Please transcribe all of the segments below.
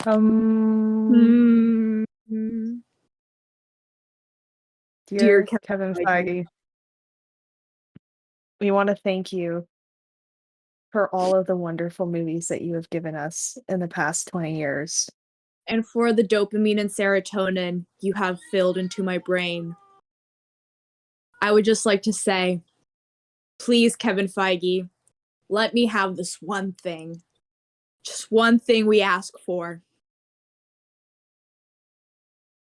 Um, Dear Dear Kevin Feige. Feige, we want to thank you for all of the wonderful movies that you have given us in the past 20 years. And for the dopamine and serotonin you have filled into my brain. I would just like to say, please, Kevin Feige, let me have this one thing. Just one thing we ask for.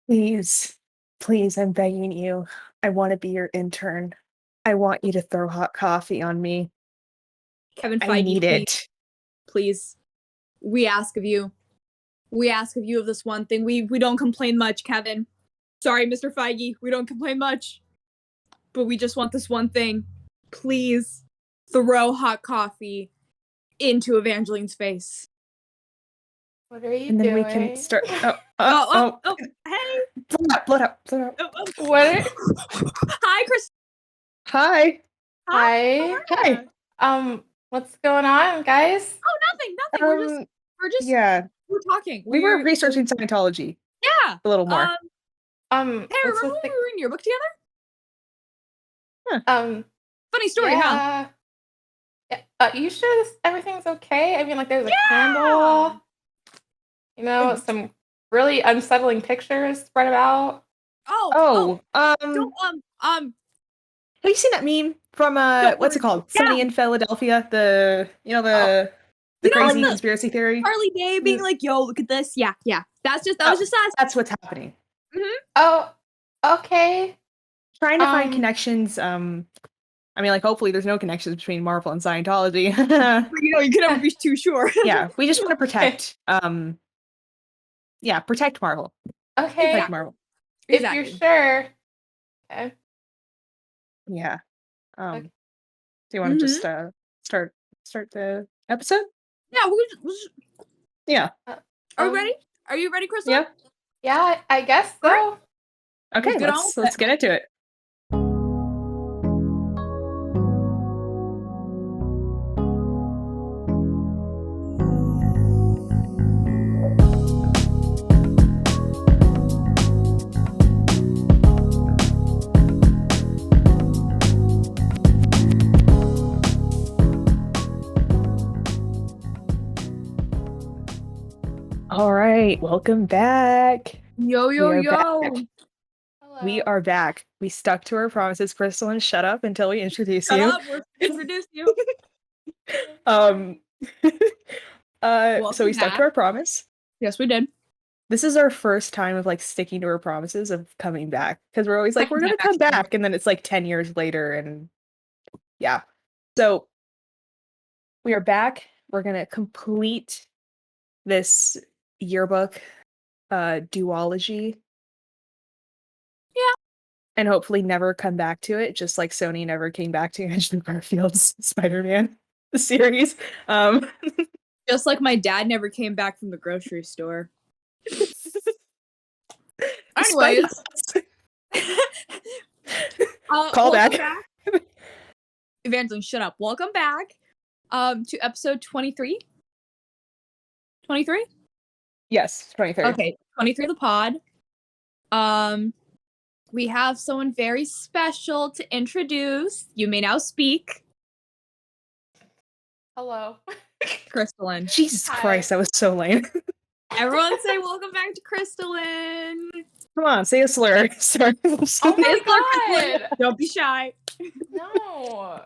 Please, please, I'm begging you. I want to be your intern. I want you to throw hot coffee on me. Kevin Feige, I need please, it. please. We ask of you. We ask of you of this one thing. We don't complain much, Kevin. Sorry, Mr. Feige, we don't complain much. But we just want this one thing. Please throw hot coffee into Evangeline's face. What are you And then doing? we can start. Hey! Blood up. What? Hi, Chris. Hi. Hi. What's going on, guys? Oh, nothing. We're just Yeah, we're talking. we were researching Scientology Yeah. a little more. Hey, remember when we were in yearbook together? Funny story, huh? Yeah. You sure everything's okay? I mean, like, there's a candle. You know, some really unsettling pictures spread about. Have you seen that meme from what's it called? Sunny in Philadelphia? The crazy conspiracy theory. Harley Day being like, "Yo, look at this." Yeah. That was just us. That's what's happening. Mm-hmm. Oh, okay. Trying to find connections. I mean, like, hopefully there's no connections between Marvel and Scientology. You could never be too sure. Yeah, we just want to protect. Protect Marvel. Okay. Protect Marvel. If you're sure. Okay. Yeah. Okay. Do you want to just start the episode? Yeah. Yeah. Are we ready? Are you ready, Crystal? Yeah. Yeah, I guess so. Right. Okay, let's get into it. All right, welcome back. Yo. Hello. We are back. We stuck to our promises, Crystalin. Shut up until we introduce you. Shut up, we're introduce you. So we stuck to our promise. Yes, we did. This is our first time of like sticking to our promises of coming back, because we're always like, we're gonna come back, and then it's like 10 years later, and yeah. So we are back. We're gonna complete this yearbook duology. Yeah. And hopefully never come back to it, just like Sony never came back to Andrew Garfield's Spider-Man series. Just like my dad never came back from the grocery store. Anyways. Call back. Evangeline, shut up. Welcome back to episode 23. 23? Yes, 23. Okay, 23 of the pod. We have someone very special to introduce. You may now speak. Hello. Crystalin. Jesus Christ, that was so lame. Everyone say welcome back to Crystalin. Come on, say a slur. Sorry. Oh my god! Don't be shy. No.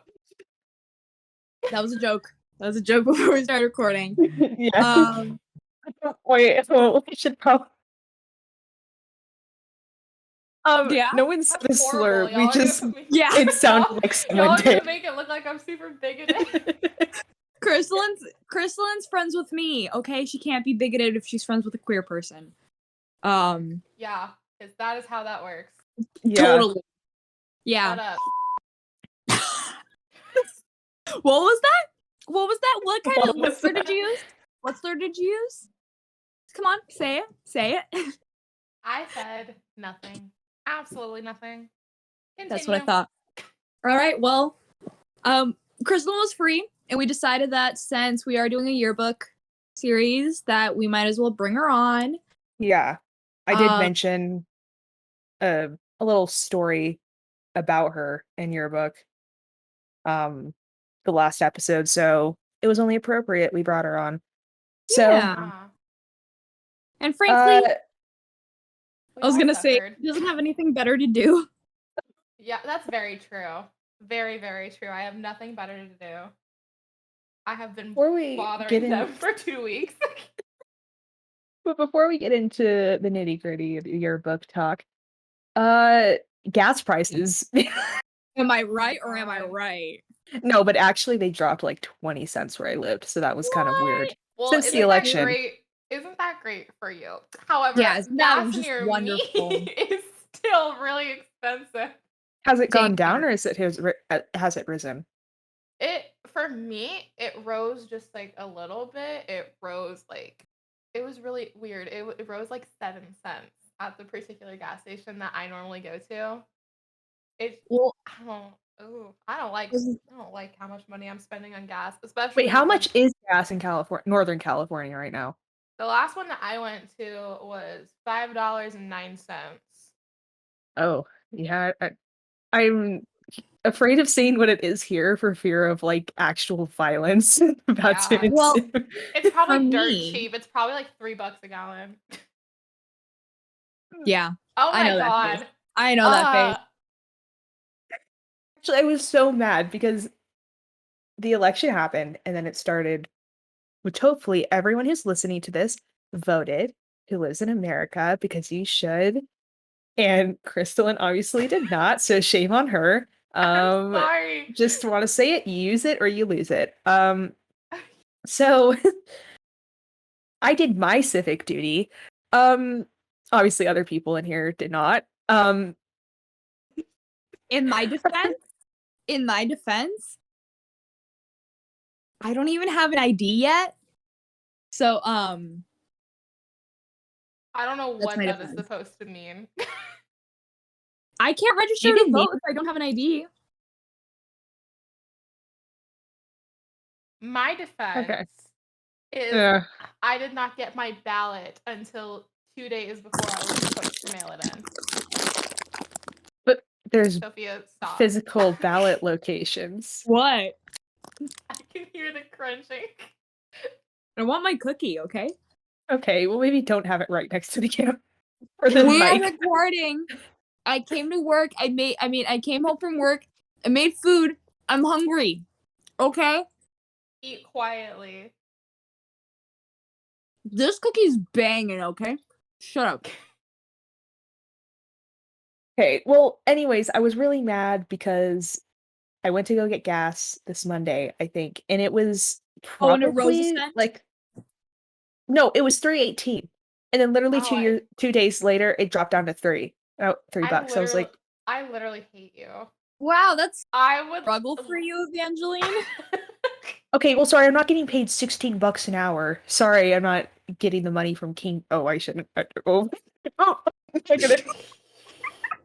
That was a joke. That was a joke before we started recording. Yeah. Wait, we should probably... no one said a slur. We just... It sounded like someone did. Y'all gonna make it look like I'm super bigoted. Crystallin's friends with me, okay? She can't be bigoted if she's friends with a queer person. Yeah, because that is how that works. Yeah. Totally. Yeah. Shut up. What was that? What kind of slur did you use? What slur did you use? Come on, say it. Say it. I said nothing. Absolutely nothing. Continue. That's what I thought. All right, well, Crystal was free, and we decided that since we are doing a yearbook, series that we might as well bring her on. Yeah. I did mention a little story about her in your book, the last episode, so it was only appropriate we brought her on. So, Yeah. And frankly, we I was all gonna say, suffered. she doesn't have anything better to do. Yeah, that's very true. Very, very true. I have nothing better to do. I have been before we bothering them for 2 weeks. but before we get into the nitty-gritty of your book talk, gas prices. Am I right Oh or am I God. right? No, but actually they dropped like 20 cents where I lived, so that was kind of weird. Well, Since the isn't that election. great? Isn't that great for you? However, Yeah, that gas was just near wonderful. me is still really expensive. Has it gone Same down here. or has it risen? For me, it rose just like a little bit. It rose like it was really weird. It rose like 7 cents at the particular gas station that I normally go to. Well, I don't like how much money I'm spending on gas, especially Wait, how since much is gas in California, Northern California right now? the last one that I went to was $5.09. Oh, yeah. I'm afraid of saying what it is here for fear of like actual violence about to Yeah. Well, ensue. It's probably For dirt me- cheap. It's probably like $3 a gallon. yeah, Oh I my know that God. face. I know that face. Actually, I was so mad because the election happened and then it started, which hopefully everyone who's listening to this voted, who lives in America, because you should. And Crystalin obviously did not, so shame on her. I'm sorry. Just want to say it, you use it or you lose it. So I did my civic duty. Obviously other people in here did not. In my defense, I don't even have an ID yet. So, I don't know That's what my that is defense. supposed to mean. I can't register You to didn't vote if I don't have an ID. My defense is Yeah. I did not get my ballot until 2 days before I was supposed to mail it in. But there's Sophia, stop. physical ballot locations. What? I can hear the crunching. I want my cookie, okay? Okay, well maybe don't have it right next to the camera or the We are mic. recording. I came to work. I came home from work. I made food. I'm hungry. Okay? Eat quietly. This cookie's banging, okay? Shut up. Okay, well, anyways, I was really mad because I went to go get gas this Monday, I think, and it was Oh, and it rose a probably cent? like no, it was 3.18. And then literally Wow, 2 days later it dropped down to $3. $3. I was like, I literally hate you. Wow, that's I would struggle for you, Evangeline. okay, well, sorry, I'm not getting paid $16 an hour. Sorry, I'm not getting the money from King. Oh, I shouldn't. Oh, I'm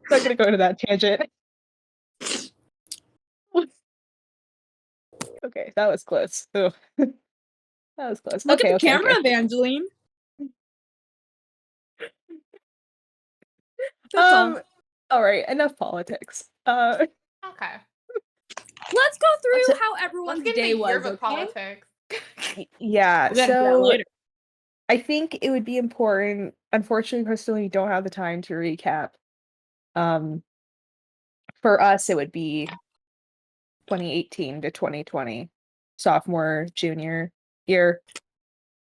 not gonna go into that tangent. Okay, that was close. Oh. That was close. Look Okay, at the okay, camera, okay. Evangeline. That's all. All right, enough politics. Okay. Let's go through So- how Let's everyone's get day into was, yearbook okay? politics. Yeah, We'll get into that so later. I think it would be important. Unfortunately, personally, we don't have the time to recap. For us, it would be 2018 to 2020, sophomore, junior year.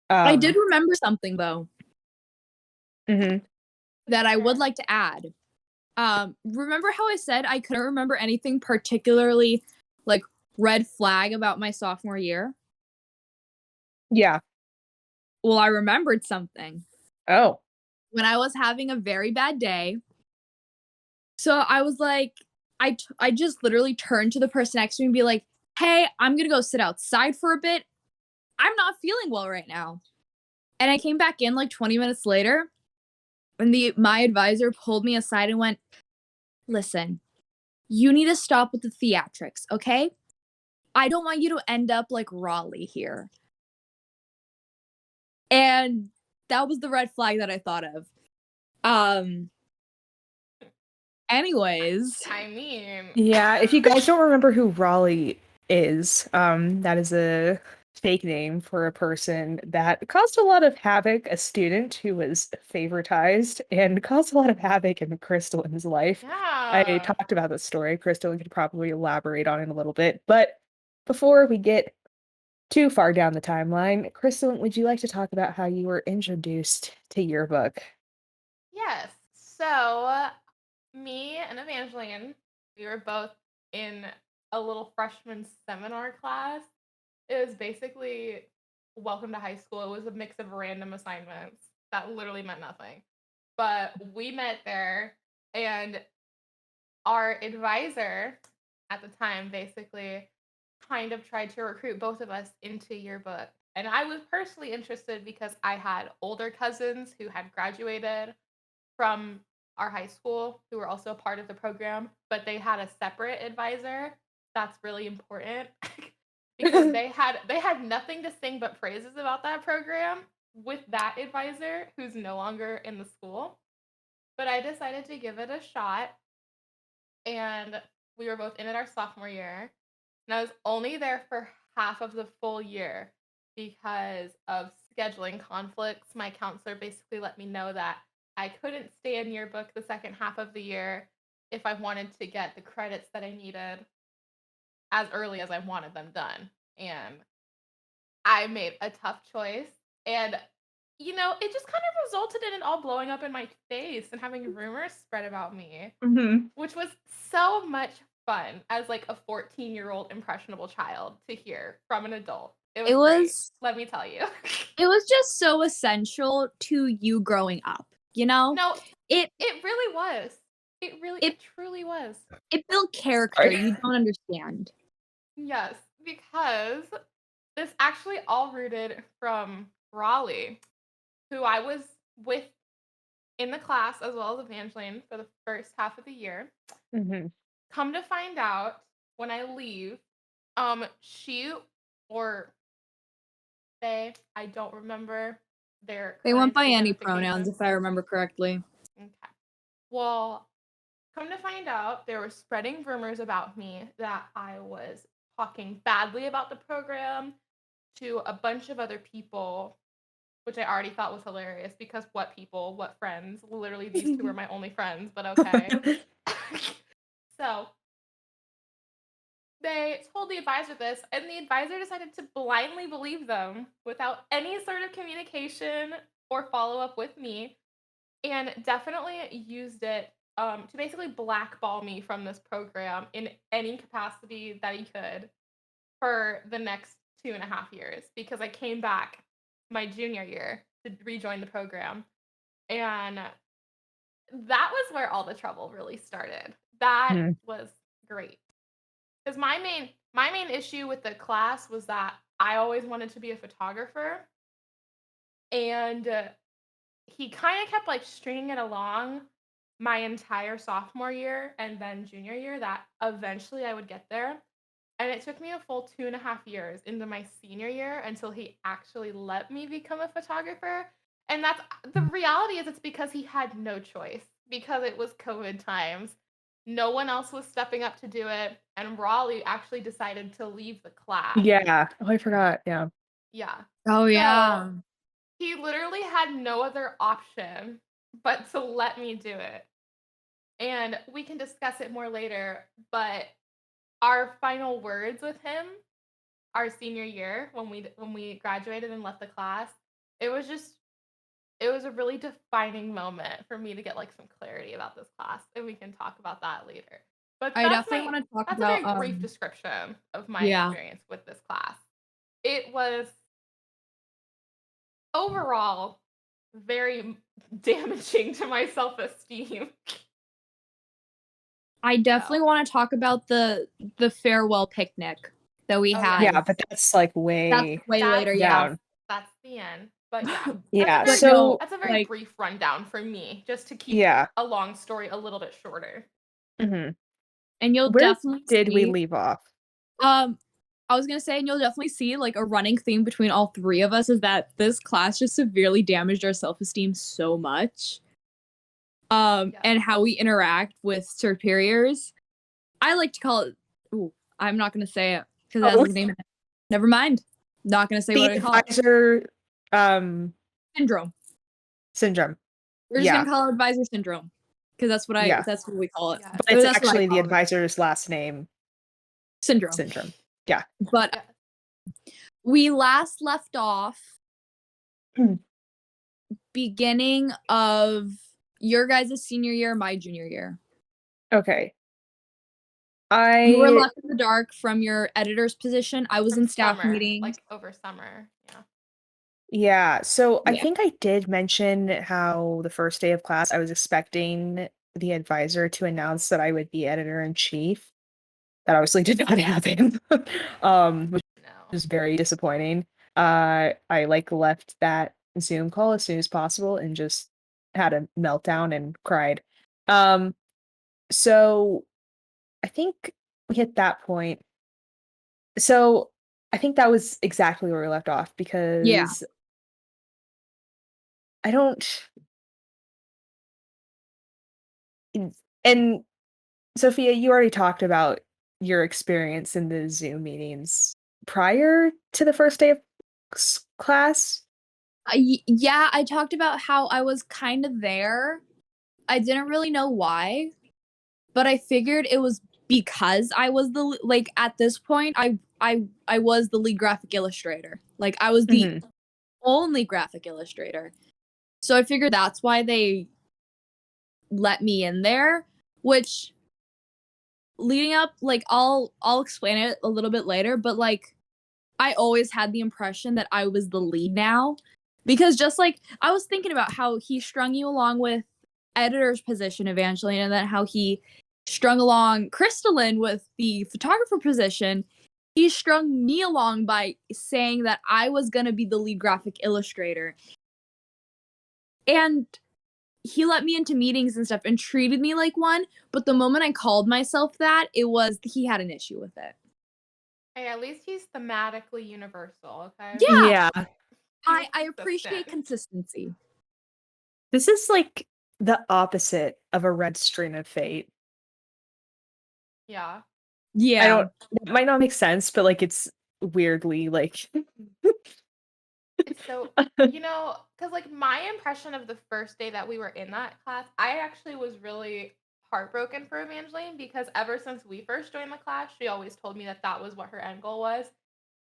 I did remember something though Mhm. that I would like to add. Remember how I said I couldn't remember anything particularly like red flag about my sophomore year? Yeah. Well, I remembered something. Oh. When I was having a very bad day. So I was like, I just literally turned to the person next to me and be like, hey, I'm gonna go sit outside for a bit. I'm not feeling well right now. And I came back in like 20 minutes later, and my advisor pulled me aside and went, listen, you need to stop with the theatrics, okay? I don't want you to end up like Raleigh here. And that was the red flag that I thought of. Anyways. I mean, Yeah, if you guys don't remember who Raleigh is, that is a fake name for a person that caused a lot of havoc, a student who was favoritized and caused a lot of havoc in Crystalin's life. I yeah. talked about this story. Crystalline could probably elaborate on it a little bit, but before we get too far down the timeline, Crystalline, would you like to talk about how you were introduced to Yearbook? Yes. So, me and Evangeline, we were both in a little freshman seminar class. It was basically welcome to high school. It was a mix of random assignments that literally meant nothing. But we met there, and our advisor at the time basically kind of tried to recruit both of us into yearbook. And I was personally interested because I had older cousins who had graduated from our high school who were also a part of the program, but they had a separate advisor. That's really important because they had nothing to sing but praises about that program with that advisor who's no longer in the school. But I decided to give it a shot, and we were both in it our sophomore year. And I was only there for half of the full year because of scheduling conflicts. My counselor basically let me know that I couldn't stay in yearbook the second half of the year if I wanted to get the credits that I needed as early as I wanted them done. And I made a tough choice. And, it just kind of resulted in it all blowing up in my face and having rumors spread about me, Mhm. which was so much fun as like a 14-year-old impressionable child to hear from an adult. It was It great, was let me tell you. it was just so essential to you growing up, you know? No, It it really was. it It truly was. it built character, Sorry. you don't understand. Yes, because this actually all rooted from Raleigh, who I was with in the class as well as Evangeline for the first half of the year. Mhm. Come to find out, when I leave, she or they, I don't remember their They went current by any pronouns identification. if I remember correctly. Okay. Well, come to find out, they were spreading rumors about me that I was talking badly about the program to a bunch of other people, which I already thought was hilarious because what people, what friends? Literally, these two are my only friends, but okay. So they told the advisor this, and the advisor decided to blindly believe them without any sort of communication or follow up with me, and definitely used it to basically blackball me from this program in any capacity that he could for the next 2.5 years because I came back my junior year to rejoin the program. And that was where all the trouble really started. That Mhm. was great. Because my main issue with the class was that I always wanted to be a photographer, and he kind of kept like stringing it along my entire sophomore year and then junior year that eventually I would get there. And it took me a full 2.5 years into my senior year until he actually let me become a photographer. And that's the reality is it's because he had no choice because it was COVID times. No one else was stepping up to do it. And Raleigh actually decided to leave the class. Yeah. Oh, I forgot. Yeah. Yeah. Oh So yeah. he literally had no other option but to let me do it. And we can discuss it more later. But our final words with him our senior year when we graduated and left the class, it was just it was a really defining moment for me to get like some clarity about this class, and we can talk about that later. But I definitely want to talk that's a about very brief description of my yeah. experience with this class. It was overall very damaging to my self-esteem. I definitely So, want to talk about the farewell picnic that we oh yes, Yeah, had. but that's like That's way way that's later, yeah. down. that's the end. But yeah, Yeah. But no, that's a very like brief rundown for me, just to keep Yeah. a long story a little bit shorter. Mhm. and you'll Where definitely did we see leave off? um I was gonna say, and you'll definitely see like a running theme between all three of us is that this class just severely damaged our self-esteem so much. And how we interact with superiors. I like to call it. Ooh, I'm not gonna say it because it has a name. Never mind. Not gonna say what I call it. Advisor Syndrome. syndrome. We're just gonna call it advisor syndrome because that's what That's what we call it. But it's actually the advisor's last name. Syndrome. Yeah. But we last left off beginning of your guys' senior year, my junior year. Okay. You were left in the dark from your editor's position. I was in staff summer, meetings. like over summer. Yeah. Yeah. So I think I did mention how the first day of class I was expecting the advisor to announce that I would be editor-in-chief. That obviously did not happen. Which was very disappointing. I like left that Zoom call as soon as possible and just had a meltdown and cried. So I think we hit that point. So I think that was exactly where we left off because I don't. And Sophia, you already talked about your experience in the Zoom meetings prior to the first day of class. Yeah, I talked about how I was kind of there. I didn't really know why, but I figured it was because I was at this point I was the lead graphic illustrator. Like I was the only graphic illustrator. So I figured that's why they let me in there, which leading up like I'll explain it a little bit later, but like I always had the impression that I was the lead now because just like I was thinking about how he strung you along with editor's position, Evangeline, and then how he strung along Crystalin with the photographer position. He strung me along by saying that I was going to be the lead graphic illustrator. And he let me into meetings and stuff and treated me like one. But the moment I called myself that, he had an issue with it. Hey, at least he's thematically universal, okay? Yeah. I appreciate consistency. This is like the opposite of a red string of fate. Yeah. It might not make sense, but like it's weirdly like So, because like my impression of the first day that we were in that class, I actually was really heartbroken for Evangeline because ever since we first joined the class, she always told me that that was what her end goal was.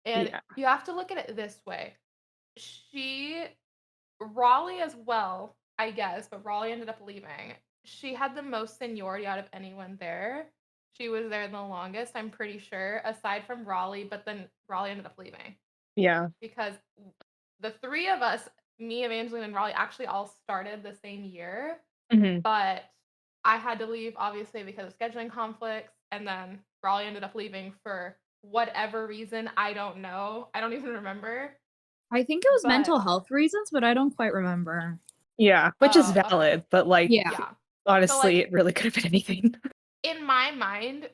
And you have to look at it this way. Raleigh as well, I guess, but Raleigh ended up leaving. She had the most seniority out of anyone there. She was there the longest, I'm pretty sure, aside from Raleigh, but then Raleigh ended up leaving. Yeah. Because the three of us, me, Evangeline, and Raleigh, actually all started the same year. But I had to leave, obviously, because of scheduling conflicts. And then Raleigh ended up leaving for whatever reason. I don't know. I don't even remember. I think it was mental health reasons, but I don't quite remember. Yeah, which is valid, but like, honestly, so, like, it really could have been anything. In my mind,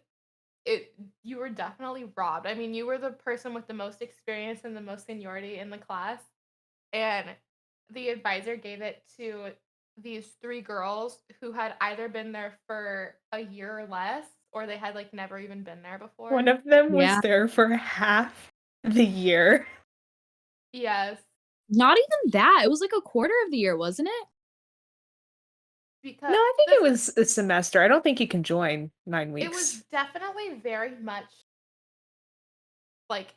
you were definitely robbed. I mean, you were the person with the most experience and the most seniority in the class, and the advisor gave it to these three girls who had either been there for a year or less, or they had like never even been there before. One of them was there for half the year. Yes. Not even that. It was like a quarter of the year, wasn't it? Because no, I think it was a semester. I don't think you can join 9 weeks. It was definitely very much like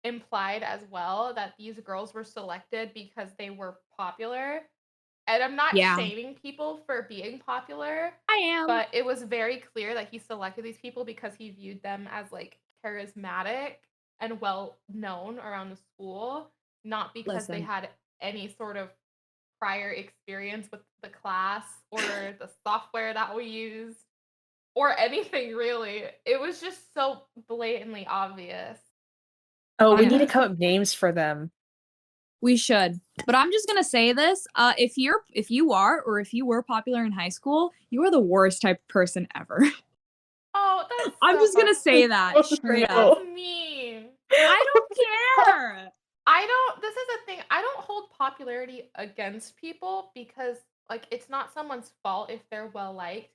implied as well that these girls were selected because they were popular. And I'm not shaming people for being popular. I am. But it was very clear that he selected these people because he viewed them as like charismatic and well known around the school, not because they had any sort of prior experience with the class or the software that we used or anything really. It was just so blatantly obvious. Oh, we need to come up names for them. We should. But I'm just gonna say this. If you were popular in high school, you are the worst type of person ever. Oh, that's I'm just gonna say that straight up. That's mean. I don't care. This is a thing. I don't hold popularity against people because like it's not someone's fault if they're well liked.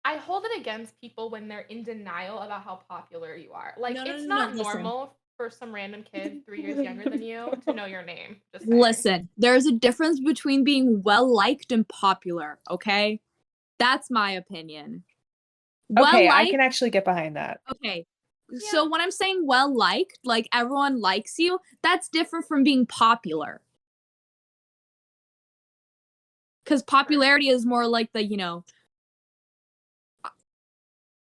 I hold it against people when they're in denial about how popular you are. Like it's No. not normal for some random kid 3 years younger than you to know your name. Just saying. Listen, there's a difference between being well liked and popular, okay? That's my opinion. Well Okay, I liked, can actually get behind that. okay. Yeah. So when I'm saying well liked, like everyone likes you, that's different from being popular. Because popularity is more like the, you know,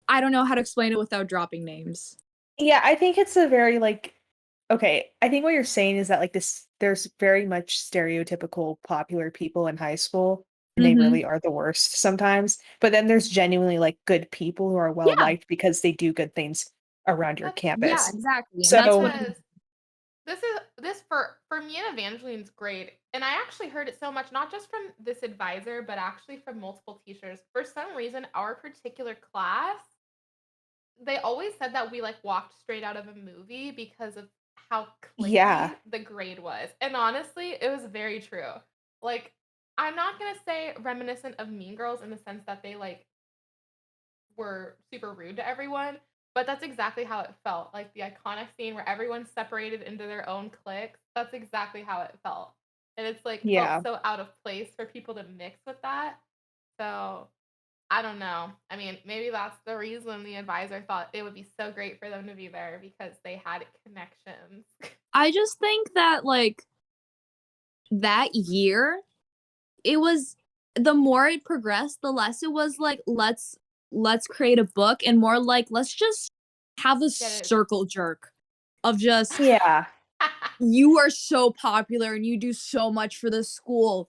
I don't know how to explain it without dropping names. Yeah, I think it's a very like okay, I think what you're saying is that like this there's very much stereotypical popular people in high school and they Mm-hmm. really are the worst sometimes. But then there's genuinely like good people who are well Yeah. liked because they do good things around your That's Yeah, campus. exactly. And that's So what because this for me and Evangeline's great. And I actually heard it so much, not just from this advisor, but actually from multiple teachers. For some reason, our particular class, they always said that we like walked straight out of a movie because of how yeah. clicky the grade was. And honestly, it was very true. Like, I'm not gonna say reminiscent of Mean Girls in the sense that they like were super rude to everyone, but that's exactly how it felt. Like the iconic scene where everyone's separated into their own cliques. That's exactly how it felt. And it's like felt Yeah. so out of place for people to mix with that. So I don't know. I mean, maybe that's the reason the advisor thought it would be so great for them to be there because they had connections. I just think that like that year, it was the more it progressed, the less it was like let's create a book and more like let's just have a Get it? circle jerk of just Yeah. you are so popular and you do so much for the school,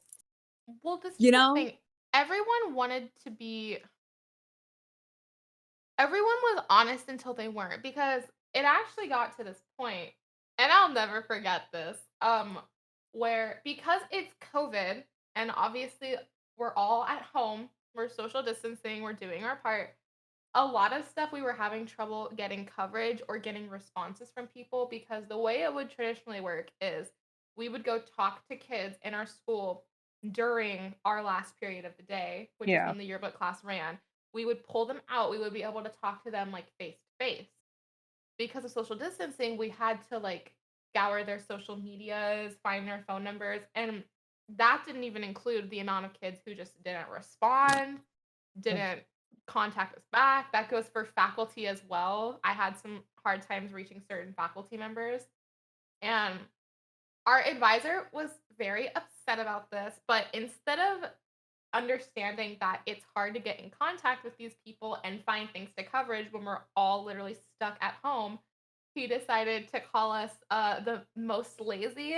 Well, this is you the know? thing. Everyone wanted to be everyone was honest until they weren't because it actually got to this point, and I'll never forget this. Where because it's COVID and obviously we're all at home, we're social distancing, we're doing our part. A lot of stuff we were having trouble getting coverage or getting responses from people because the way it would traditionally work is we would go talk to kids in our school during our last period of the day, which is Yeah. when the yearbook class ran. We would pull them out. We would be able to talk to them like face to face. Because of social distancing, we had to like scour their social medias, find their phone numbers, and that didn't even include the amount of kids who just didn't respond, didn't contact us back. That goes for faculty as well. I had some hard times reaching certain faculty members. And our advisor was very upset about this, but instead of understanding that it's hard to get in contact with these people and find things to coverage when we're all literally stuck at home, he decided to call us the most lazy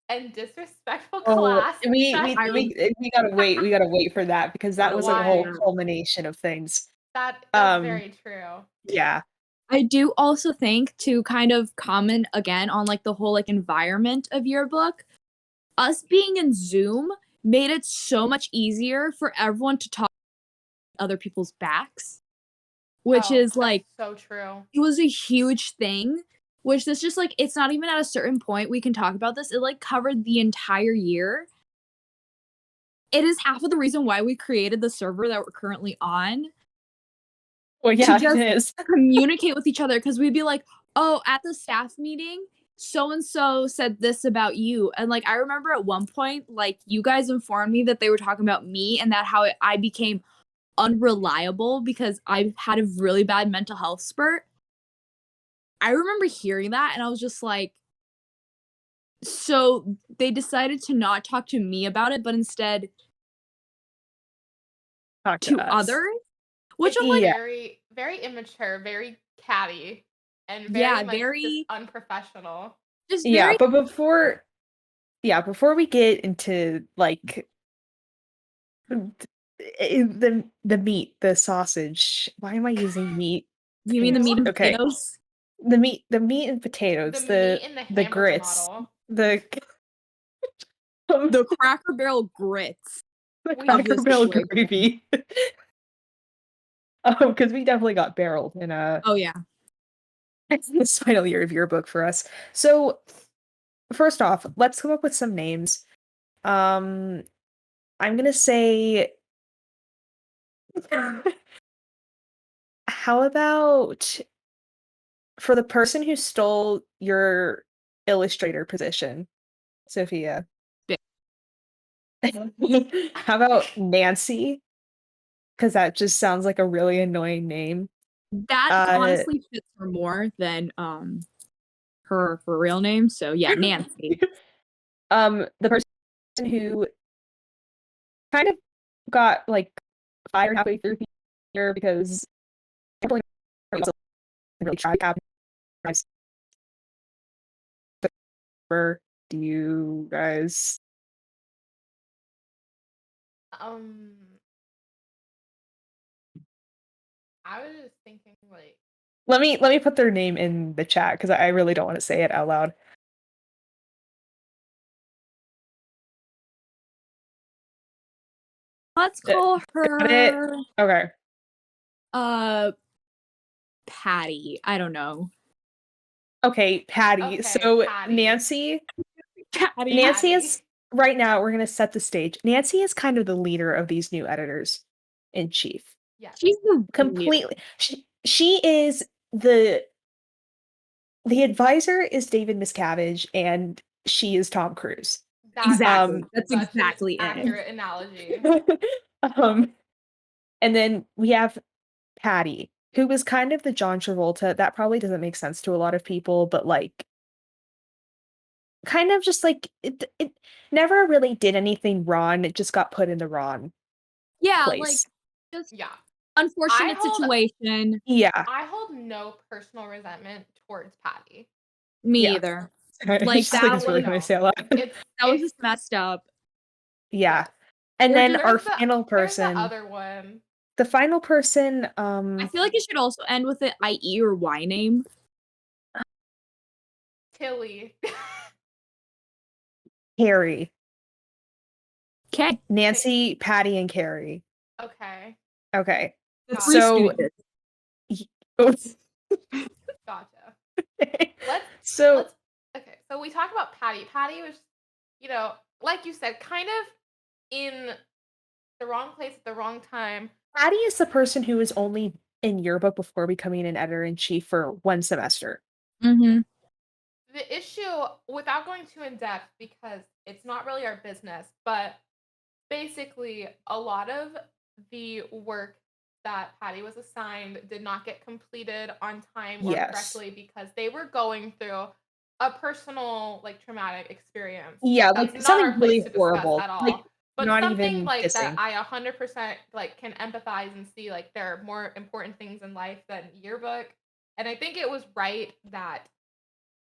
and disrespectful Oh, class we that we I we remember we gotta wait. We gotta wait for that because that was like a whole why culmination of things. that is Um, very true. yeah. I do also think to kind of comment again on like the whole like environment of yearbook, us being in Zoom made it so much easier for everyone to talk other people's backs, which Oh, is that's like so true. it was a huge thing. Which this just like it's not even at a certain point we can talk about this. It like covered the entire year. It is half of the reason why we created the server that we're currently on Well, to yeah, it just is. communicate with each other because we'd be like, oh, at the staff meeting, so and so said this about you. And like, I remember at one point, like, you guys informed me that they were talking about me and that I became unreliable because I had a really bad mental health spurt. I remember hearing that and I was just like, so they decided to not talk to me about it, but instead Talk to to us. others, which It's I'm like, Yeah. very, very immature, very catty, and very yeah, much just very, unprofessional. just Yeah, very, but before we get into like the meat, the sausage. Why am I using meat? you mean the Things. meat and Okay. potatoes? The meat and The potatoes, meat in the the hamburger grits, model. the The Cracker Barrel grits the We of Cracker this Barrel situation. gravy. Because we definitely got barreled in a Oh yeah. this final year of yearbook for us. So first off, let's come up with some names. Um, I'm gonna say, how about for the person who stole your illustrator position, Sophia? Yeah. How about Nancy? Because that just sounds like a really annoying name. That Uh, honestly fits her more than her real name. So yeah, Nancy. the person who kind of got like fired halfway through the year because really try do you guys Um, I was just thinking like let me put their name in the chat because I really don't want to say it out loud. Let's call Got it? her Okay. Patty. I don't know. Okay, Patty. okay, So Patty, Patty. Nancy Patty. is right now, we're gonna set the stage. Nancy is kind of the leader of these new editors in chief. Yes, She's the leader. Completely. She is the advisor is David Miscavige and she is Tom Cruise. that Exactly. is That's such an exactly it. accurate analogy. um and then we have Patty, who was kind of the John Travolta. That probably doesn't make sense to a lot of people, but like kind of just like it never really did anything wrong. It just got put in the wrong Yeah, like place. just Yeah, I unfortunate hold situation. Yeah. I hold no personal resentment towards Patty. Me Yeah. either. I Like just think that it's really was funny to say a lot. It's that was it's just messed up. Yeah. yes. And then our There's the final there's the person, other one, the final person, I feel like it should also end with an IE or Y name. Tilly. Carrie. Okay. Nancy, Patty, and Carrie. Okay, Okay. The got Three So Stooges. gotcha. Let's so let's okay. So we talked about Patty. Patty was, like you said, kind of in the wrong place at the wrong time. Patty is the person who was only in yearbook before becoming an editor in chief for one semester. Mm-hmm. The issue, without going too in depth, because it's not really our business, but basically a lot of the work that Patty was assigned did not get completed on time or Yes. correctly because they were going through a personal, like, traumatic experience. Yeah, That's like not our something place really to discuss horrible. at Like all. But not something even like that kissing. I 100% like can empathize and see like there are more important things in life than yearbook. And I think it was right that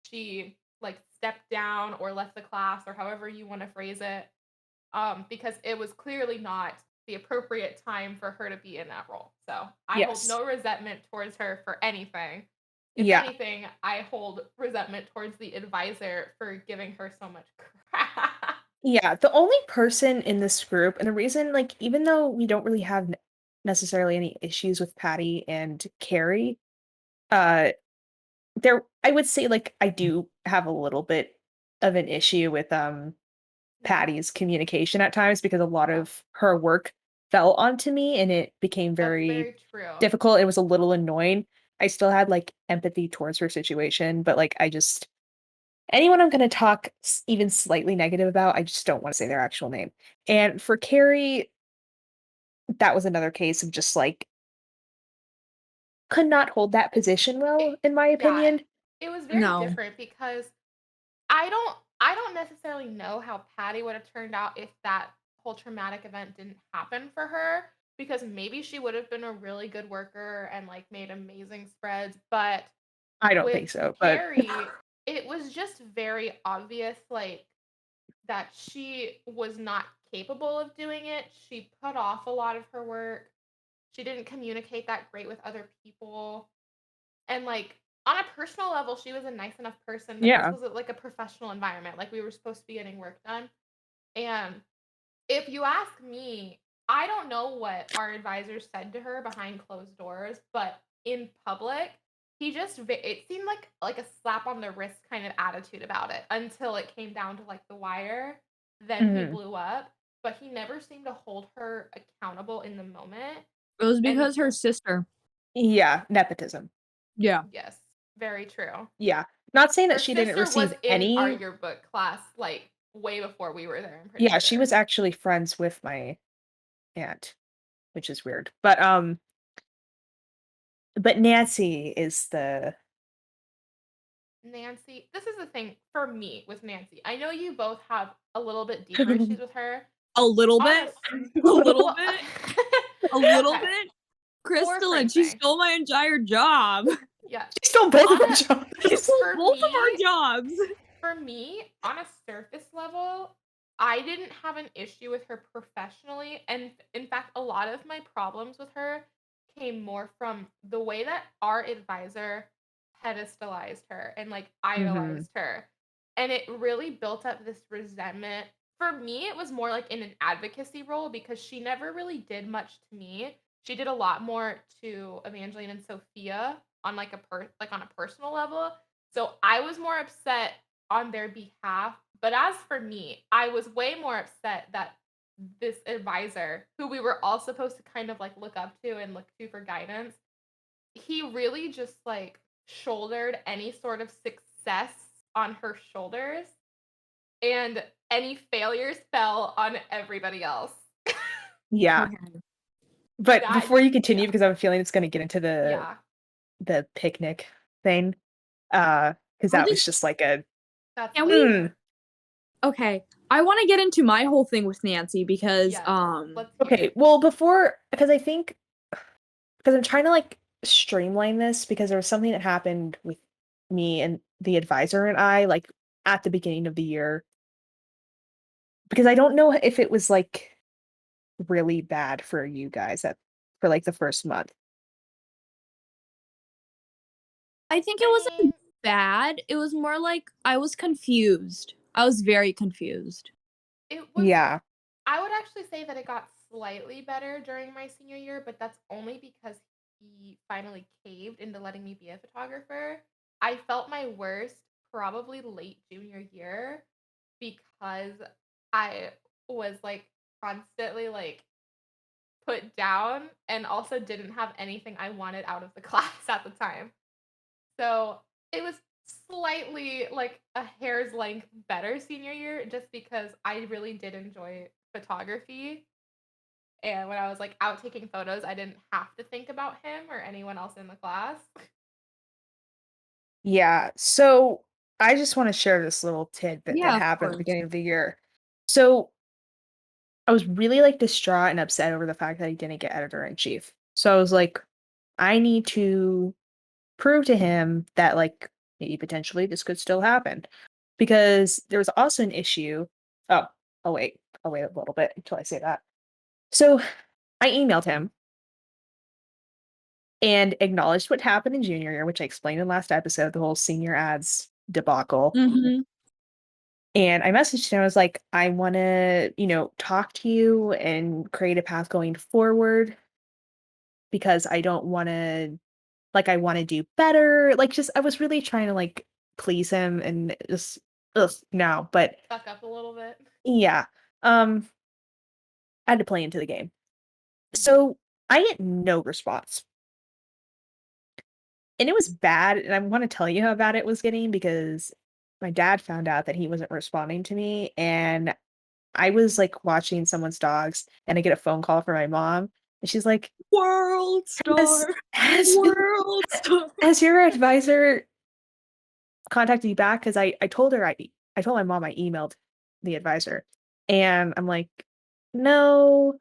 she like stepped down or left the class or however you want to phrase it, because it was clearly not the appropriate time for her to be in that role. So I hold Yes. no resentment towards her for anything. If Yeah. anything, I hold resentment towards the advisor for giving her so much crap. Yeah, the only person in this group, and the reason, like, even though we don't really have necessarily any issues with Patty and Carrie, uh, I would say, like, I do have a little bit of an issue with Patty's communication at times because a lot Yeah, of her work fell onto me and it became that's very very true. difficult. It was a little annoying. I still had like empathy towards her situation, but like I just anyone I'm going to talk even slightly negative about, I just don't want to say their actual name. And for Carrie, that was another case of just like could not hold that position It, well, in my yeah, opinion. it was very No. different because I don't necessarily know how Patty would have turned out if that whole traumatic event didn't happen for her because maybe she would have been a really good worker and like made amazing spreads, but I don't with think so, but Carrie, it was just very obvious like that she was not capable of doing it. She put off a lot of her work. She didn't communicate that great with other people. And, like, on a personal level, she was a nice enough person, but this yeah, was, like, a professional environment, like, we were supposed to be getting work done, and if you ask me, I don't know what our advisors said to her behind closed doors, but in public, it seemed like a slap on the wrist kind of attitude about it until it came down to, like, the wire, then he Mhm. blew up, but he never seemed to hold her accountable in the moment, It was and because her sister. Yeah, nepotism. Yeah. yes, very true. Yeah. Not saying that Her she didn't sister was receive in our any. yearbook class, like, way before we were there, I'm pretty Yeah, she sure. was actually friends with my aunt, which is weird. But Nancy is the Nancy, this is the thing for me with Nancy. I know you both have a little bit deeper issues with her. A little bit. Honest A little well, bit. A little okay, bit. for Crystalin, she phrasing. stole my entire job. Yes. She stole both of On our a She jobs. stole for both of me our jobs. for me, on a surface level, I didn't have an issue with her professionally, and in fact, a lot of my problems with her came more from the way that our advisor pedestalized her and, like, Mhm. idolized her, and it really built up this resentment. For me, it was more like in an advocacy role because she never really did much to me. She did a lot more to Evangeline and Sophia on, like, on a personal level, so I was more upset on their behalf. But as for me, I was way more upset that this advisor, who we were all supposed to kind of like look up to and look to for guidance, he really just like shouldered any sort of success on her shoulders, and any failures fell on everybody else. Yeah. Okay. But That before you yeah, continue, because I have a feeling it's gonna get into yeah, the picnic thing, because I that just was just like a that's can we mm, hilarious. okay. I wanna get into my whole thing with Nancy because Yes, let's hear okay. it. Well, before because I think because I'm trying to like streamline this because there was something that happened with me and the advisor and I like at the beginning of the year because I don't know if it was like really bad for you guys for like the first month. I think it I wasn't mean, bad. It was more like I was confused. I was very confused. it was Yeah. I would actually say that it got slightly better during my senior year, but that's only because he finally caved into letting me be a photographer. I felt my worst probably late junior year because I was like constantly like put down and also didn't have anything I wanted out of the class at the time. So it was slightly like a hair's length better senior year just because I really did enjoy photography. And when I was like out taking photos, I didn't have to think about him or anyone else in the class. Yeah. So I just want to share this little tidbit that Yeah, of happened at the course. beginning of the year. So I was really like distraught and upset over the fact that he didn't get editor in chief. So I was like, I need to prove to him that like maybe potentially this could still happen. Because there was also an issue. Oh, I'll wait a little bit until I say that. So I emailed him and acknowledged what happened in junior year, which I explained in last episode, the whole senior ads debacle. Mhm. And I messaged him. I was like, I want to, talk to you and create a path going forward because I don't want to, like, I want to do better. Like, just, I was really trying to, like, please him and just, ugh, no. But Stuck up a little bit. yeah, I had to play into the game. Mhm. So I get no response. And it was bad. And I want to tell you how bad it was getting because my dad found out that he wasn't responding to me. And I was, like, watching someone's dogs, and I get a phone call from my mom, and she's like, World "Has star. has World star. has your advisor contacted you back?" 'Cause I told her I told my mom I emailed the advisor, and I'm like, "No,"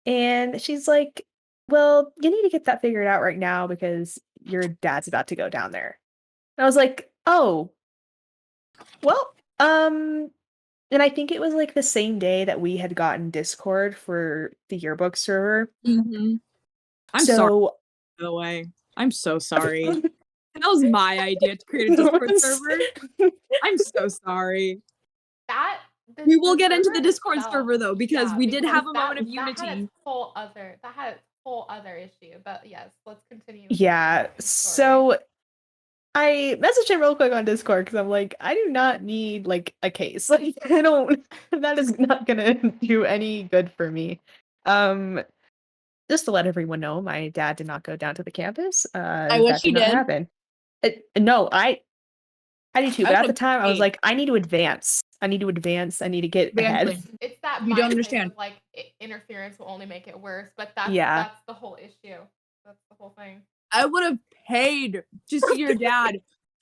and she's like, "Well, you need to get that figured out right now because your dad's about to go down there." And I was like, "Oh, well, and I think it was, like, the same day that we had gotten Discord for the yearbook server. Mhm. I'm sorry, So by the way. I'm so sorry. That was my idea to create a Discord server. I'm so sorry. That We will the get into server the Discord itself, server though, because yeah, we did because have a that moment of that had its unity. that had its whole other issue. But yes, let's continue with the yeah, Nancy story. so I messaged him real quick on Discord because I'm like, I do not need like a case. Like, I don't. That is not gonna do any good for me. Um, just to let everyone know, my dad did not go down to the campus. I wish That he did not did. happen. No, I do too. I But would at the have time, I was paid. like, I need to advance. I need to advance. I need to get ahead. Evangeline, It's that you don't mindset understand. of like interference will only make it worse, but that's Yeah. that's the whole issue. That's the whole thing. I would have paid to see your dad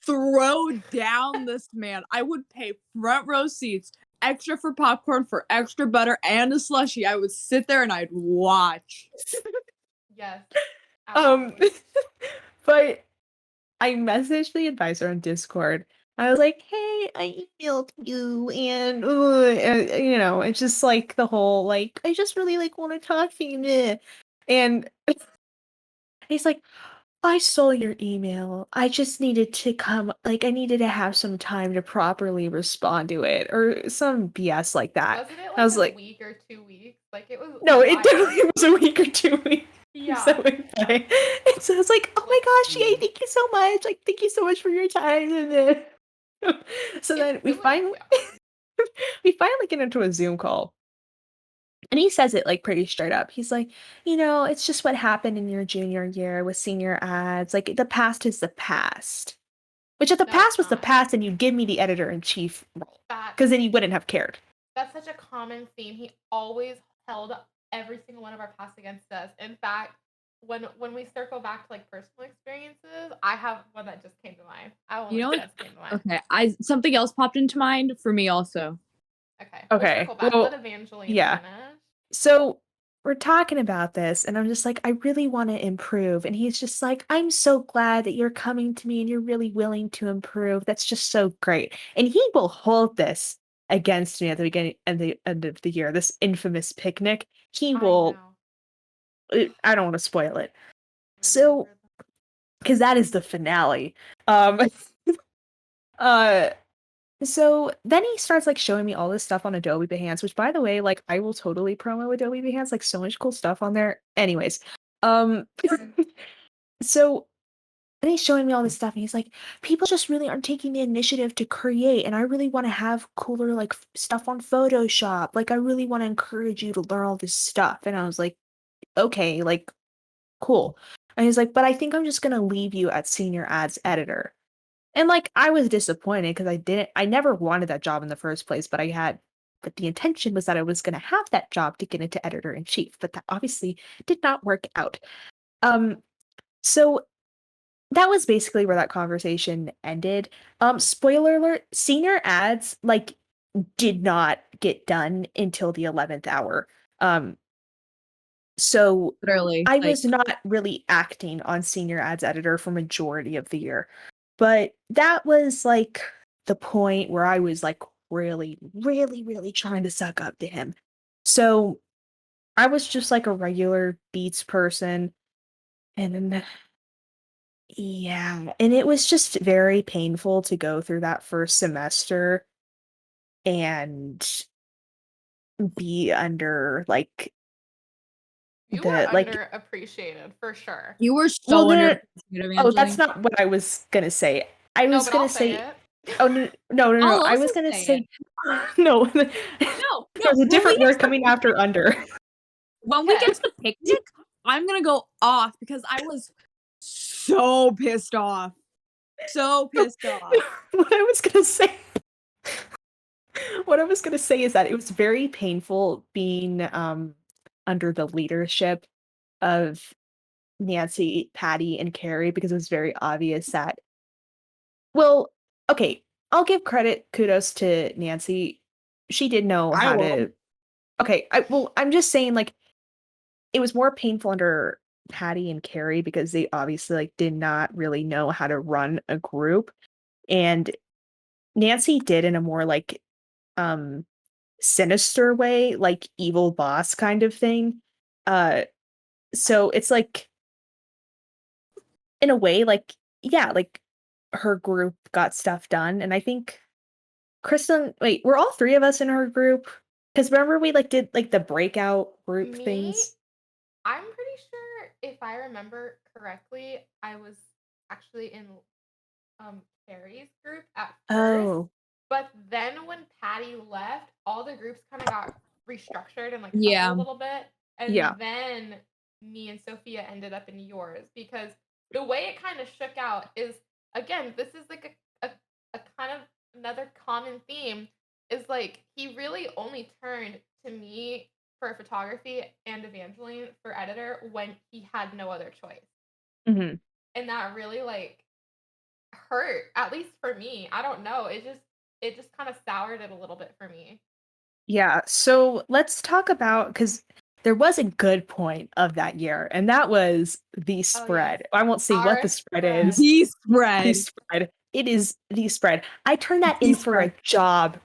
throw down this man. I would pay front row seats, extra for popcorn, for extra butter, and a slushie. I would sit there and I'd watch. Yes, Um, absolutely. but I messaged the advisor on Discord. I was like, "Hey, I emailed you, and it's just like the whole like, I just really like want to talk to you." Meh." And he's like, "I saw your email. I just needed to come, like, I needed to have some time to properly respond to it, or some BS like that." Wasn't it I like was a like, week or 2 weeks? Like it was "No, it wild. definitely was a week or 2 weeks." So Yeah. went by. And so I was like, "Oh my Like gosh, yay, thank you so much. Like, thank you so much for your time." And then so then it was yeah. we finally get into a Zoom call. And he says it like pretty straight up. He's like, it's just what happened in your junior year with senior ads. Like the past is the past. Which if the No, it's past was the not. past, then you give me the editor in chief role. That Because then you wouldn't have cared. that's such a common theme. He always held every single one of our past against us. In fact, when we circle back to like personal experiences, I have one that just came to mind. I have one You know that what? just came to mind. Okay, something else popped into mind for me also. Okay, we'll Okay. circle back. Let Well, Evangeline yeah. finish. So we're talking about this, and I'm just like, I really want to improve. And he's just like, I'm so glad that you're coming to me and you're really willing to improve. That's just so great. And he will hold this against me at the beginning and the end of the year, this infamous picnic. He I will, know. I don't want to spoil it. So, Remember because that is the finale. Um, uh, So then he starts like showing me all this stuff on Adobe Behance, which by the way, like I will totally promo Adobe Behance, like so much cool stuff on there. Anyways, um so then he's showing me all this stuff and he's like, people just really aren't taking the initiative to create, and I really want to have cooler like stuff on Photoshop. Like I really want to encourage you to learn all this stuff. And I was like, okay, like cool. And he's like, but I think I'm just gonna leave you at senior ads editor. And, like, I was disappointed because I never wanted that job in the first place, but the intention was that I was gonna have that job to get into editor-in-chief, but that obviously did not work out. Um, so that was basically where that conversation ended. Spoiler alert, senior ads, like, did not get done until the 11th hour. Um, so Literally, I like was not really acting on senior ads editor for majority of the year. But that was like the point where I was like really, really, really trying to suck up to him. So I was just like a regular beats person. And then, yeah, and it was just very painful to go through that first semester and be under like you were the like underappreciated for sure. you were well so no, underappreciated, oh, that's Evangeline. not what I was gonna say. I No, was but gonna I'll say say, it. oh no. I'll I also was gonna say say it. no. No, There's a when we different get word to the coming after under. when we Okay. get to the picnic, I'm gonna go off because I was so pissed off. So pissed off. What I was gonna say what I was gonna say is that it was very painful being, under the leadership of Nancy, Patty, and Carrie because it was very obvious that well, okay, I'll give kudos to Nancy. She did know I how will. to I'm just saying, like, it was more painful under Patty and Carrie because they obviously, like, did not really know how to run a group, and Nancy did in a more, like, um, sinister way, like, evil boss kind of thing. Uh, so it's like, in a way, like, yeah, like, her group got stuff done, and I think Kristen wait, were all 3 of us in her group? Because remember we, like, did, like, the breakout group Me, things? I'm pretty sure if I remember correctly, I was actually in Carrie's group at first, Oh, but then when Patty left, all the groups kind of got restructured and like shuffled Yeah. a little bit, yeah. and then me and Sophia ended up in yours because the way it kind of shook out is, again, this is like a kind of another common theme, is like he really only turned to me for photography and Evangeline for editor when he had no other choice. Hmm. And that really like hurt, at least for me. I don't know. It just kind of soured it a little bit for me. Yeah. So let's talk about, because there was a good point of that year, and that was the Oh yes. spread. I won't say what the Our spread spread. is. The The spread. spread. It is the spread. I turned that The in for a spread. job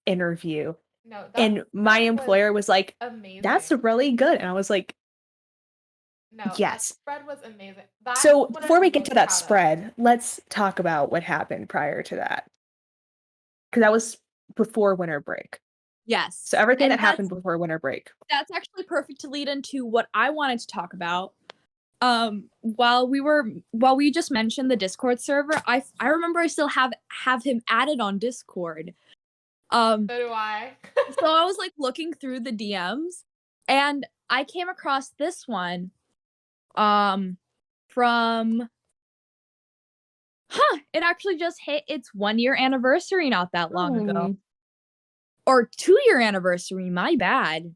interview, No, that and my spread was employer was like, "That's amazing. really good," and I was like, No, that "Yes." spread was amazing. That's So what before we I'm get to most that proud of. spread, let's talk about what happened prior to that, because that was before winter break. So Yes. everything And that happened before winter break. that's actually perfect to lead into what I wanted to talk about. While we just mentioned the Discord server, I remember I still have him added on Discord. So do I. So I was like looking through the DMs, and I came across this one from it actually just hit its 1 year anniversary not that long ago. Or 2 year anniversary, my bad.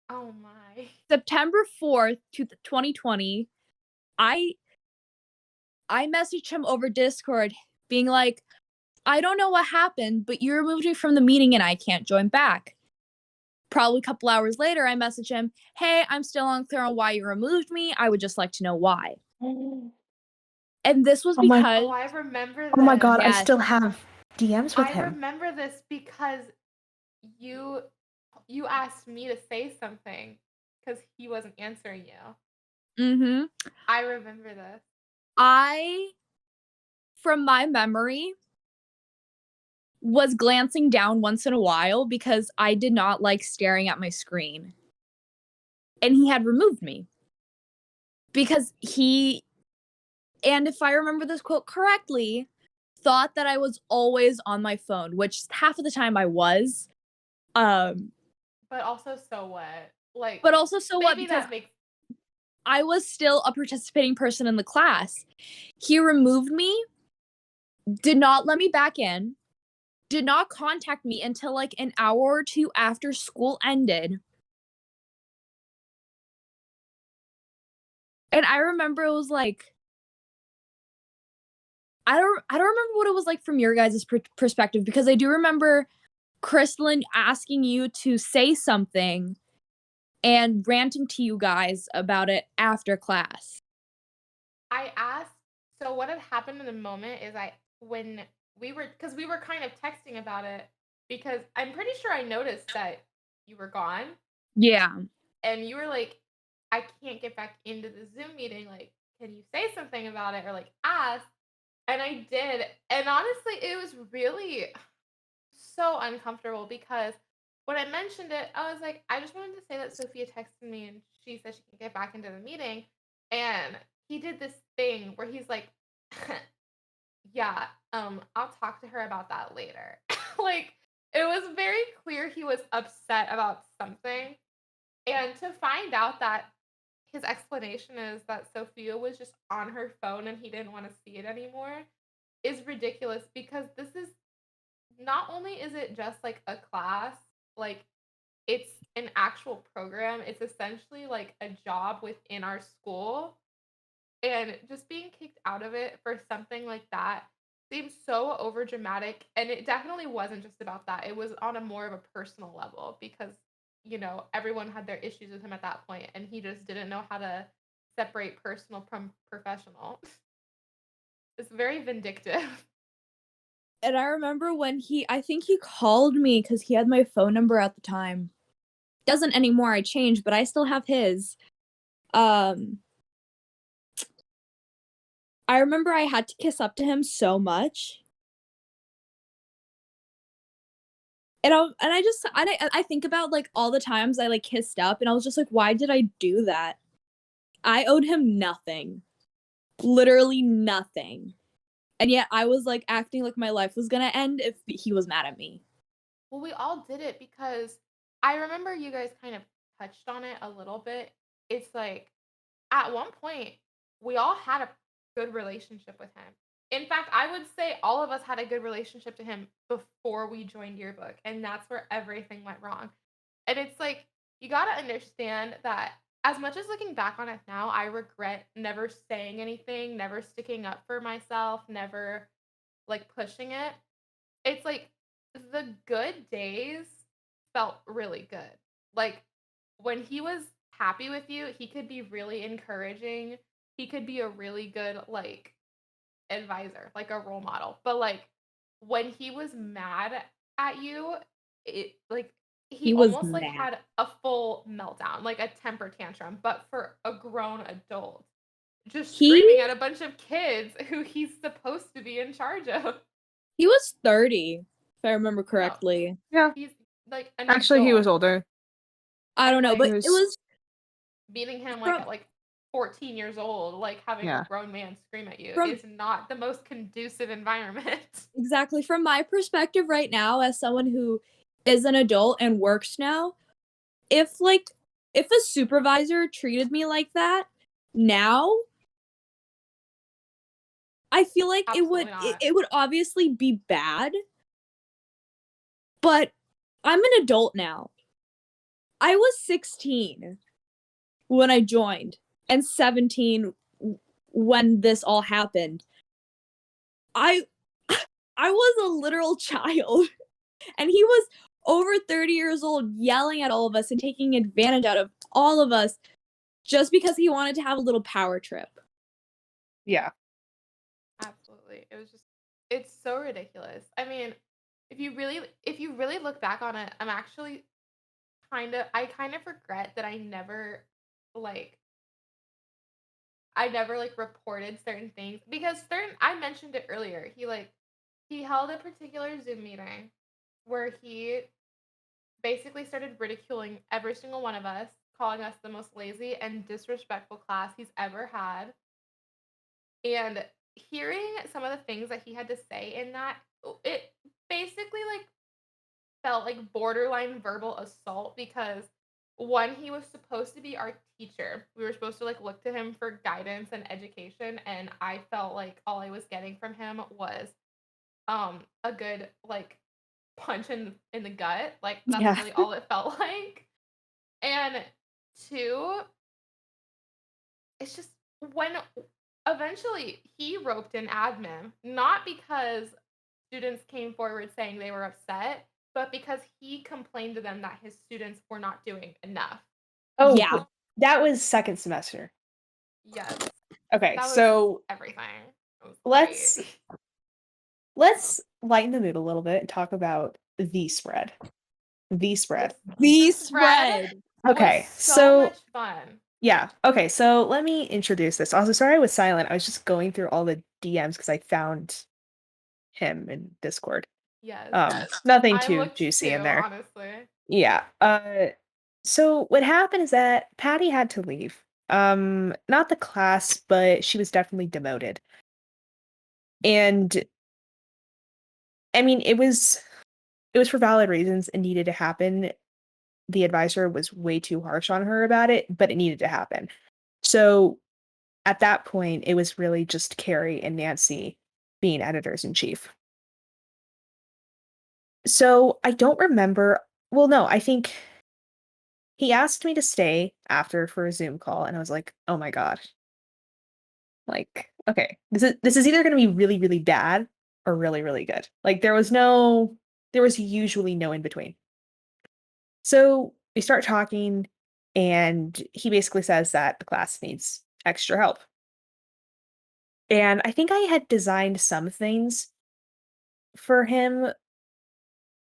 Oh my. September 4th, 2020, I messaged him over Discord being like, I don't know what happened, but you removed me from the meeting and I can't join back. Probably a couple hours later, I messaged him, hey, I'm still unclear on why you removed me. I would just like to know why. And this was Oh my, because, Oh, I remember oh my this. God, I yes, still have DMs with I him. remember this because you you asked me to say something because he wasn't answering you. I remember this. from my memory, was glancing down once in a while because I did not like staring at my screen. And he had removed me because and if I remember this quote correctly, thought that I was always on my phone, which half of the time I was. But also, so what? Like, But also, so what? maybe Because that makes I was still a participating person in the class. He removed me, did not let me back in, did not contact me until like an hour or two after school ended. And I remember it was like, I don't remember what it was like from your guys' perspective, because I do remember Crystalin asking you to say something and ranting to you guys about it after class. I asked. So what had happened in the moment is when because we were kind of texting about it, because I'm pretty sure I noticed that you were gone Yeah. and you were like, I can't get back into the Zoom meeting. Like, can you say something about it or like ask? And I did. And honestly, it was really so uncomfortable because when I mentioned it, I was like, I just wanted to say that Sophia texted me and she said she can get back into the meeting. And he did this thing where he's like, yeah, I'll talk to her about that later. Like, it was very clear he was upset about something. And to find out that his explanation is that Sophia was just on her phone and he didn't want to see it anymore is ridiculous, because this is not only is it just like a class, like it's an actual program. It's essentially like a job within our school. And just being kicked out of it for something like that seems so over dramatic. And it definitely wasn't just about that. It was on a more of a personal level because, everyone had their issues with him at that point and he just didn't know how to separate personal from professional. It's very vindictive. And I remember when I think he called me because he had my phone number at the time. Doesn't anymore, I changed, but I still have his. I remember I had to kiss up to him so much. And I think about like all the times I like kissed up and I was just like, why did I do that? I owed him nothing. Literally nothing. And yet I was like acting like my life was gonna end if he was mad at me. Well, we all did it because I remember you guys kind of touched on it a little bit. It's like at one point we all had a good relationship with him. In fact, I would say all of us had a good relationship to him before we joined Yearbook, and that's where everything went wrong. And it's like you got to understand that as much as looking back on it now, I regret never saying anything, never sticking up for myself, never like pushing it. It's like the good days felt really good. Like when he was happy with you, he could be really encouraging. He could be a really good like advisor, like a role model. But like when he was mad at you, it like he He was almost like mad. had a full meltdown, like a temper tantrum, but for a grown adult. Just He screaming at a bunch of kids who he's supposed to be in charge of. he was 30, if I remember No, correctly. Yeah. he's like an Actually, he was adult. older. I don't And know, like but He it was was beating him like from at like 14 years old, like having a yeah. grown man scream at you from is not the most conducive environment. exactly from my perspective right now as someone who is an adult and works now, if like if a supervisor treated me like that now, I feel like Absolutely not. it would obviously be bad, but I'm an adult now. I was 16 when I joined and 17 when this all happened. I I was a literal child and he was over 30 years old yelling at all of us and taking advantage out of all of us just because he wanted to have a little power trip. Yeah. Absolutely. It was just it's so ridiculous. I mean, if you really look back on it, I'm actually I kind of regret that like I never reported certain things because certain I mentioned it earlier. He held a particular Zoom meeting where he basically started ridiculing every single one of us, calling us the most lazy and disrespectful class he's ever had. And hearing some of the things that he had to say in that, it basically like felt like borderline verbal assault because one, he was supposed to be our teacher. We were supposed to like look to him for guidance and education, and I felt like all I was getting from him was a good like punch in the gut. Like that's Yeah. really all it felt like. And two, it's just when eventually he roped in admin, not because students came forward saying they were upset, but because he complained to them that his students were not doing enough. Oh, Yeah. that was second semester. Yes, Okay, that was so everything. It was great. let's let's lighten the mood a little bit and talk about the spread. The spread. The The spread spread. was Okay, so so much fun. yeah. Okay, so let me introduce this. Also, sorry I was silent. I was just going through all the DMs because I found him in Discord. Yes, Nothing I too looked juicy too, in there. honestly. Yeah. So what happened is that Patty had to leave. Not the class, but she was definitely demoted. And I mean, it was for valid reasons and needed to happen. The advisor was way too harsh on her about it, but it needed to happen. So at that point, it was really just Carrie and Nancy being editors in chief. So I don't remember. Well, no, I think he asked me to stay after for a Zoom call, and I was like, "Oh my god!" Like, okay, this is either going to be really really bad or really really good. Like there was usually no in between. So we start talking, and he basically says that the class needs extra help. And I think I had designed some things for him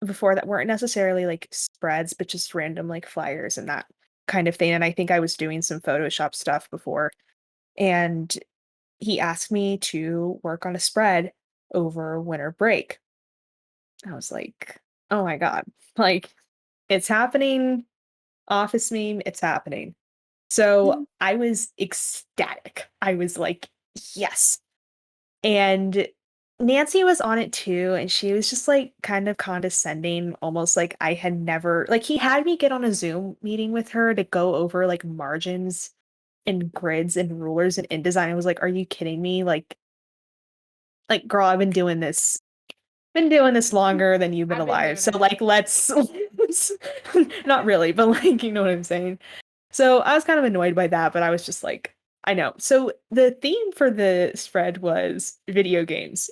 before that weren't necessarily like spreads, but just random like flyers and that kind of thing. And I think I was doing some Photoshop stuff before. And he asked me to work on a spread over winter break. I was like, oh my God, like it's happening. Office meme, it's happening. So I was ecstatic. I was like, yes. And Nancy was on it too, and she was just like kind of condescending, almost like I had never like he had me get on a Zoom meeting with her to go over like margins and grids and rulers and InDesign. I was like, "Are you kidding me? Like girl, I've been doing this longer than you've been I've been alive. doing So it. like let's not really, but like you know what I'm saying." So I was kind of annoyed by that, but I was just like, I know. So the theme for the spread was video games,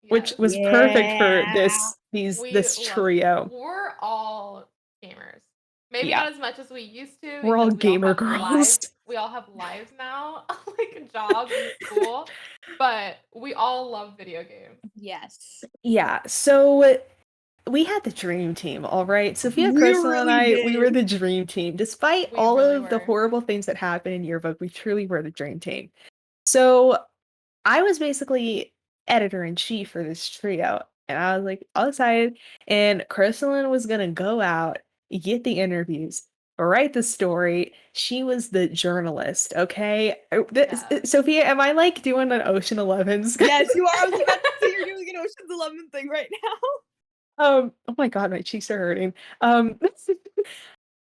which Yes. was perfect for Yeah. We this love trio. we're all gamers. Maybe Yeah, not as much as we used to we're all because we all gamer have girls. lives. We all have lives now, like jobs and school, but we all love video games. Yes. Yeah, so we had the dream team, all right. Sophia, We Crystal, and really I, we were did. the dream team. Despite We all really of the were. horrible things that happened in Yearbook, we truly were the dream team. So I was basically editor in chief for this trio, and I was like all excited. And Crystalin was gonna go out, get the interviews, write the story. She was the journalist. Okay, Yes. Sophia, am I like doing an Ocean 11s? Yes, you are. I was about to say you're doing an Ocean's 11 thing right now. Oh my god, my cheeks are hurting.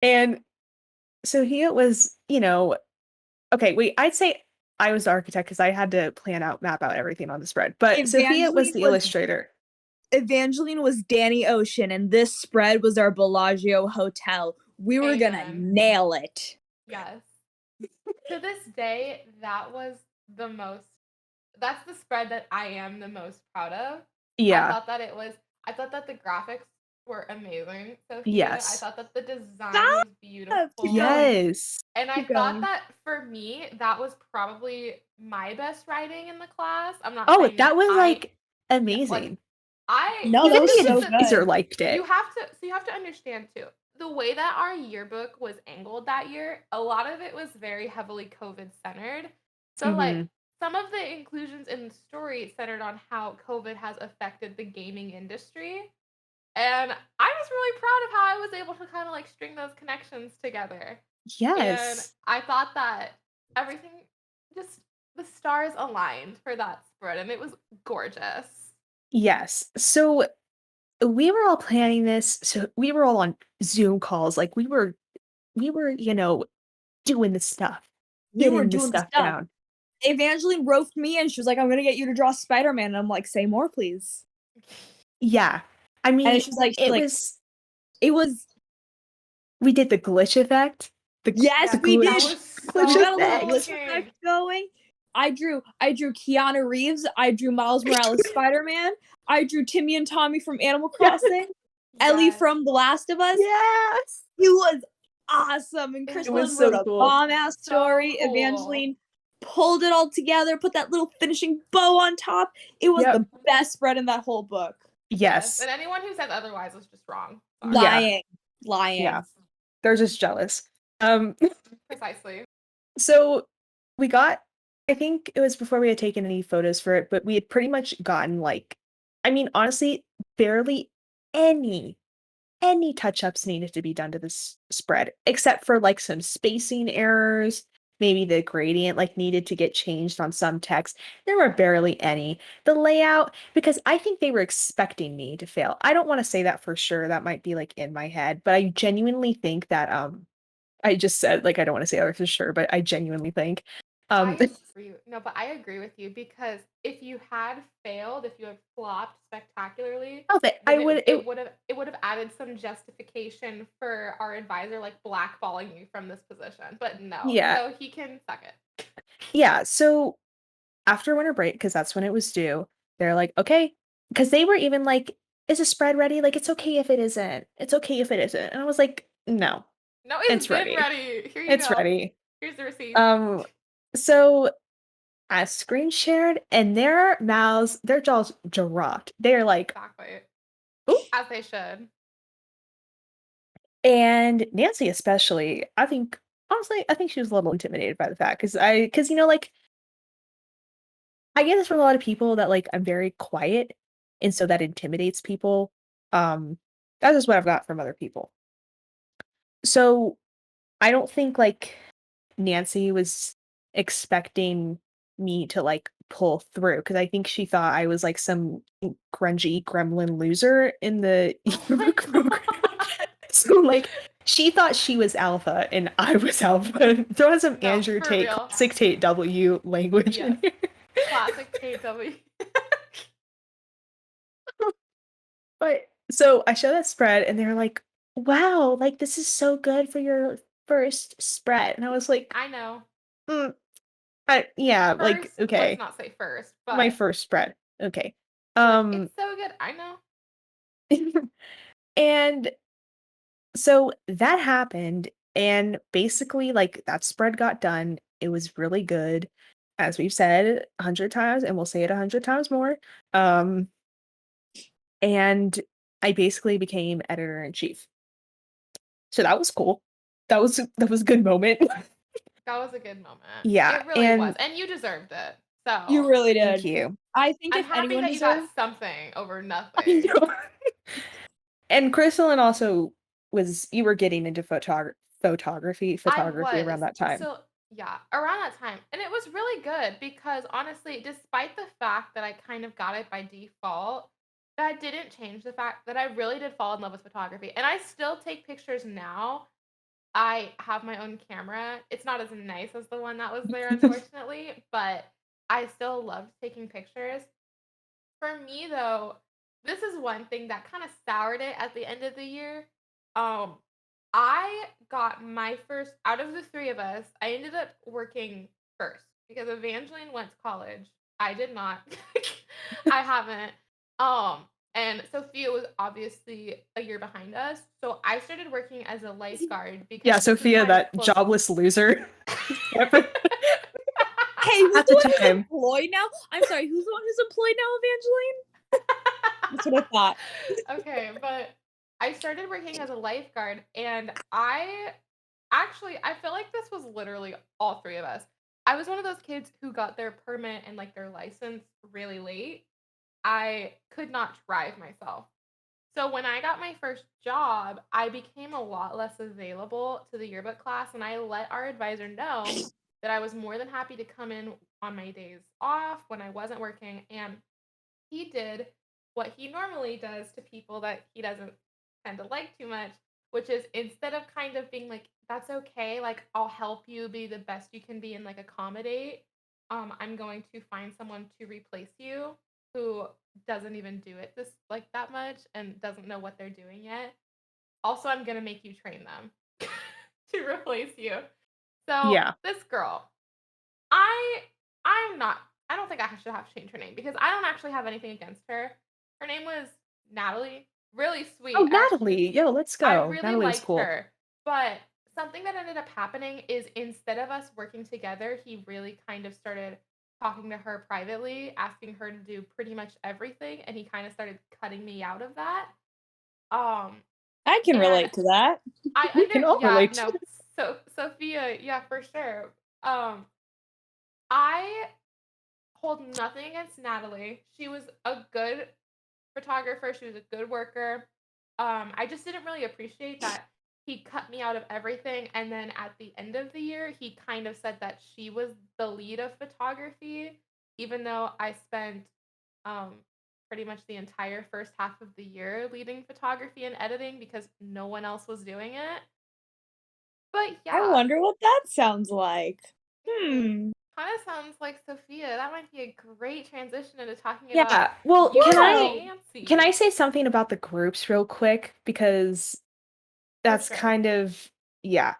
And Sophia was, okay, wait, I'd say I was the architect because I had to map out everything on the spread. But Sophia was Evangeline the was illustrator. Evangeline was Danny Ocean, and this spread was our Bellagio hotel. We were gonna Amen. nail it. Yes. To this day, that's the spread that I am the most proud of. I Yeah. thought that it was I thought that the graphics were amazing, Sophia. I Yes. thought that the design Stop! was Keep beautiful. going. Yes. And I Keep thought going. that for me, that was probably my best writing in the class. I'm not Oh, saying that that was I like yeah, like amazing. No, that Even was the so advisor good. liked it. you have to understand too. The way that our yearbook was angled that year, a lot of it was very heavily COVID centered. So like Hmm. some of the inclusions in the story centered on how COVID has affected the gaming industry. And I was really proud of how I was able to kind of like string those connections together. And Yes. I thought that everything just the stars aligned for that spread and it was gorgeous. Yes. So we were all planning this. So we were all on Zoom calls. Like we were, doing the stuff, You were getting the doing the stuff stuff. down. Evangeline roped me and she was like, I'm gonna get you to draw Spider-Man. And I'm like, say more, please. Yeah. I And mean, she's like, it it was we did the glitch effect. yes, The Yes, we that did. was glitch We so got a little cool effect. glitch looking. effect going. I drew Keanu Reeves. I drew Miles Morales Spider-Man. I drew Timmy and Tommy from Animal Yes. Crossing. Ellie Yes. from The Last of Us. Yes. It was awesome. And It It was Crystalline wrote so a cool. bomb ass so story. cool. Evangeline pulled it all together, put that little finishing bow on top. It was Yep. the best spread in that whole book. Yes. Yes. And anyone who says otherwise is just wrong. Sorry. Yeah. Lying. Yeah. They're just jealous. Um Precisely. so we got I think it was before we had taken any photos for it, but we had pretty much gotten like I mean, honestly, barely any touch-ups needed to be done to this spread, except for like some spacing errors, maybe the gradient like needed to get changed on some text. There were barely any. The layout, because I think they were expecting me to fail. I don't want to say that for sure. That might be like in my head, but I genuinely think that I just said like I don't want to say that for sure, but I genuinely think um I agree. No, but I agree with you because if you had failed, if you had flopped spectacularly, of it. I then would it would have added some justification for our advisor like blackballing you from this position. But no, yeah. so he can suck it. Yeah, so after winter break, because that's when it was due, they're like, okay, because they were even like, is the spread ready? Like, it's okay if it isn't. It's okay if it isn't. And I was like, no, No, it's it's been ready. ready. Here you It's go. ready. Here's the receipt. So I screen shared and their jaws dropped. They're like, Exactly. ooh. As they should. And Nancy especially, honestly, I think she was a little intimidated by the fact because like I get this from a lot of people that like I'm very quiet, and so that intimidates people. That's just what I've got from other people. So I don't think like Nancy was expecting me to like pull through because I think she thought I was like some grungy gremlin loser in the Oh my yearbook program. god. So like she thought she was alpha and I was alpha. Throw in some No, Andrew for Tate, real. classic Tate W language Yes. in here. Classic KW. But so I show that spread and they're like, wow, like this is so good for your first spread. And I was like, I know. mm, yeah, like, First, let's okay, not say first, my but first spread. Okay. they're like, Um, it's so good. I know. and so that happened. And basically, like, that spread got done. It was really good, as we've said 100 times, and we'll say it 100 times more. Um, and I basically became editor in chief. So that was cool. That was a good moment. That was a good moment. Yeah, It really was. and And you deserved it. You So really thank did. you. I think I'm if happy anyone that you got deserved, something over I nothing. know. And Crystalin also was you were getting into I photography around was. that time. So, yeah, around that time. And it was really good because honestly, despite the fact that I kind of got it by default, that didn't change the fact that I really did fall in love with photography. And I still take pictures now. I have my own camera. It's not as nice as the one that was there, unfortunately, but I still loved taking pictures. For me, though, this is one thing that kind of soured it at the end of the year. Um, I got my first out of the three of us. I ended up working first because Evangeline went to college. I did not. I haven't. And Sophia was obviously a year behind us, so I started working as a lifeguard because Yeah, he Sophia, kind of that close. jobless loser. hey, who's At the the one who's time. employed now? I'm sorry, who's the one who's employed now, Evangeline? That's what I thought. Okay, but I started working as a lifeguard and I feel like this was literally all three of us. I was one of those kids who got their permit and like their license really late. I could not drive myself. So when I got my first job, I became a lot less available to the yearbook class and I let our advisor know that I was more than happy to come in on my days off when I wasn't working and he did what he normally does to people that he doesn't tend to like too much, which is instead of kind of being like, that's okay, like I'll help you be the best you can be and like accommodate, I'm going to find someone to replace you who doesn't even do it this like that much and doesn't know what they're doing yet. Also, I'm gonna make you train them to replace you. So Yeah. this girl, I I'm not I don't think I should have to change her name because I don't actually have anything against her. Her name was Natalie. Really Oh, sweet. Natalie. Yo, let's I go. really Natalie was liked cool. her. But something that ended up happening is instead of us working together, he really kind of started talking to her privately, asking her to do pretty much everything, and he kind of started cutting me out of that. Um I can and relate to that. We can all yeah, relate. no. So Sophia, yeah, for sure. I hold nothing against Natalie. She was a good photographer. She was a good worker. I just didn't really appreciate that he cut me out of everything. And then at the end of the year, he kind of said that she was the lead of photography, even though I spent um, pretty much the entire first half of the year leading photography and editing because no one else was doing it. But I yeah, wonder what that sounds like. hmm. Hmm. Kind of sounds like Sophia. That might be a great transition into talking about Yeah. Well, you can and I Yeah. can I Nancy. say something about the groups real quick because For that's sure. kind of yeah.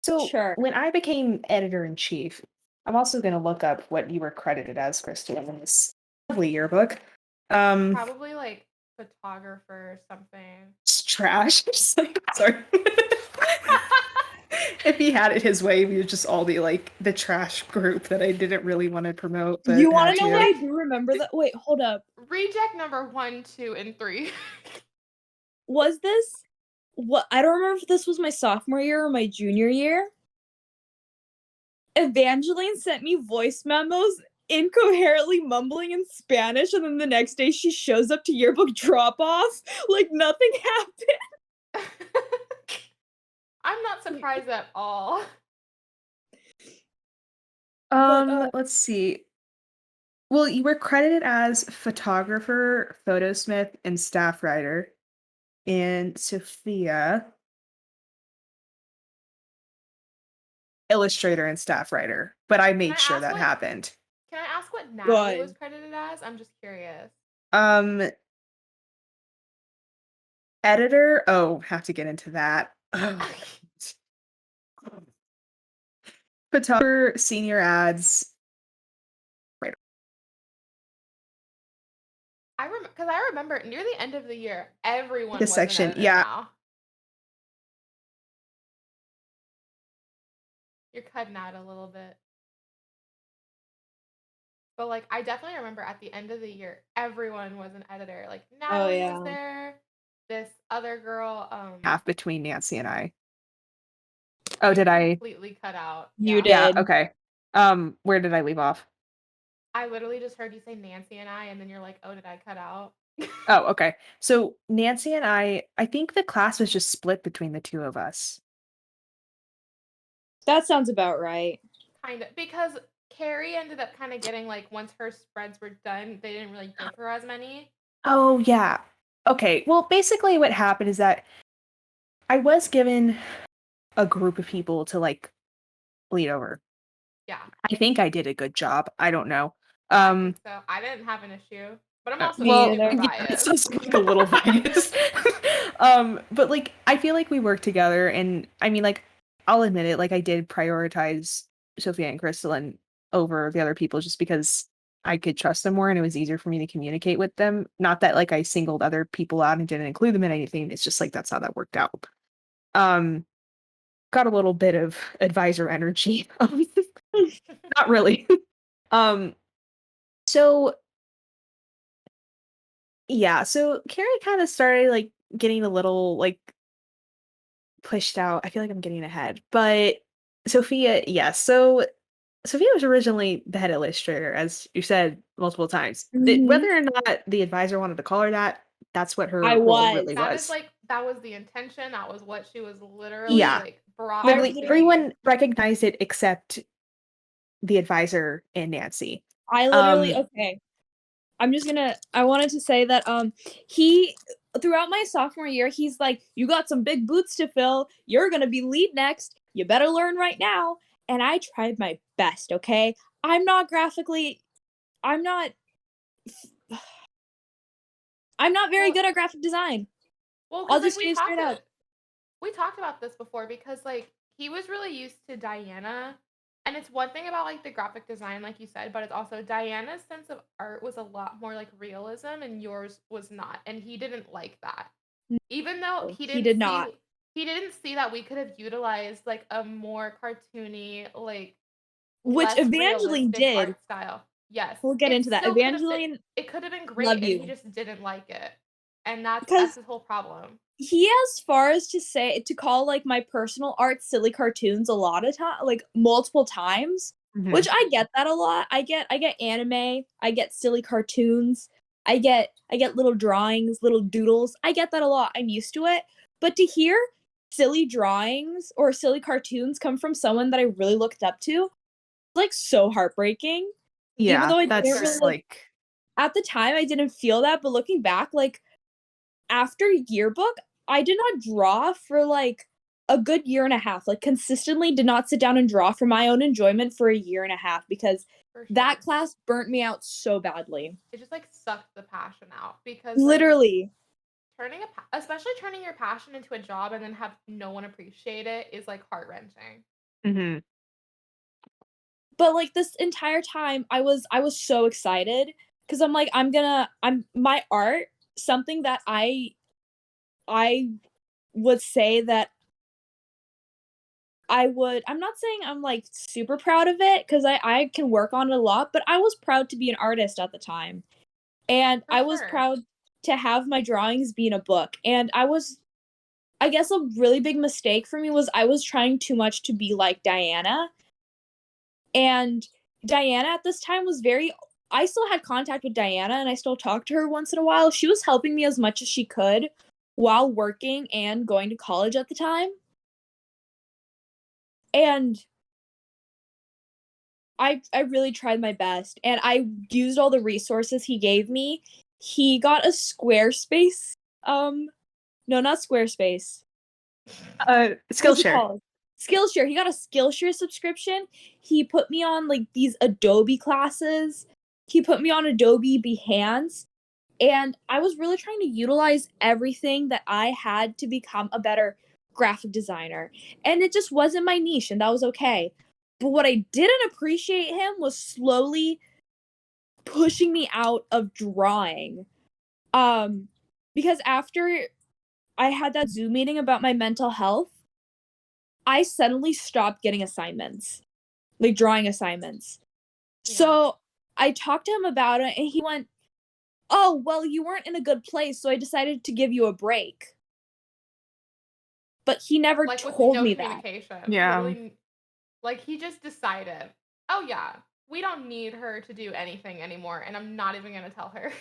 So Sure. when I became editor in chief, I'm also going to look up what you were credited as, Crystal, in this lovely yearbook. Um, Probably like photographer or something. it's trash. Just like, sorry. If he had it his way, we would just all be like the trash group that I didn't really want to promote, You but want had to know what I Reject to. do remember that? Wait, hold up. reject number 1, 2, and 3. Was this what? I don't remember if this was my sophomore year or my junior year. Evangeline sent me voice memos incoherently mumbling in Spanish, and then the next day she shows up to yearbook drop off like nothing I'm not happened. surprised at all. But Let's see. Well, you were credited as photographer, photosmith, and staff writer. And Sophia, illustrator and staff writer. But I Can made I sure ask that what happened. Can I ask what Natalie was Good. credited as? I'm just curious. Um, editor. Oh, have to get into that. Oh, photographer, senior ads, writer. Because I remember near the end of the year, everyone This was an section, editor yeah. now. You're cutting out a little bit. But like I definitely remember at the end of the year, everyone was an editor. Like Oh Natalie was yeah. there. This other girl, Half between Nancy and I. Oh, did I? completely cut out. You Yeah. Yeah, did. okay. Where did I leave off? I literally just heard you say Nancy and I, and then you're like, oh, did I cut out? Oh, okay. So Nancy and I think the class was just split between the two of us. That sounds about right. Kind of. Because Carrie ended up kind of getting like, once her spreads were done, they didn't really give her as many. Oh, yeah. Okay. Well, basically what happened is that I was given a group of people to like lead over. Yeah. I think I did a good job. I don't know. I think so. I didn't have an issue, but I'm also Me Well, super neither. yeah, this biased. is like a little biased. But like I feel like we worked together, and I mean, like I'll admit it, like I did prioritize Sophia and Crystalin over the other people just because I could trust them more and it was easier for me to communicate with them. Not that like I singled other people out and didn't include them in anything. It's just like that's how that worked out. Um, got a little bit of advisor energy. Not really. Um, so yeah, so Carrie kind of started like getting a little like pushed out. I feel like I'm getting ahead. But Sophia, yes. So Sophia was originally the head illustrator, as you said multiple times. Hmm. Whether or not the advisor wanted to call her that, that's what her I role was. really That is was. like that was the intention. That was what she was literally Yeah. like brought I to Literally, literally, be. everyone recognized it except the advisor and Nancy. Um, okay. I wanted to say that he throughout my sophomore year, he's like, you got some big boots to fill. You're gonna be lead next. You better learn right now. And I tried my best, okay? I'm not graphically I'm not I'm not very Well, good at graphic design. I'll because like just say it straight up. we talked about this before because like he was really used to Diana, and it's one thing about like the graphic design, like you said, but it's also Diana's sense of art was a lot more like realism, and yours was not, and he didn't like that. Even though No, he did not. he didn't see that we could have utilized like a more cartoony, like Which less Evangeline realistic did. art style. Yes, We'll get it into that. still could have been. Evangeline, It could have been love great, and he you. just didn't like it, and that's Because his whole problem. he as far as to call like my personal art silly cartoons a lot of time, like multiple times, which mhm. I get that a lot. I get anime, I get silly cartoons, I get little drawings, little doodles. I get that a lot. I'm used to it. But to hear silly drawings or silly cartoons come from someone that I really looked up to, like so heartbreaking. Even Yeah, though I For didn't really that's sure. like like at the time I didn't feel that, but looking back, like after yearbook, I did not draw for like a good year and a half. Like consistently did not sit down and draw for my own enjoyment for a year and a half because For that sure. class burnt me out so badly. It just like sucked the passion out because like Literally. especially turning your passion into a job and then have no one appreciate it is like heart-wrenching. mhm. But like this entire time I was so excited cuz I'm like I'm my art something that I would say that I'm not saying I'm like super proud of it because I can work on it a lot, but I was proud to be an artist at the time. And For I was sure. proud to have my drawings be in a book. And I guess a really big mistake for me was I was trying too much to be like Diana. And Diana at this time was very I still had contact with Diana and I still talked to her once in a while. She was helping me as much as she could while working and going to college at the time. And I really tried my best, and I used all the resources he gave me. He got a Squarespace. No, not Squarespace. What's it Skillshare. called? Skillshare. He got a Skillshare subscription. He put me on like these Adobe classes. He put me on Adobe Behance. And I was really trying to utilize everything that I had to become a better graphic designer. And it just wasn't my niche, and that was okay. But what I didn't appreciate him was slowly pushing me out of drawing. Because after I had that Zoom meeting about my mental health, I suddenly stopped getting assignments, like drawing assignments. Yeah. So I talked to him about it, and he went, "Oh, well, you weren't in a good place, so I decided to give you a break." But he never Like with told no me that. communication. Yeah. Literally, like he just decided, oh yeah, we don't need her to do anything anymore, and I'm not even gonna tell her.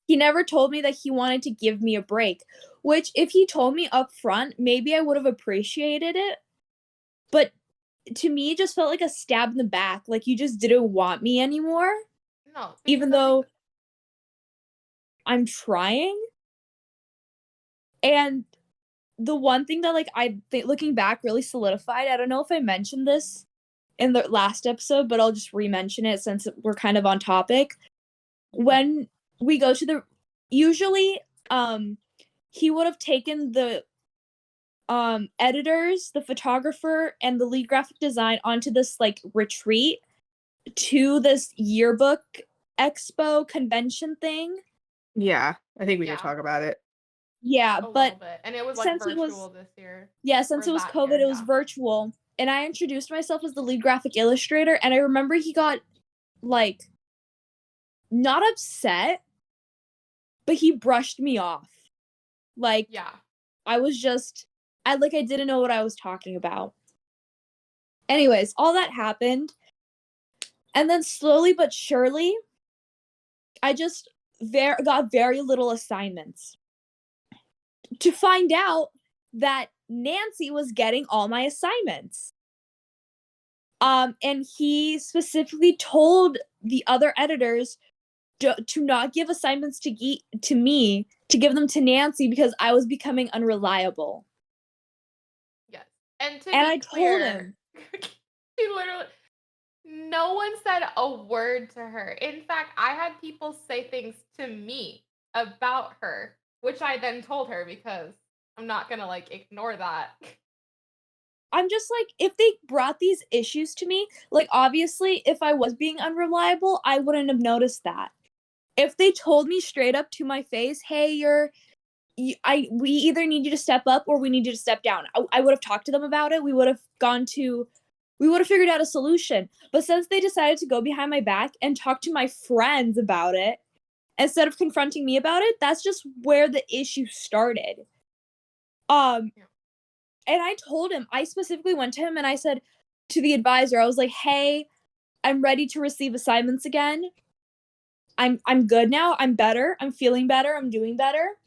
He never told me that he wanted to give me a break, which if he told me up front, maybe I would have appreciated it. But to me, it just felt like a stab in the back, like you just didn't want me anymore, No, even though I'm trying. And the one thing that like I think looking back really solidified, I don't know if I mentioned this in the last episode, but I'll just re-mention it since we're kind of on topic. When we go to the usually he would have taken the editors, the photographer, and the lead graphic design onto this like retreat to this yearbook expo convention thing. Yeah, I think we did Yeah. talk about it. Yeah, a but little bit, and it was like since it virtual was this year. since or it was that COVID, year, it was yeah. virtual, and I introduced myself as the lead graphic illustrator, and I remember he got like not upset, but he brushed me off. Like Yeah. I didn't know what I was talking about. Anyways, all that happened. And then slowly but surely, I just got very little assignments. To find out that Nancy was getting all my assignments. And he specifically told the other editors to not give assignments to me, to give them to Nancy because I was becoming unreliable. Yes. And to And be I clear, told him. he literally, no one said a word to her. In fact, I had people say things to me about her, which I then told her because I'm not gonna like ignore that. I'm just like, if they brought these issues to me, like obviously if I was being unreliable, I wouldn't have noticed that. If they told me straight up to my face, "Hey, we either need you to step up or we need you to step down," I would have talked to them about it. We would have figured out a solution. But since they decided to go behind my back and talk to my friends about it instead of confronting me about it, that's just where the issue started. And I told him, I specifically went to him and I said to the advisor, I was like, "Hey, I'm ready to receive assignments again. I'm good now. I'm better. I'm feeling better. I'm doing better."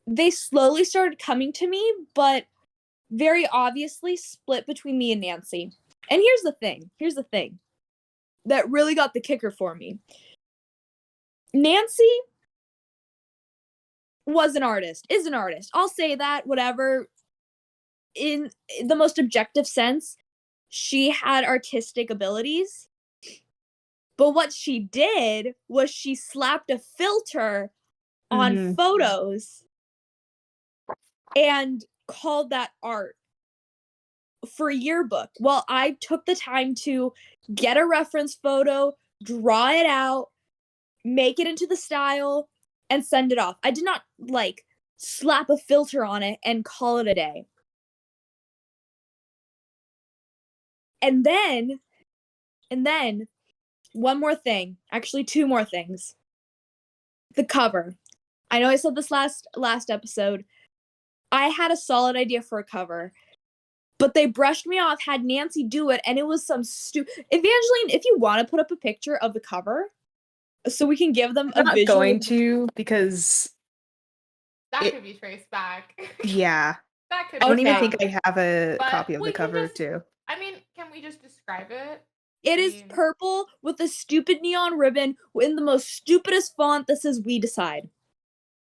They slowly started coming to me, but very obviously split between me and Nancy. And here's the thing that really got the kicker for me. Nancy is an artist. I'll say that, whatever. In the most objective sense, she had artistic abilities. But what she did was she slapped a filter on photos and called that art for yearbook. Well, I took the time to get a reference photo, draw it out, make it into the style, and send it off. I did not like slap a filter on it and call it a day. And then one more thing, actually two more things. The cover. I know I said this last episode. I had a solid idea for a cover, but they brushed me off, had Nancy do it, and it was some Evangeline, if you want to put up a picture of the cover so we can give them I'm a not visual. going to because That could be traced back. yeah. That could I don't be even back. think I have a But copy of we the can cover just- too. I mean, can we just describe it? It is Green. purple with a stupid neon ribbon in the most stupidest font that says "We Decide."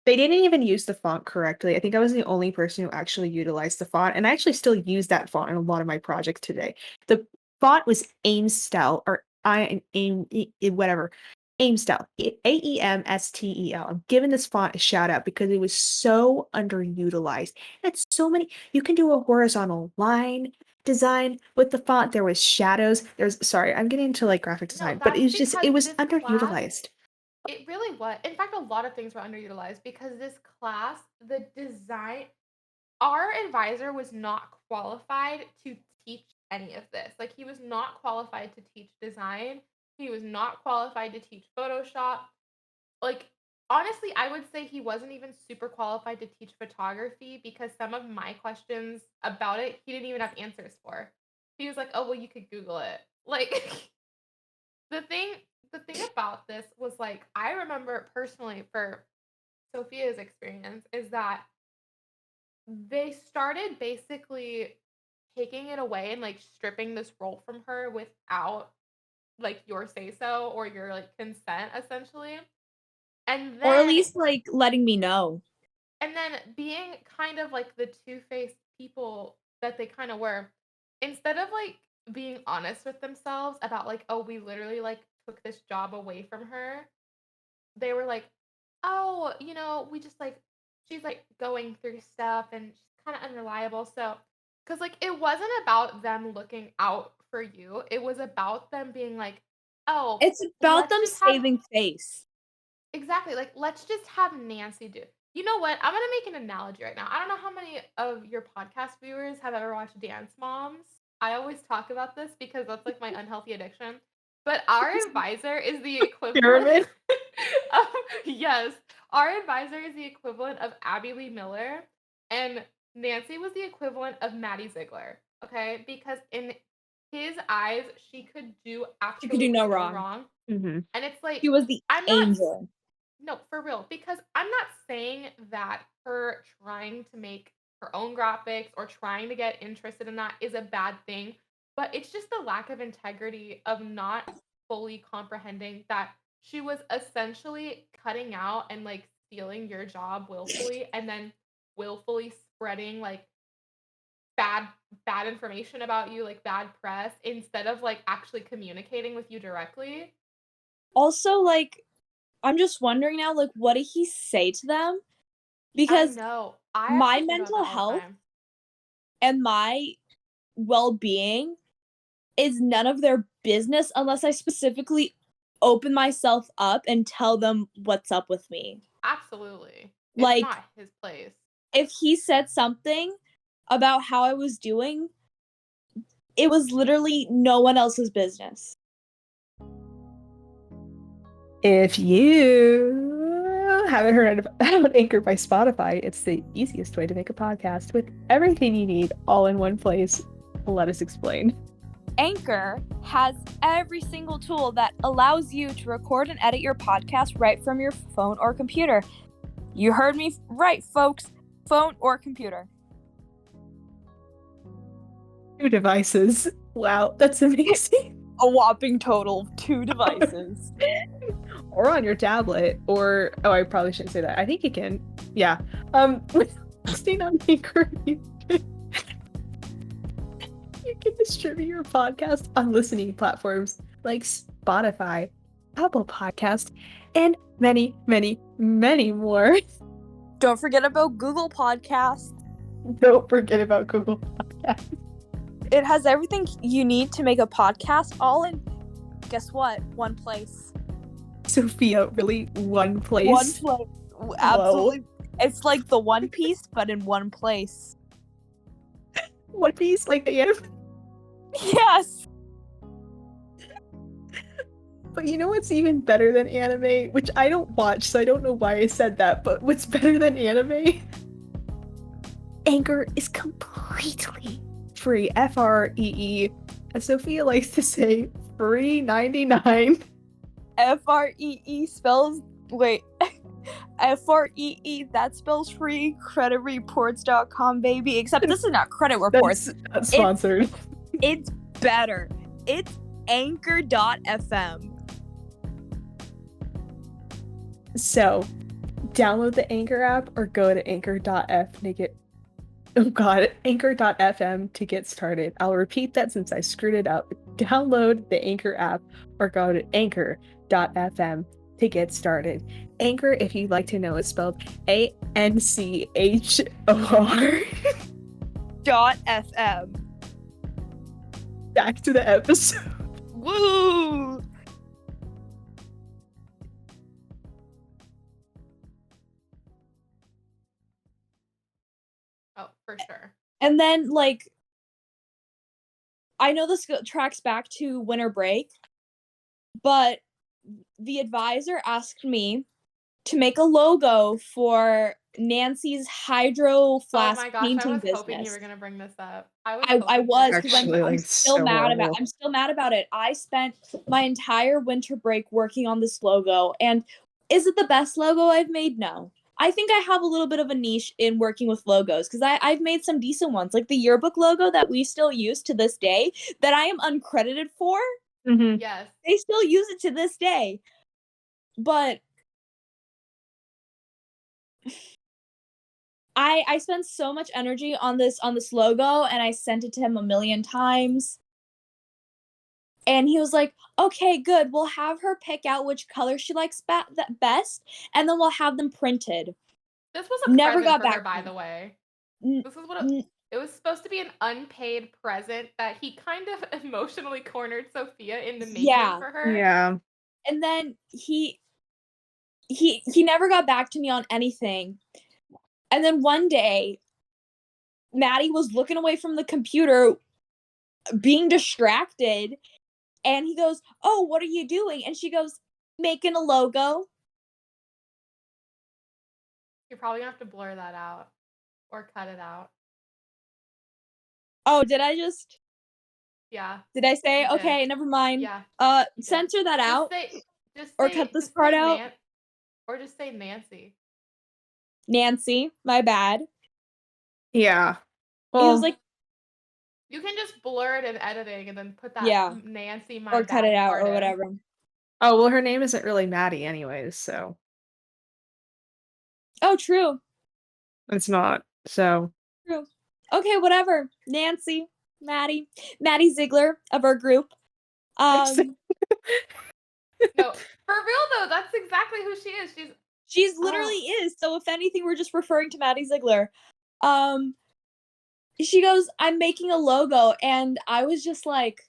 They didn't even use the font correctly. I think I was the only person who actually utilized the font, and I actually still use that font in a lot of my projects today. The font was Aimstel or whatever. Aimstel. Aemstel. I'm giving this font a shout out because it was so underutilized. It's so many. You can do a horizontal line design with the font. There was shadows. Sorry, I'm getting into like graphic No, design, but that's it because was this class, underutilized. it really was. In fact, a lot of things were underutilized because this class, the design, our advisor was not qualified to teach any of this. Like, he was not qualified to teach design. He was not qualified to teach Photoshop. Like, honestly, I would say he wasn't even super qualified to teach photography because some of my questions about it, he didn't even have answers for. He was like, "Oh, well, you could Google it." Like, the thing the thing about this was, like, I remember personally for Sophia's experience is that they started basically taking it away and, like, stripping this role from her without, like, your say so or your, like, consent, essentially. And Or at then least, like, letting me know. and then being kind of like the two-faced people that they kind of were, instead of like being honest with themselves about like, oh, we literally like took this job away from her, they were like, oh, we just like she's like going through stuff and she's kind of unreliable. So, because like it wasn't about them looking out for you, it was about them being like, oh, It's about let's them just have saving face. exactly, like, let's just have Nancy do you know what? I'm gonna make an analogy right now. I don't know how many of your podcast viewers have ever watched Dance Moms. I always talk about this because that's, like, my unhealthy addiction. But our advisor is the equivalent Pyramid. of yes, our advisor is the equivalent of Abby Lee Miller, and Nancy was the equivalent of Maddie Ziegler, okay? Because in his eyes, she could do You could do no absolutely no wrong. wrong, Mhm. and it's like, She was the I'm not angel. no, for real, because I'm not saying that her trying to make her own graphics or trying to get interested in that is a bad thing, but it's just the lack of integrity of not fully comprehending that she was essentially cutting out and like stealing your job willfully and then willfully spreading like bad bad information about you, like bad press, instead of like actually communicating with you directly. Also, like, I'm just wondering now, like, what did he say to them? I Because know. I my actually think about mental that all the health time. and my well-being is none of their business unless I specifically open myself up and tell them what's up with me. Absolutely. It's Like, not his place. if he said something about how I was doing, it was literally no one else's business. If you haven't heard about Anchor by Spotify, it's the easiest way to make a podcast with everything you need all in one place. Let us explain. Anchor has every single tool that allows you to record and edit your podcast right from your phone or computer. You heard me right, folks. Phone or computer. 2 devices. Wow, that's amazing. A whopping total of 2 devices. Or on your tablet, or I probably shouldn't say that. I think you can. Yeah. Listening on Anchor, you can distribute your podcast on listening platforms like Spotify, Apple Podcast, and many, many, many more. Don't forget about Google Podcasts. Don't forget about Google Podcasts. It has everything you need to make a podcast all in, guess what? One place. Sophia, really? One place? One place. Absolutely. Whoa. It's like the One Piece, but in one place. One Piece? Like the anime? Yes! But you know what's even better than anime? Which I don't watch, so I don't know why I said that, but what's better than anime? Anchor is completely free. Free. As Sophia likes to say, free 99. Free spells... Wait. Free, that spells free. Creditreports.com, baby. Except this is not credit reports. That's not sponsored. It's better. It's anchor.fm. So, download the Anchor app or go to anchor.f to get anchor.fm to get started. I'll repeat that since I screwed it up. Download the Anchor app or go to anchor.fm to get started. Anchor, if you'd like to know, is spelled ANCHOR. .fm. Back to the episode. Woo! Oh, for sure. And then, like, I know this tracks back to winter break, but the advisor asked me to make a logo for Nancy's hydro flask Oh my gosh, I painting was business. hoping you were gonna bring this up. I I was, because Actually, I'm like, still so mad about horrible. I'm still mad about it. I spent my entire winter break working on this logo, and is it the best logo I've made? No. I think I have a little bit of a niche in working with logos, because I've made some decent ones, like the yearbook logo that we still use to this day, that I am uncredited for. Mm-hmm. Yes. They still use it to this day. But I spent so much energy on this logo, and I sent it to him a million times. And he was like, okay, good. We'll have her pick out which color she likes best, and then we'll have them printed. This was a Never present got for her, back by to the me. way. N- This is what n- it was supposed to be, an unpaid present that he kind of emotionally cornered Sophia into making Yeah. for her. Yeah. And then he never got back to me on anything. And then one day, Maddie was looking away from the computer, being distracted, and he goes, "Oh, what are you doing?" And she goes, "Making a logo." You're probably gonna have to blur that out or cut it out. Oh, did I just? Yeah. Did I say? You did. Okay, never mind. Yeah. You did. Censor that out. Just Or say, cut this just part say out. or just say Nancy. Nancy, my bad. Yeah. He was Well, like, You can just blur it in editing and then put that yeah, Nancy my or bad cut it out part or in. whatever. oh, well, her name isn't really Maddie anyways, so Oh, true. it's not. So True. Okay, whatever. Nancy, Maddie Ziegler of our group. No, for real though, that's exactly who she is. She's literally is. So if anything, we're just referring to Maddie Ziegler. She goes, "I'm making a logo," and I was just like,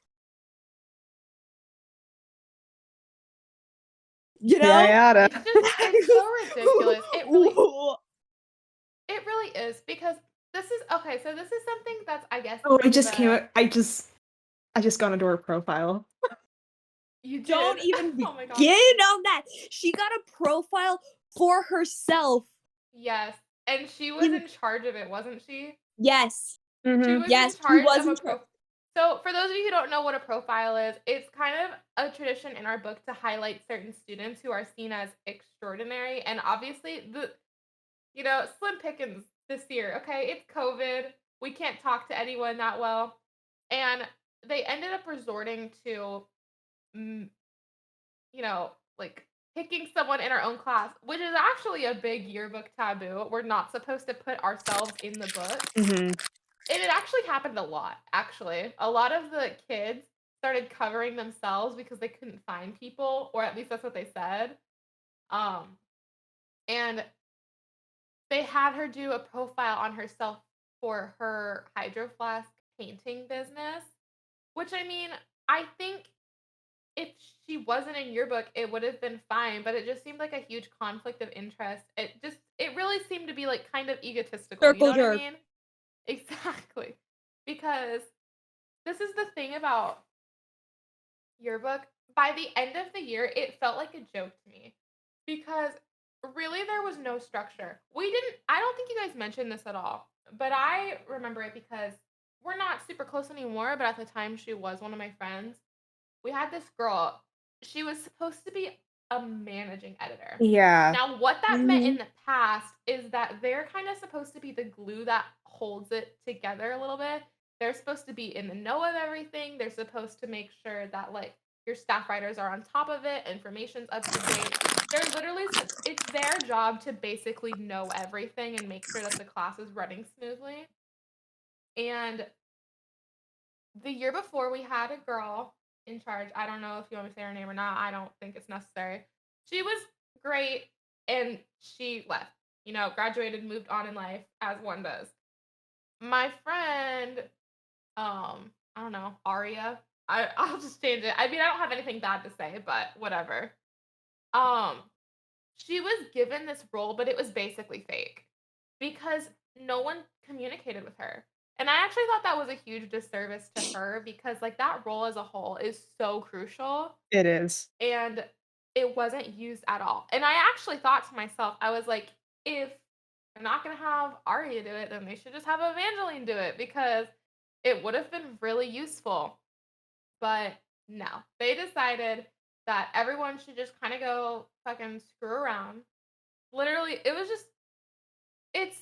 you know, yada. it's so ridiculous. It really is, because this is okay. So this is something that's, I guess. Oh, I just got into her profile. You did. Don't even Oh my gosh. begin on that. She got a profile for herself. Yes, and she was in charge of it, wasn't she? Yes. Mm-hmm. She was Yes, in charge she was of in a charge. So for those of you who don't know what a profile is, it's kind of a tradition in our book to highlight certain students who are seen as extraordinary, and obviously slim pickings this year. Okay, it's COVID. We can't talk to anyone that well, and they ended up resorting to, like picking someone in our own class, which is actually a big yearbook taboo. We're not supposed to put ourselves in the book. Mm-hmm. And it actually happened a lot, actually. A lot of the kids started covering themselves because they couldn't find people, or at least that's what they said. And they had her do a profile on herself for her hydro flask painting business, which, I mean, I think if she wasn't in your book, it would have been fine, but it just seemed like a huge conflict of interest. It really seemed to be like kind of egotistical. Circle You know what I jerk. mean? Exactly. Because this is the thing about yearbook. By the end of the year, it felt like a joke to me, because really there was no structure. I don't think you guys mentioned this at all, but I remember it because we're not super close anymore, but at the time she was one of my friends. We had this girl. She was supposed to be a managing editor. Yeah. Now, what that meant in the past is that they're kind of supposed to be the glue that holds it together a little bit. they're supposed to be in the know of everything. They're supposed to make sure that like your staff writers are on top of it, information's up to date. They're literally it's their job to basically know everything and make sure that the class is running smoothly. And the year before, we had a girl in charge. I don't know if you want me to say her name or not. I don't think it's necessary. She was great, and she left. You know, graduated, moved on in life, as one does. My friend, I don't know, Aria. I'll just change it. I mean, I don't have anything bad to say, but whatever. Um, she was given this role, but it was basically fake because no one communicated with her. And I actually thought that was a huge disservice to her because like that role as a whole is so crucial It is. and it wasn't used at all. And I actually thought to myself, I was like, if they're not gonna have Arya do it, then they should just have Evangeline do it because it would have been really useful. But no, they decided that everyone should just kind of go fucking screw around. Literally, it was just, it's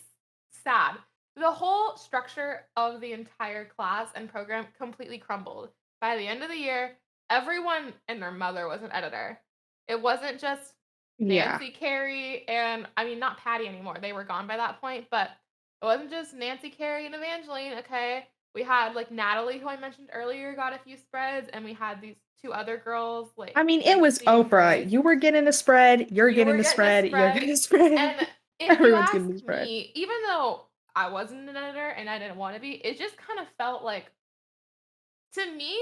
sad. The whole structure of the entire class and program completely crumbled. By the end of the year, everyone and their mother was an editor. It wasn't just Yeah. Nancy, Carrie, and I mean, not Patty anymore. They were gone by that point, but it wasn't just Nancy, Carrie, and Evangeline. Okay. We had like Natalie, who I mentioned earlier, got a few spreads, and we had these two other girls, like I mean, it was Lacey and Oprah. Grace. You were getting a spread. You're You were getting a getting a spread. You're spread. getting a spread. And if you Everyone's getting a ask spread. me, even though I wasn't an editor and I didn't want to be, it just kind of felt like, to me,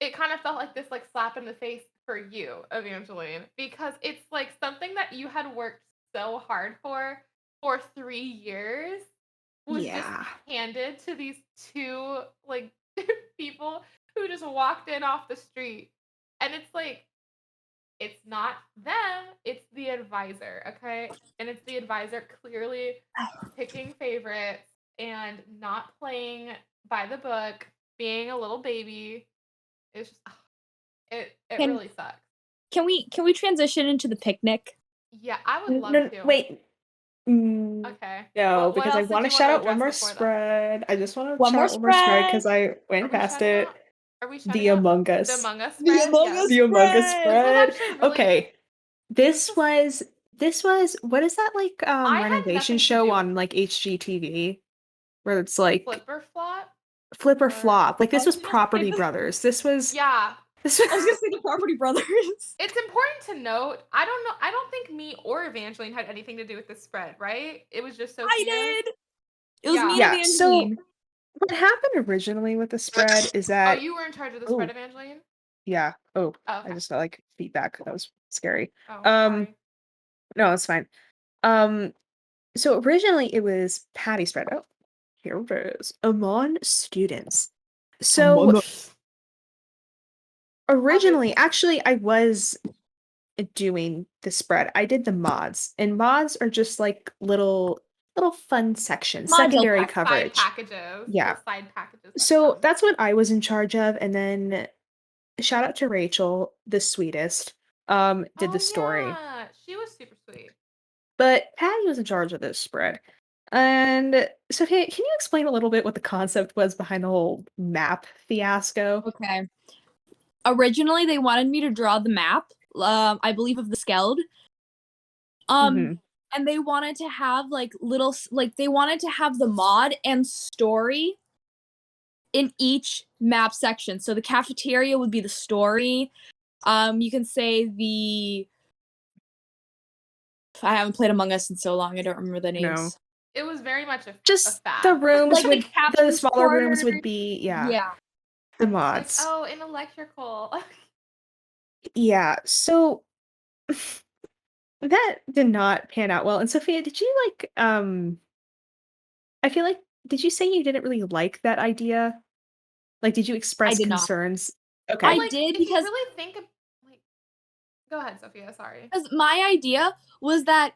it kind of felt like this like slap in the face for you, Evangeline, because it's like something that you had worked so hard for 3 years was just Yeah. handed to these two like people who just walked in off the street. And it's like, it's not them, it's the advisor, okay? And it's the advisor clearly picking favorites and not playing by the book, being a little baby. It's just it Can really sucks. can we transition into the picnic? Yeah, I would love No, to. wait. Okay. No, What because I else did want to you shout wanna out one address more before that? spread. I just want to One shout more out one more spread spread. because I Are went we past shouting it. out? Are we The shouting out Among the Us. Among Us The spread? Among Yes. Us The Among Us spread. This was spread. actually really Okay. This was was what is that like I had renovation nothing to show do on like HGTV where it's like flipper flop flip or or flop. Like I this was was gonna say Property this. Brothers. This was yeah. this I was was gonna say the Property Brothers. It's important to note, I don't know, I don't think me or Evangeline had anything to do with this spread, right? It was just I Sophia? did. It was me Yeah. and yeah. So Evangeline. what happened originally with the spread is Oh, that you were in charge of the spread, oh Evangeline? yeah. Oh, Oh, I okay. just felt like feedback. That was scary. Oh, Um sorry. no, it's fine. Um so originally it was Patty spread. Oh, here it is. Among students. So Among Us. originally, Obviously. actually, I was doing the spread. I did the mods, and mods are just like little fun sections, Module secondary Like side coverage. packages, Yeah. little side packages that So come. that's what I was in charge of, and then shout out to Rachel, the sweetest, did the Oh story. yeah, she was super sweet. But Patty was in charge of this spread. And Sophia, can you explain a little bit what the concept was behind the whole map fiasco? Okay. Originally, they wanted me to draw the map. I believe of the Skeld. hmm And they wanted to have like they wanted to have the mod and story in each map section. So the cafeteria would be the story. You can say I haven't played Among Us in so long. I don't remember the No. names. It was very much a Just fad. the rooms Like the would the captain's smaller rooms quarters. would be Yeah. the Like, mods. oh, in electrical. Yeah, so that did not pan out well. And Sophia, did you like I feel like did you say you didn't really like that idea? Like did you I express did not. concerns? Well, Okay. like, did if you because really think of, like, go ahead, Sophia, sorry. my idea was that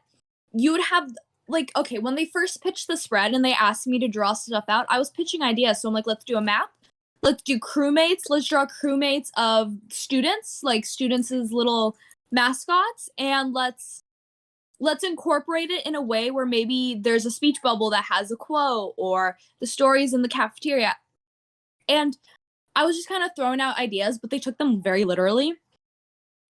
you would have like okay when they first pitched the spread and they asked me to draw stuff out, I was pitching ideas. So I'm like, let's do a map. Let's do crewmates. Let's draw crewmates of students, like students' little mascots, and let's incorporate it in a way where maybe there's a speech bubble that has a quote or the stories in the cafeteria. And I was just kind of throwing out ideas, but they took them very literally.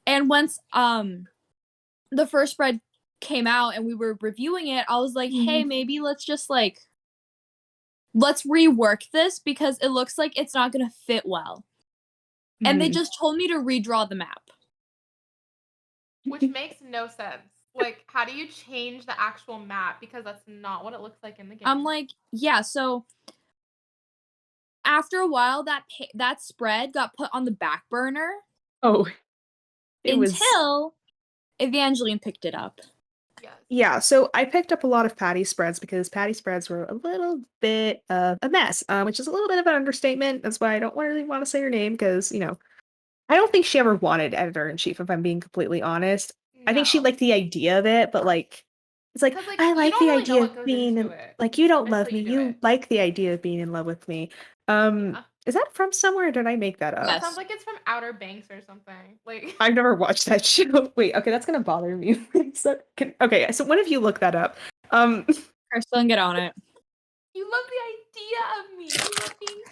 And once the first spread came out and we were reviewing it, I was like, hey, maybe let's just like, let's rework this because it looks like it's not going to fit well. And they just told me to redraw the map. Which makes no sense. Like, how do you change the actual map? Because that's not what it looks like in the game. I'm like, yeah, so after a while, that spread got put on the back burner. Oh. Until Evangeline picked it up. Yes. Yeah, so I picked up a lot of patty spreads because patty spreads were a little bit of a mess, which is a little bit of an understatement. That's why I don't really want to say her name because, I don't think she ever wanted editor-in-chief, if I'm being completely honest. I think she No. liked the idea of it, but it's like, 'Cause, like, I you like don't the really know idea what of goes being into in, it like, you don't until love me. you do You it. like the idea of being in love with me. Yeah. Is that from somewhere or did I make that up? That Yes. sounds like it's from Outer Banks or something. Like, I've never watched that show. Wait, okay, that's gonna bother me. Okay, so one of you look that up. Crystalin, get on it. you love the idea of me. You love being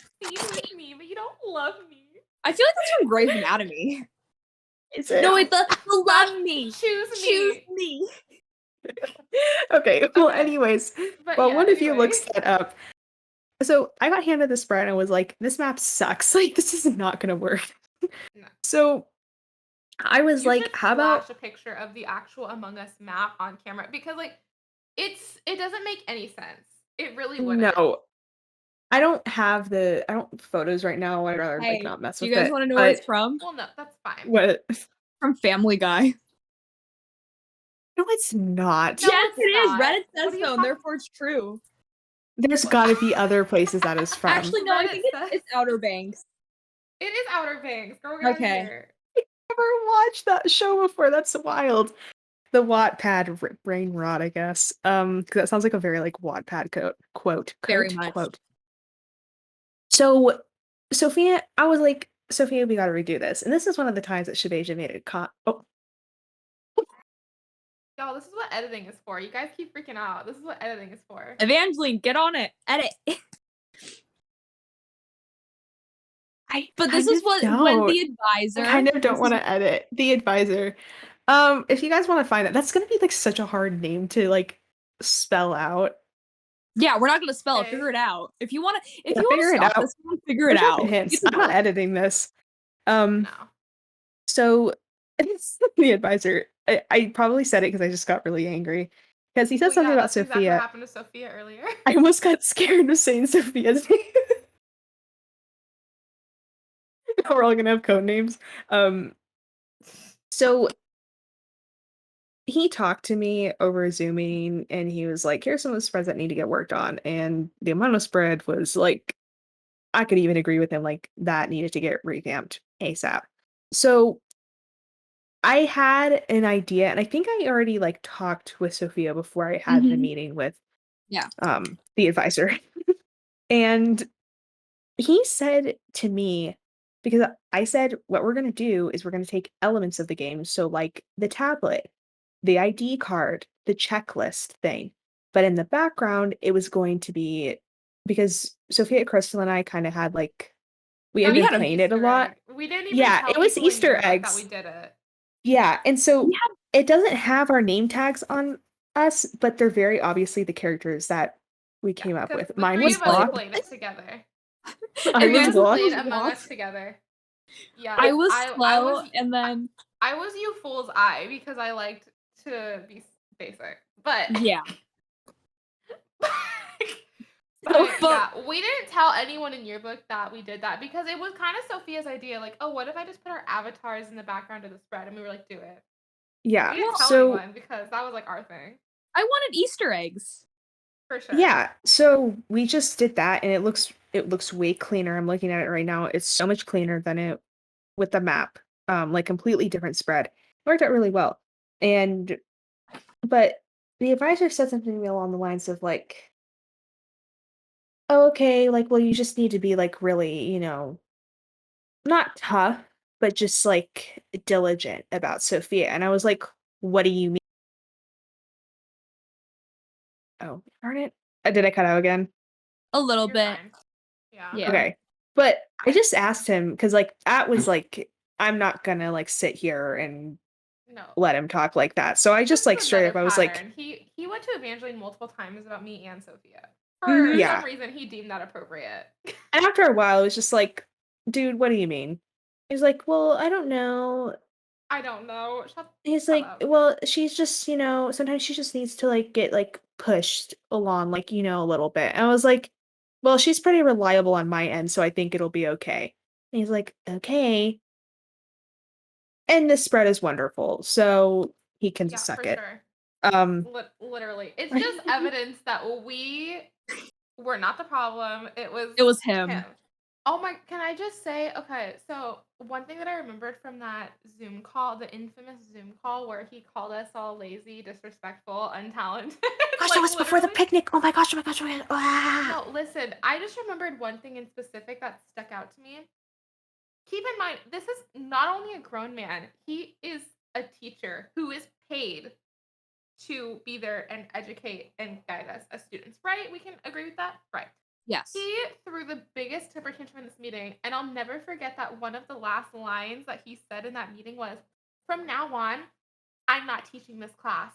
seen with me, but you don't love me. I feel like that's from Grey's Anatomy. Is it? No, wait, the That's love me. Choose Choose me. me. Okay, well, Okay. anyways, But well, yeah, one of you anyway. looks that up. So I got handed the spread and was like, this map sucks. Like, this is not gonna work. No. So I was You like, should how about flash a picture of the actual Among Us map on camera because like it doesn't make any sense. It really wouldn't. no? I don't have photos right now. I'd rather like Hey, not mess do with you guys it. want to know where it's But from? Well, no, that's fine. what? From Family Guy. No, it's not. No, Yes, it's it is. not. Reddit What says are you so, and talking- therefore it's true. There's got to be other places that is from. Actually, no, I Reddit think says- it's Outer Banks. It is Outer Banks. Girl, get Okay. out of here. Never watched that show before. That's wild. The Wattpad brain rot, I guess. 'Cause that sounds like a very like Wattpad quote. Very much. So, Sophia, I was like, Sophia, we got to redo this, and this is one of the times that Shabasia made it. Y'all, this is what editing is for. You guys keep freaking out. This is what editing is for. Evangeline, get on it. Edit. But this is what when the advisor. I kind of don't want to edit the advisor. If you guys want to find it, that's gonna be like such a hard name to like spell out. Yeah, we're not gonna spell it. Okay. Figure it out. If you want to, Figure it stop out. this, figure it We're out. dropping hints. It's I'm not editing this. No. So it's the advisor. I probably said it because I just got really angry because he said Well, something yeah, about that's exactly Sophia. what happened to Sophia earlier. I almost got scared of saying Sophia's name. We're all gonna have code names. So he talked to me over Zooming and he was like, here's some of the spreads that need to get worked on. And the mono spread was like, I could even agree with him, like that needed to get revamped ASAP. So I had an idea, and I think I already like talked with Sophia before I had the meeting with the advisor. And he said to me, because I said, what we're going to do is we're going to take elements of the game. So, like the tablet, the ID card, the checklist thing. But in the background, it was going to be because Sophia, Crystal, and I kind of had like, we had been playing it a lot. We didn't even Yeah, tell it was people in Easter Yearbook eggs. that we did it. Yeah, and so it doesn't have our name tags on us, but they're very obviously the characters that we came up 'Cause with. the Mine three was of us Block. played it together. I We was just Block. played Among Us together. Yeah, I was slow, and then I was you fool's eye because I liked to be basic, but yeah. but yeah, we didn't tell anyone in Yearbook that we did that because it was kind of Sophia's idea. Like, oh, what if I just put our avatars in the background of the spread? And we were like, do it. Yeah, We didn't tell so anyone because that was like our thing. I wanted Easter eggs. For sure. yeah, so we just did that, and it looks way cleaner. I'm looking at it right now. It's so much cleaner than it with the map. Like completely different spread. It worked out really well. But the advisor said something to me along the lines of like, oh, okay, like, well, you just need to be like really, not tough, but just like diligent about Sophia. And I was like, what do you mean? Oh, darn it. Did I cut out again? A little You're bit. fine. Yeah. Yeah. Okay. But I just asked him because like that was like I'm not gonna like sit here and No. let him talk like that. So I just This like is straight another up I was like, pattern. He went to Evangeline multiple times about me and Sophia. For Mhm. Yeah. some reason, he deemed that appropriate. and after a while it was just like, dude, what do you mean? He's like, well, I don't know. I don't know. He's Shut like, up. well, she's just, sometimes she just needs to like get like pushed along, like, a little bit. And I was like, well, she's pretty reliable on my end, so I think it'll be okay. And he's like, okay. And the spread is wonderful, so he can Yeah, just for suck it. sure. Um, Literally. It's just evidence that we were not the problem. It It was him. him. Oh my, can I just say, okay, so one thing that I remembered from that Zoom call, the infamous Zoom call where he called us all lazy, disrespectful, untalented. gosh, like, that was before the literally. picnic. Oh my gosh, oh my gosh, oh my gosh. Ah. No, listen, I just remembered one thing in specific that stuck out to me. Keep in mind, this is not only a grown man, he is a teacher who is paid to be there and educate and guide us as students, right? We can agree with that? Right. Yes. He threw the biggest temper tantrum in this meeting, and I'll never forget that one of the last lines that he said in that meeting was, "From now on, I'm not teaching this class.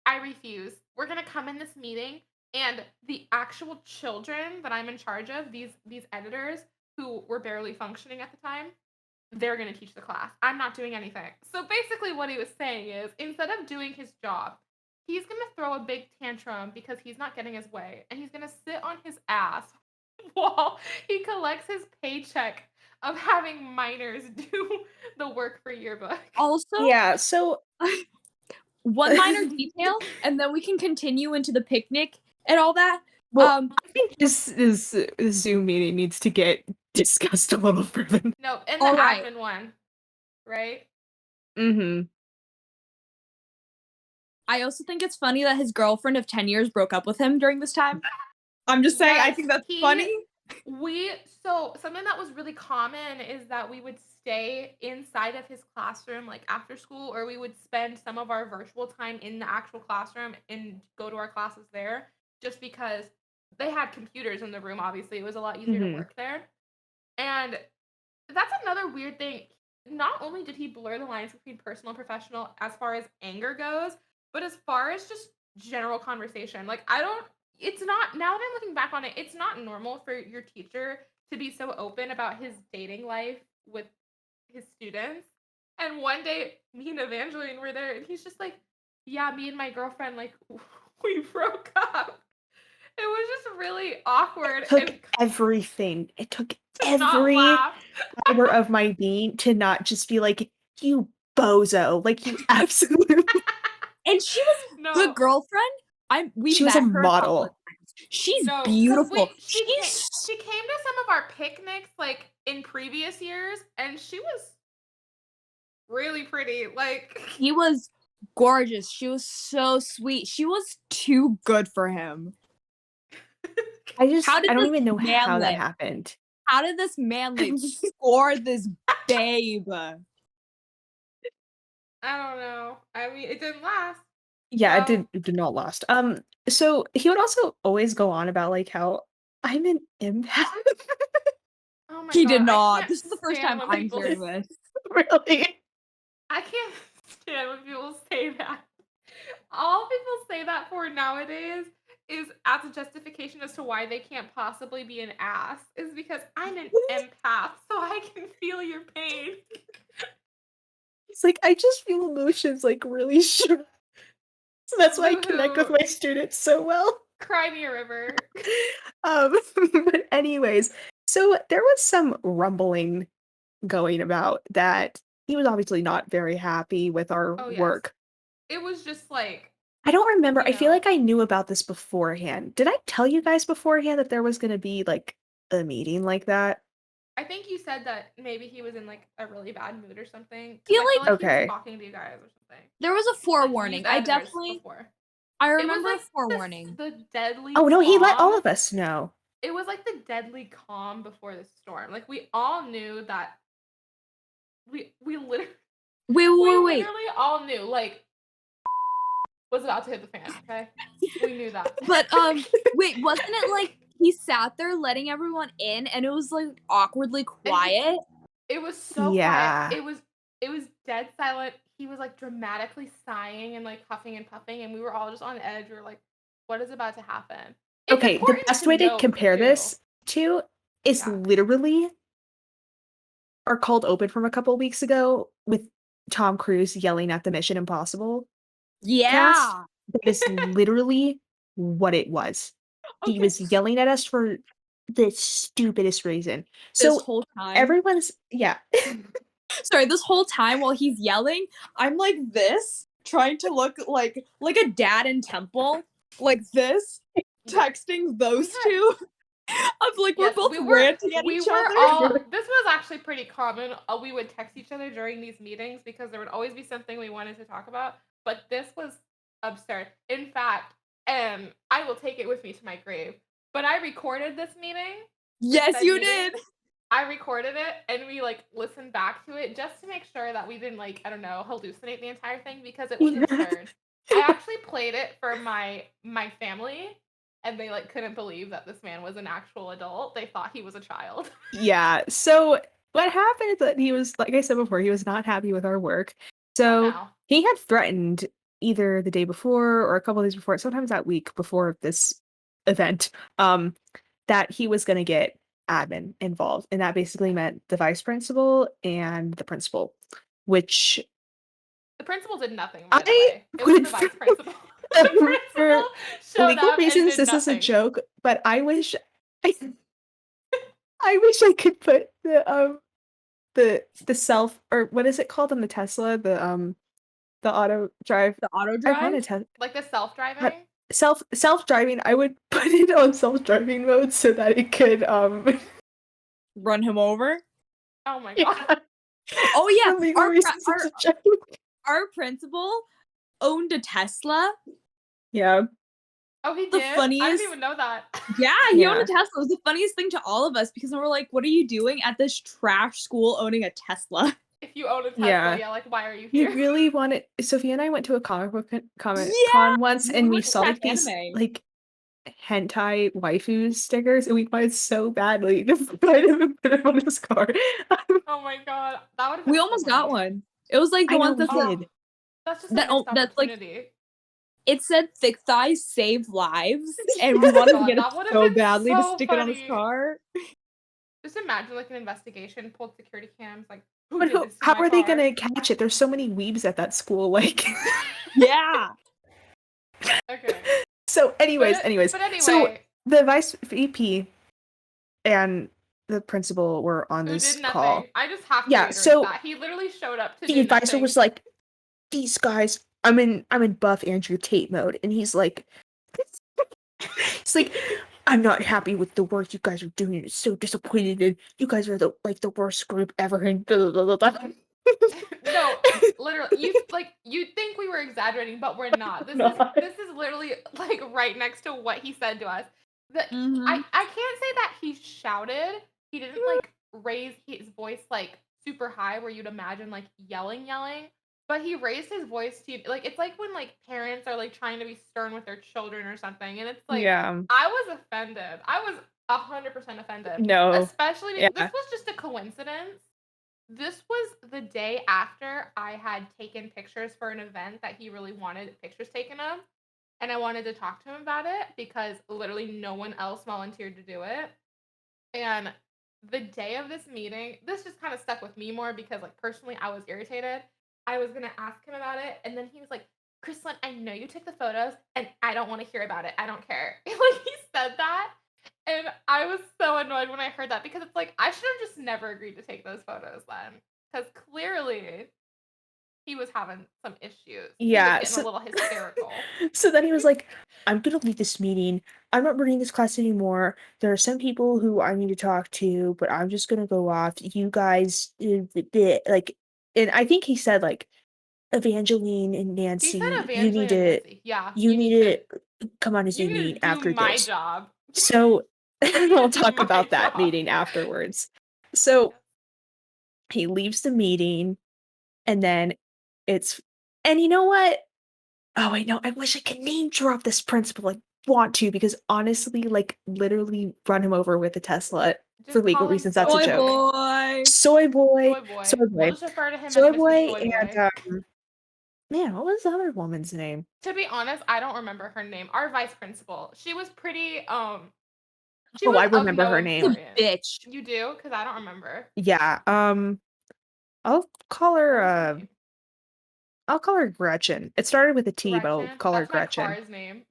I refuse. We're gonna come in this meeting, and the actual children that I'm in charge of, these editors who were barely functioning at the time, they're gonna teach the class. I'm not doing anything." So basically, what he was saying is, instead of doing his job, he's gonna throw a big tantrum because he's not getting his way, and he's gonna sit on his ass while he collects his paycheck of having minors do the work for yearbook. Also, Yeah, so one minor detail, and then we can continue into the picnic and all that. well, I think this Zoom meeting needs to get discussed a little further. No, and the All right. admin one, right? Mm-hmm. I also think it's funny that his girlfriend of 10 years broke up with him during this time. I'm just saying, I Yes, think that's funny. So something that was really common is that we would stay inside of his classroom like after school, or we would spend some of our virtual time in the actual classroom and go to our classes there, just because they had computers in the room. Obviously, it was a lot easier to Mm-hmm. work there. And that's another weird thing. Not only did he blur the lines between personal and professional as far as anger goes, but as far as just general conversation. Like, I don't, it's not, now that I'm looking back on it, it's not normal for your teacher to be so open about his dating life with his students. And one day, me and Evangeline were there, and he's just like, "Yeah, me and my girlfriend, like, we broke up." It was just really awkward Took and everything. It took to not every laugh. fiber of my being to not just be like, "You bozo." Like, you absolute And she was the No, girlfriend. We She was a met her a couple of model. times. She's no, because beautiful. she She's came to some of our picnics like in previous years, and she was really pretty. Like, she was gorgeous. She was so sweet. She was too good for him. I did don't this even know man how that live? happened. How did this man like score this babe? I don't know. I mean, it didn't last. Yeah, So, it did not last. So he would also always go on about, like, how I'm an empath. oh my He did god, I not. can't This is the first stand time when I'm people. hearing this. Really? I can't stand when people say that. All people say that for nowadays is as a justification as to why they can't possibly be an ass, is because I'm an empath, so I can feel your pain. It's like, I just feel emotions, like, really sure. So that's why I connect with Boo-hoo. my students so well. Cry me a river. Um, but anyways, so there was some rumbling going about that he was obviously not very happy with our Oh, yes. work. It was just like, I don't remember. you I feel know, like I knew about this beforehand. Did I tell you guys beforehand that there was going to be like a meeting like that? I think you said that maybe he was in like a really bad mood or something. Because Feel I feel like like he was Okay. talking to you guys or something. there was a Like forewarning. these I editors before. It was remember a like forewarning. the deadly Oh no, he let all calm. of us know. It was like the deadly calm before the storm. Like we all knew that we literally Wait, we wait, wait. literally all knew like was about to hit the fan, okay? We knew that. But wait, wasn't it like he sat there letting everyone in, and it was like awkwardly quiet. It was so quiet. It was dead silent. He was like dramatically sighing and like huffing and puffing, and we were all just on edge. We were like, "What is about to happen?" It's Okay, the important best to way to note, compare too. this to is Yeah. literally our cold open from a couple weeks ago with Tom Cruise yelling at the Mission Impossible cast. Yeah. That is literally what it was. He Okay. was yelling at us for the stupidest reason. This So whole time. everyone's yeah. Sorry, this whole time while he's yelling, I'm like this, trying to look like a dad in Temple, like this, texting those two. I'm like, we're Yes, both ranting at we each were other. all this was actually pretty common. We would text each other during these meetings because there would always be something we wanted to talk about, but this was absurd. In fact, I will take it with me to my grave, but I recorded this meeting. Yes, said you meeting. did. I recorded it and we like listened back to it just to make sure that we didn't like, I don't know, hallucinate the entire thing because it was Yeah. absurd. I actually played it for my family and they like couldn't believe that this man was an actual adult. They thought he was a child. Yeah. So what happened is that he was, like I said before, he was not happy with our work. Oh So no. he had threatened either the day before or a couple of days before, sometimes that week before this event, that he was going to get admin involved. And that basically meant the vice principal and the principal, which The principal did nothing, by the I way. It was would the vice principal. The for principal showed legal up and reasons, did this is a nothing. joke, but I wish I wish I could put the self or what is it called on the Tesla? The auto drive. The auto I want drive. to test Like the self-driving? self-driving. I would put it on self-driving mode so that it could Run him over. Oh my god. yeah, Oh yeah, for legal reasons, it's a joke. our principal owned a Tesla. Yeah. Oh, he The did? I funniest- didn't even know that. Yeah, he owned Yeah. a Tesla. It was the funniest thing to all of us because we were like, "What are you doing at this trash school owning a Tesla?" If you own a Tesla, Yeah. yeah, like why are you He here? really wanted Sophia and I went to a comic book Comic Yeah, Con once and we went to saw like Tech these Anime. like hentai waifu stickers and we wanted so badly to find him and put him on his car. Oh my god. That would have We been so almost got funny. one. It was like the I know ones we that did. That's just a That- missed that's, like, opportunity. it said thick thighs save lives, and we Oh wanted God, to get that it would've so been badly to so stick it on his funny. car. Just imagine like an investigation, pulled security cams, like who But did this to how my are they car? gonna catch it? There's so many weebs at that school, like Yeah. Okay. so anyways, But anyway, so the vice VP and the principal were on who this did nothing. call. I just have to Yeah, reiterate so that. He literally showed up to the do advisor nothing. was like, these guys, I'm in buff Andrew Tate mode, and he's like it's like I'm not happy with the work you guys are doing. It's so disappointed, and you guys are the worst group ever. And blah, blah, blah, blah. No, literally, you think we were exaggerating, but we're not. This is literally like right next to what he said to us. Mhm. I can't say that he shouted. He didn't like raise his voice like super high where you'd imagine like yelling, but he raised his voice to like it's like when like parents are like trying to be stern with their children or something, and it's like Yeah. I was offended. I was 100% offended. No. Especially because Yeah. this was just a coincidence. This was the day after I had taken pictures for an event that he really wanted pictures taken of. And I wanted to talk to him about it because literally no one else volunteered to do it. And the day of this meeting, this just kind of stuck with me more because, like, personally, I was irritated. I was going to ask him about it. And then he was like, Crystalin, I know you took the photos and I don't want to hear about it. I don't care. Like, he said that. And I was so annoyed when I heard that because it's like, I should have just never agreed to take those photos then. Because clearly he was having some issues. Yeah, He was getting a little hysterical. So then he was like, I'm gonna leave this meeting. I'm not running this class anymore. There are some people who I need to talk to, but I'm just gonna go off. You guys, like, and I think he said like Evangeline and He Nancy, said you Evangeline need and to Nancy. Yeah, you need to come on a you Zoom need meeting to do after my this. job. So we'll do talk my about that job. meeting afterwards. So he leaves the meeting, and then and you know what? Oh wait, no, I wish I could name drop this principal. Like, want to because honestly, like literally run him over with a Tesla for Just legal call him reasons. That's a Boy, joke. boy. Soy boy, Soy boy. soy We'll boy, just refer to him as soy Mr. boy, Soy and Boy. man, what was the other woman's name? To be honest, I don't remember her name. Our vice principal. She was pretty she Oh, was I of remember no her name. importance. Bitch. You do? Because I don't remember. Yeah. I'll call What was her. her name? I'll call her Gretchen. It started with a T, but I'll Gretchen. call her That's my Gretchen. car's name.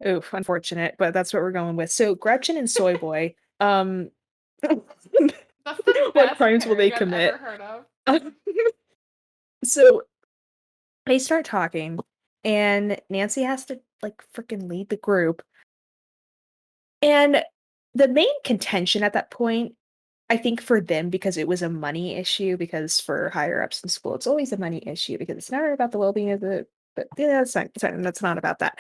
Oof, unfortunate, but that's what we're going with. So Gretchen and Soy Boy. That's the What best crimes will they pairing I've commit? ever heard of. So they start talking, and Nancy has to like freaking lead the group. And the main contention at that point, I think for them, because it was a money issue, because for higher ups in school, it's always a money issue because it's never about the well being of the. But yeah, that's not about that.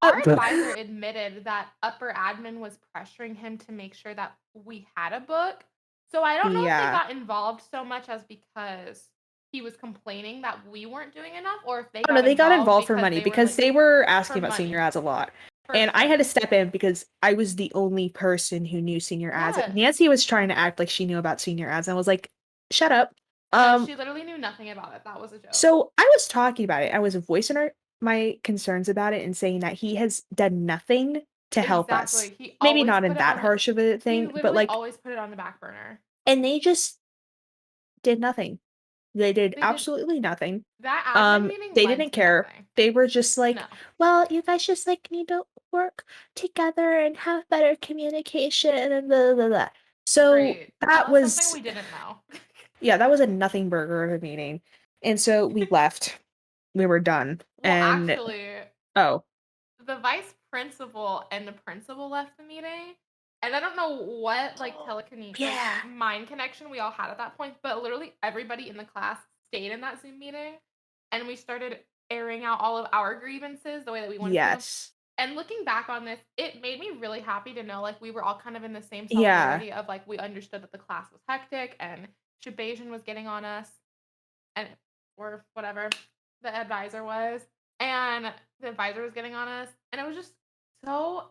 Our But advisor admitted that upper admin was pressuring him to make sure that we had a book. So I don't know if they yeah. got involved so much as because he was complaining that we weren't doing enough, or if they Oh, no, got they got involved involved for because money they were because like they were for asking about senior money. ads a lot. For And I had to sure. step in because I was the only person who knew senior ads. Yes. Nancy was trying to act like she knew about senior ads, and I was like, "Shut up." No, she literally knew nothing about it. That was a joke. So I was talking about it. I was voicing my concerns about it and saying that he has done nothing to help us. Exactly. He Maybe always not put in it that on the harsh of a he thing, but literally like, always put it on the back burner. and they just did nothing. They did They did absolutely nothing. that admin meeting They led didn't to care. nothing. They were just like, No. well, you guys just like need to work together and have better communication and blah blah blah. So Great. that Tell us something was we didn't know. yeah, that was a nothing burger of a meeting. And so we left. We were done. Well, And actually, oh, the vice principal and the principal left the meeting. And I don't know what like yeah. mind connection we all had at that point, but literally everybody in the class stayed in that Zoom meeting and we started airing out all of our grievances the way that we wanted to. Yes. And looking back on this, it made me really happy to know like we were all kind of in the same Yeah. solidarity of like we understood that the class was hectic and Shabazian was getting on us and or whatever the advisor was. And the advisor was getting on us. And it was just so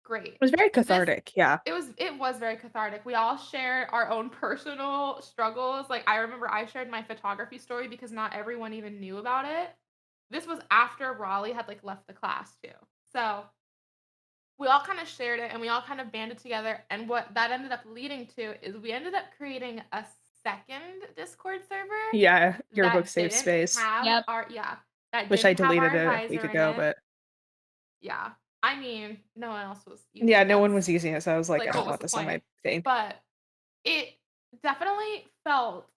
great. It was very cathartic. Yeah. It was very cathartic. We all shared our own personal struggles. Like I remember I shared my photography story because not everyone even knew about it. This was after Raleigh had like left the class too. So we all kind of shared it and we all kind of banded together. And what that ended up leading to is we ended up creating a second Discord server. Yeah. Yearbook that safe didn't space. have Yep. our that Which I didn't have our deleted a advisor week in ago, it. but Yeah. I mean, no one else was using yeah, it. no one That's was using it, so I was like, like I don't what was want the this on my point? thing. But it definitely felt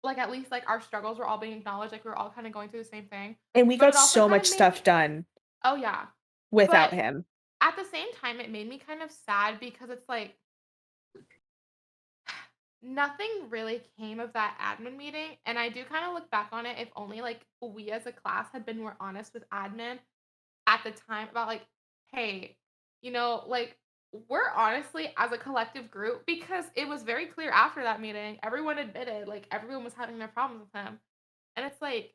like at least like our struggles were all being acknowledged, like we were all kind of going through the same thing. And we But got it also so kind much of made stuff me done oh yeah. without But him. at the same time it made me kind of sad because it's like nothing really came of that admin meeting and I do kind of look back on it if only like we as a class had been more honest with admin at the time about like, hey, like we're honestly as a collective group because it was very clear after that meeting, everyone admitted like everyone was having their problems with him. And it's like,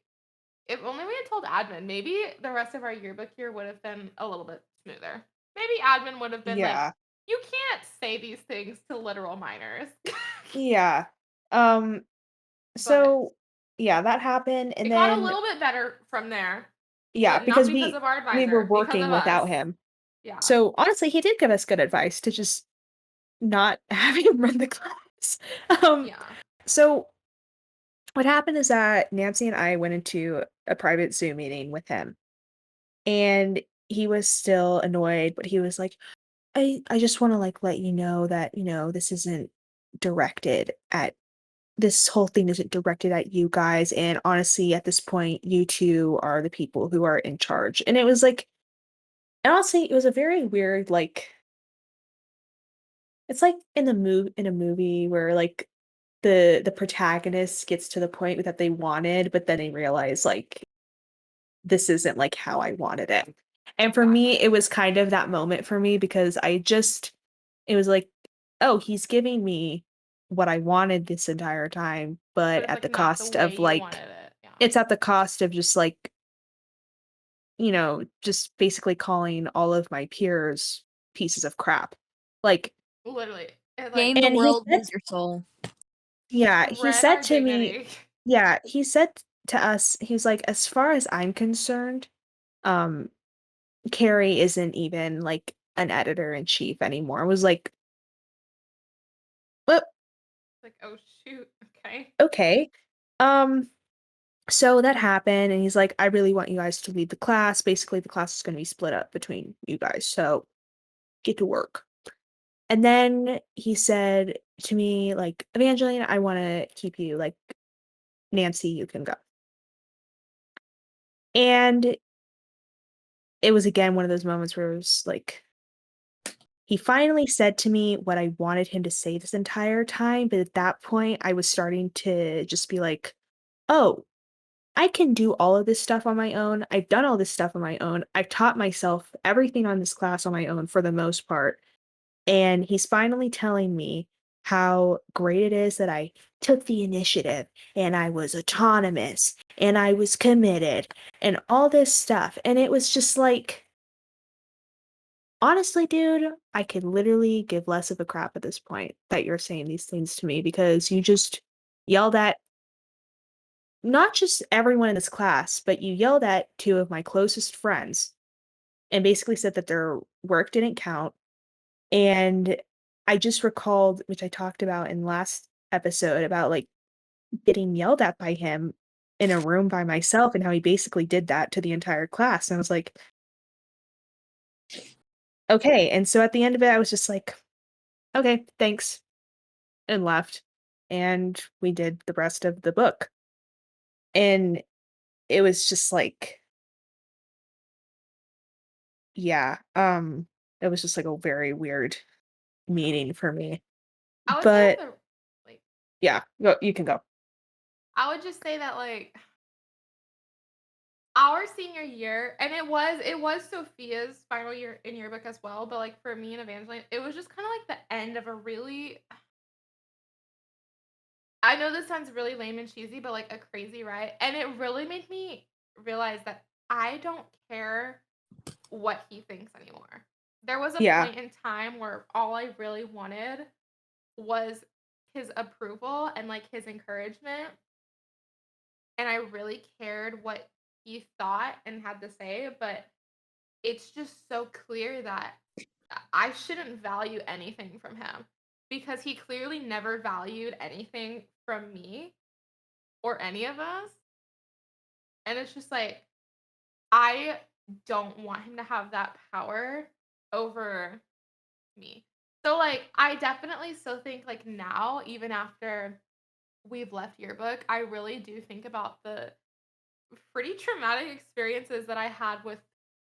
if only we had told admin, maybe the rest of our yearbook year would have been a little bit smoother. Maybe admin would have been like, Yeah. you can't say these things to literal minors. Yeah. But So yeah, that happened, and it got a then little bit better from there. yeah, But not because because of our we were advisor, because working of us. without him. Yeah. So honestly, he did give us good advice to just not have him run the class. Um, Yeah. so what happened is that Nancy and I went into a private Zoom meeting with him, and he was still annoyed, but he was like, I just want to like let you know that, this isn't directed at this whole thing isn't directed at you guys. And honestly, at this point, you two are the people who are in charge. And it was like, and honestly, it was a very weird, like, it's like in a movie where like the protagonist gets to the point that they wanted, but then they realize like this isn't like how I wanted it. And for me, Exactly. it was kind of that moment for me because it was like, oh, he's giving me what I wanted this entire time, But but it's at the like not the cost way of you like, wanted it. Yeah. it's at the cost of just like just basically calling all of my peers pieces of crap. Like, Literally. It, Gain like, the and world, lose your soul. he read said our to me, dignity. yeah, he said to us, he was like, as far as I'm concerned, um, Carrie isn't even like an editor in chief anymore. I was like, well, Like, oh shoot. Okay. okay. Um, so that happened, and he's like, I really want you guys to lead the class. Basically, the class is going to be split up between you guys. So get to work. And then he said to me, like, Evangeline, I want to keep you. Like, Nancy, you can go. And it was again one of those moments where it was like, he finally said to me what I wanted him to say this entire time. But at that point, I was starting to just be like, oh, I can do all of this stuff on my own. I've done all this stuff on my own. I've taught myself everything on this class on my own for the most part. And he's finally telling me how great it is that I took the initiative and I was autonomous and I was committed and all this stuff. And it was just like, honestly, dude, I could literally give less of a crap at this point that you're saying these things to me because you just yelled at not just everyone in this class, but you yelled at two of my closest friends and basically said that their work didn't count. And I just recalled, which I talked about in last episode, about like getting yelled at by him in a room by myself and how he basically did that to the entire class. And I was like, okay. And so at the end of it, I was just like, okay, thanks, and left. And we did the rest of the book. And it was just like, yeah, it was just like a very weird meeting for me. I would say But the like yeah, go, you can go. I would just say that like our senior year, and it was Sophia's final year in yearbook as well, but like for me and Evangeline, it was just kind of like the end of a really I know this sounds really lame and cheesy, but like a crazy ride. And it really made me realize that I don't care what he thinks anymore. There was a Yeah, point in time where all I really wanted was his approval and like his encouragement. And I really cared what he thought and had to say. But it's just so clear that I shouldn't value anything from him because he clearly never valued anything from me or any of us. And it's just like, I don't want him to have that power over me. So, like, I definitely still think, like, now, even after we've left yearbook, I really do think about the pretty traumatic experiences that I had with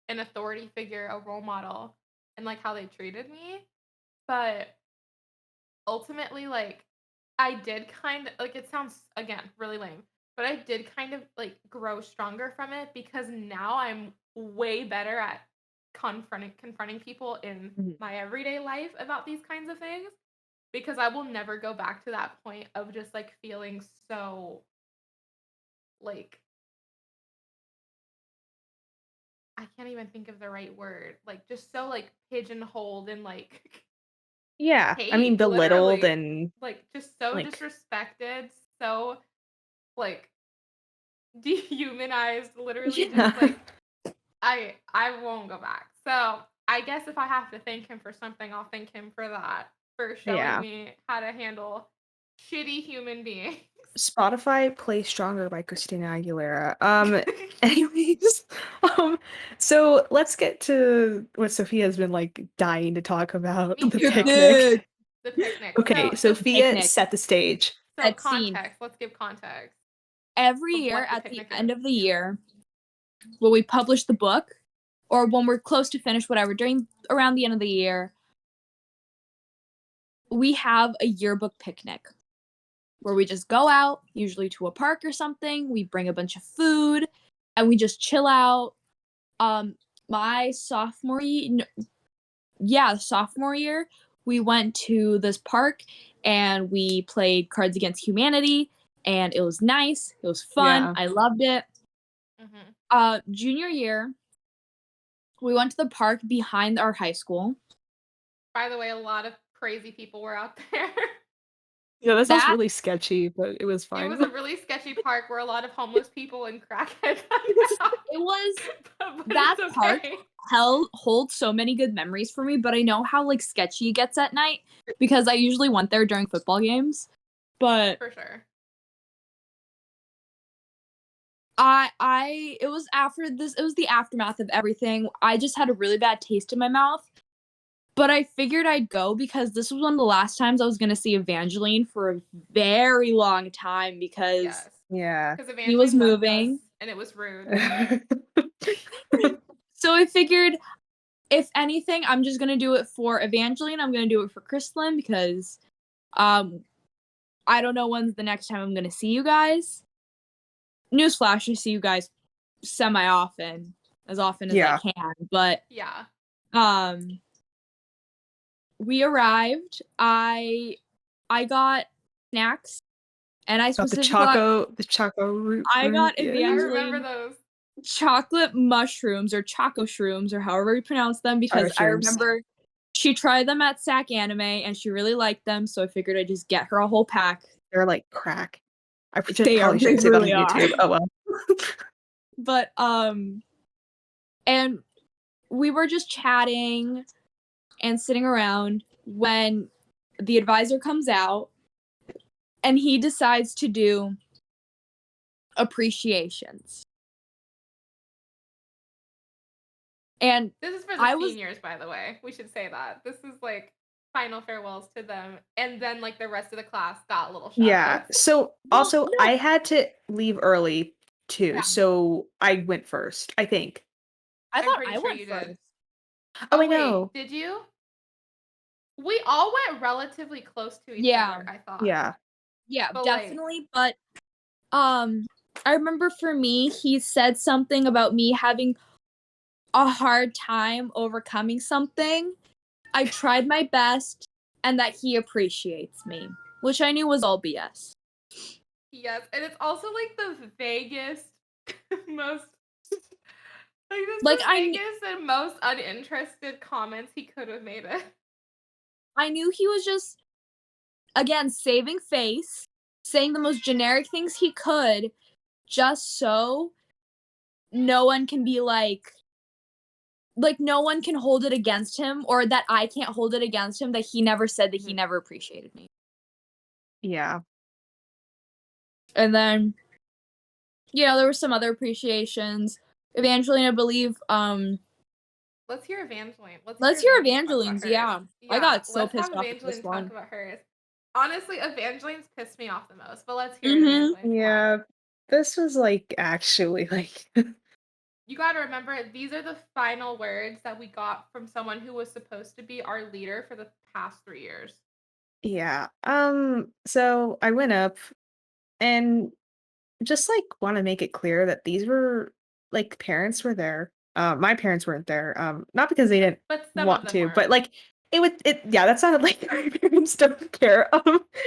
an authority figure, a role model, and like how they treated me. But ultimately, like, I did kind of like it sounds again really lame, but I did kind of like grow stronger from it because now I'm way better at confronting people in mhm. my everyday life about these kinds of things because I will never go back to that point of just like feeling so like I can't even think of the right word. Like just so like pigeonholed and like Yeah, I mean, hate belittled literally. and Like just so like, disrespected, so like dehumanized, literally just yeah, like I won't go back. So I guess if I have to thank him for something, I'll thank him for that, for showing yeah. me how to handle shitty human beings. Spotify Play Stronger by Christina Aguilera. Anyways, um, so let's get to what Sophia has been like dying to talk about, Me the too. Picnic. picnic. The picnic. Okay, So the Sophia, Picnic. set the stage. so That scene. context. Let's give context Every of year what the at the picnic end is. of the year, when we publish the book, or when we're close to finish, whatever, during around the end of the year, we have a yearbook picnic where we just go out, usually to a park or something. We bring a bunch of food and we just chill out. My sophomore year, sophomore year, we went to this park and we played Cards Against Humanity, and it was nice. It was fun. Yeah. I loved it. Hmm. Junior year, We went to the park behind our high school. By the way, a lot of crazy people were out there. Yeah, that sounds That- really sketchy, but it was It fine. was a really sketchy park where a lot of homeless people and crackheads hung out. It was But that it's park okay. holds so many good memories for me, but I know how like sketchy it gets at night because I usually went there during football games. But For sure. it was after this, it was the aftermath of everything. I just had a really bad taste in my mouth. But I figured I'd go because this was one of the last times I was going to see Evangeline for a very long time because Yes. Yeah. Because he was Evangeline left moving. us, and it was rude. So I figured, if anything, I'm just going to do it for Evangeline. I'm going to do it for Crystalin because I don't know when's the next time I'm going to see you guys. Newsflash, I see you guys semi-often, as often as Yeah. I can. But Yeah. we arrived. I got snacks, and I Got the specifically choco root. I got I Evangeline remember those. chocolate mushrooms or choco shrooms or however you pronounce them because Choco I shrooms. remember she tried them at SAC Anime and she really liked them, so I figured I'd just get her a whole pack. They're like crack. I They probably shouldn't say really that on YouTube. are. Oh well. But and we were just chatting and sitting around when the advisor comes out and he decides to do appreciations. And This is for the seniors, by the way. We should say that. This is like final farewells to them. And then like the rest of the class got little shout Yeah. outs. So also no. I had to leave early too. Yeah. So I went first, I think. I thought pretty I sure went you first. did. Oh, I wait, know. did you? We all went relatively close to each Yeah. other, I thought. Yeah. Yeah, But, definitely. But I remember for me, he said something about me having a hard time overcoming something. I tried my best, and that he appreciates me, which I knew was all BS. Yes, and it's also like the vaguest, most Like, the vaguest and most uninterested comments he could have made it. I knew he was just, again, saving face, saying the most generic things he could, just so no one can be like no one can hold it against him, or that I can't hold it against him that he never said that he never appreciated me. Yeah. And then, there were some other appreciations. Evangeline, I believe, Let's hear Evangeline. let's hear Evangeline talk about Evangeline's, hers. yeah. I got so let's pissed have off at this Evangeline one. talk about hers. Honestly, Evangeline's pissed me off the most, but let's hear Mhm. Evangeline. Come on. Yeah. This was like actually like You gotta remember, these are the final words that we got from someone who was supposed to be our leader for the past 3 years. yeah. So I went up and just like want to make it clear that these were like parents were there. My parents weren't there. Not because they didn't But some of want them to, were. but like yeah, that sounded like my parents don't care.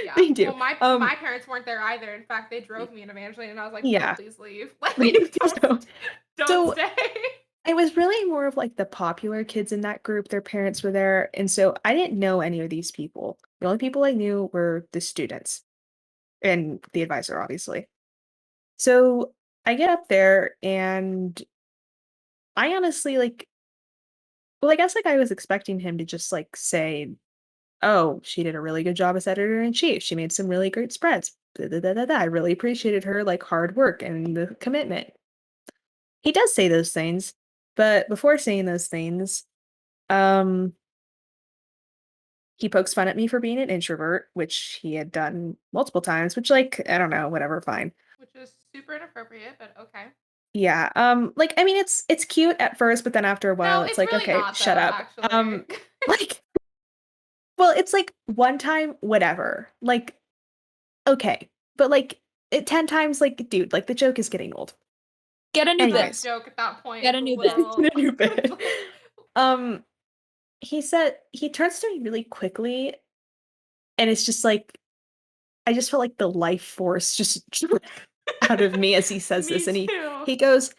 Yeah. They do. Well, my parents weren't there either. In fact, they drove me and Evangeline, and I was like, Yeah. "No, please leave. Like, So- don't so- stay." It was really more of like the popular kids in that group. Their parents were there. And so I didn't know any of these people. The only people I knew were the students and the advisor, obviously. So I get up there and I honestly I guess like I was expecting him to just like say, "Oh, she did a really good job as editor in chief. She made some really great spreads. Da, da, da, da, da. I really appreciated her like hard work and the commitment." He does say those things, but before saying those things, um he pokes fun at me for being an introvert, which he had done multiple times, which like I don't know, whatever, fine. Which is super inappropriate, but okay. Yeah, like I mean it's cute at first, but then after a while No, it's it's like, really okay, not, shut though, up. actually. Like well, it's like one time, whatever. Like, okay. But like 10 times, like, dude, like the joke is getting old. Get a new It's a Anyways. joke at that point. Get a It's new bit. little- A new bit. He said he turns to me really quickly, and it's just like I just felt like the life force just out of me as he says Me this, and too. he goes,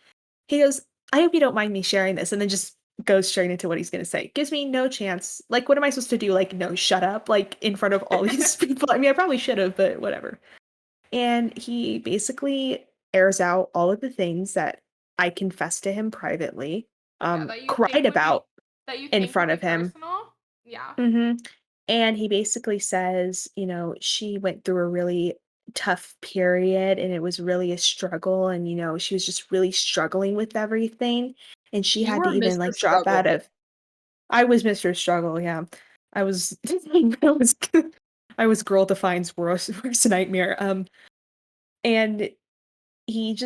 "I hope you don't mind me sharing this," and then just goes straight into what he's gonna say. Gives me no chance. Like, what am I supposed to do? Like, no, shut up, like, in front of all these people? I mean, I probably should have, but whatever. And he basically airs out all of the things that I confessed to him privately, Yeah, that you cried think would be about in would front be of him. personal. Yeah. Mhm. And he basically says, she went through a really tough period and it was really a struggle and, she was just really struggling with everything. And she You had to were even Mr. like drop out Struggle. of I was Mr. Struggle, yeah. I was I was I was Girl Define's worst nightmare. And he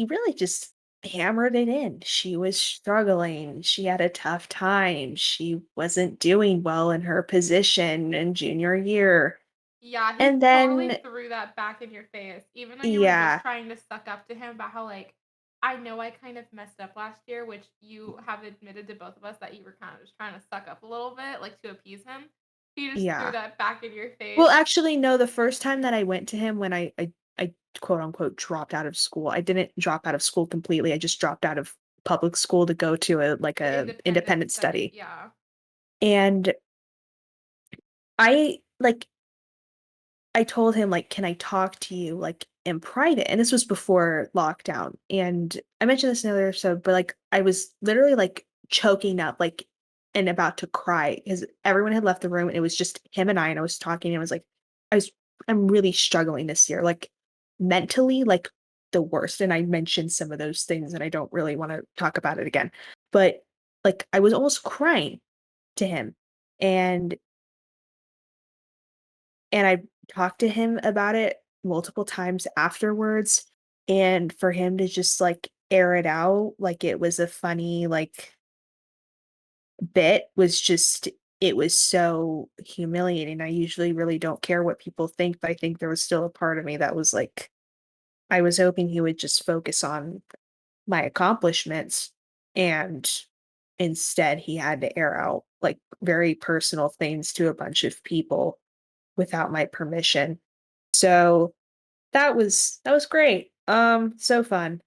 really just hammered it in. She was struggling. She had a tough time. She wasn't doing well in her position in junior year. Yeah, he And totally then threw that back in your face, even though you were just yeah, trying to suck up to him about how, like, I know I kind of messed up last year, which you have admitted to both of us that you were kind of just trying to suck up a little bit, like, to appease him. He just threw yeah. that back in your Well, face. actually, no, the first time that I went to him when I quote unquote dropped out of school. I didn't drop out of school completely. I just dropped out of public school to go to The a independent independent study, study. yeah. And I like I told him, like, "Can I talk to you, like, in private?" And this was before lockdown, and I mentioned this in another episode, but, like, I was literally, like, choking up, like, and about to cry because everyone had left the room, and it was just him and I was talking, and I was like, I was "I'm really struggling this year, like, mentally, like, the worst," and I mentioned some of those things, and I don't really wanna talk about it again, but, like, I was almost crying to him, and I talked to him about it multiple times afterwards, and for him to just, like, air it out like it was a funny, like, bit was just it was so humiliating. I usually really don't care what people think, but I think there was still a part of me that was like, I was hoping he would just focus on my accomplishments, and instead he had to air out, like, very personal things to a bunch of people without my permission. So that was great. So fun.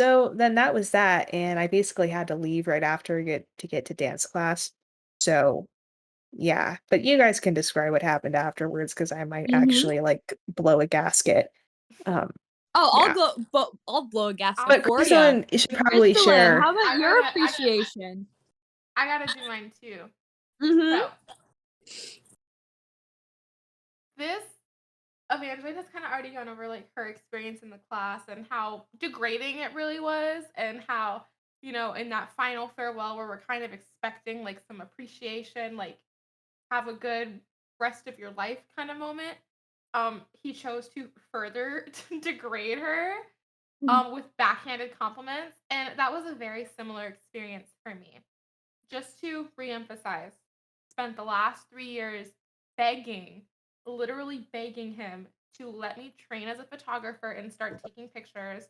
So then that was that, and I basically had to leave right after to get to dance class. So yeah, but you guys can describe what happened afterwards because I might Mhm. actually like blow a gasket. Um, Oh, yeah. I'll blow a gasket But I'll for ya. Crystalline, you should probably Crystalline, share. how about I your gotta appreciation? I gotta do mine too. Mhm. So, this Evangeline has kinda already gone over, like, her experience in the class and how degrading it really was and how, in that final farewell where we're kind of expecting, like, some appreciation, like, have a good rest of your life kinda moment, he chose to further degrade her, Mhm. with backhanded compliments, and that was a very similar experience for me. Just to reemphasize, spent the last 3 years begging, literally begging him to let me train as a photographer and start taking pictures,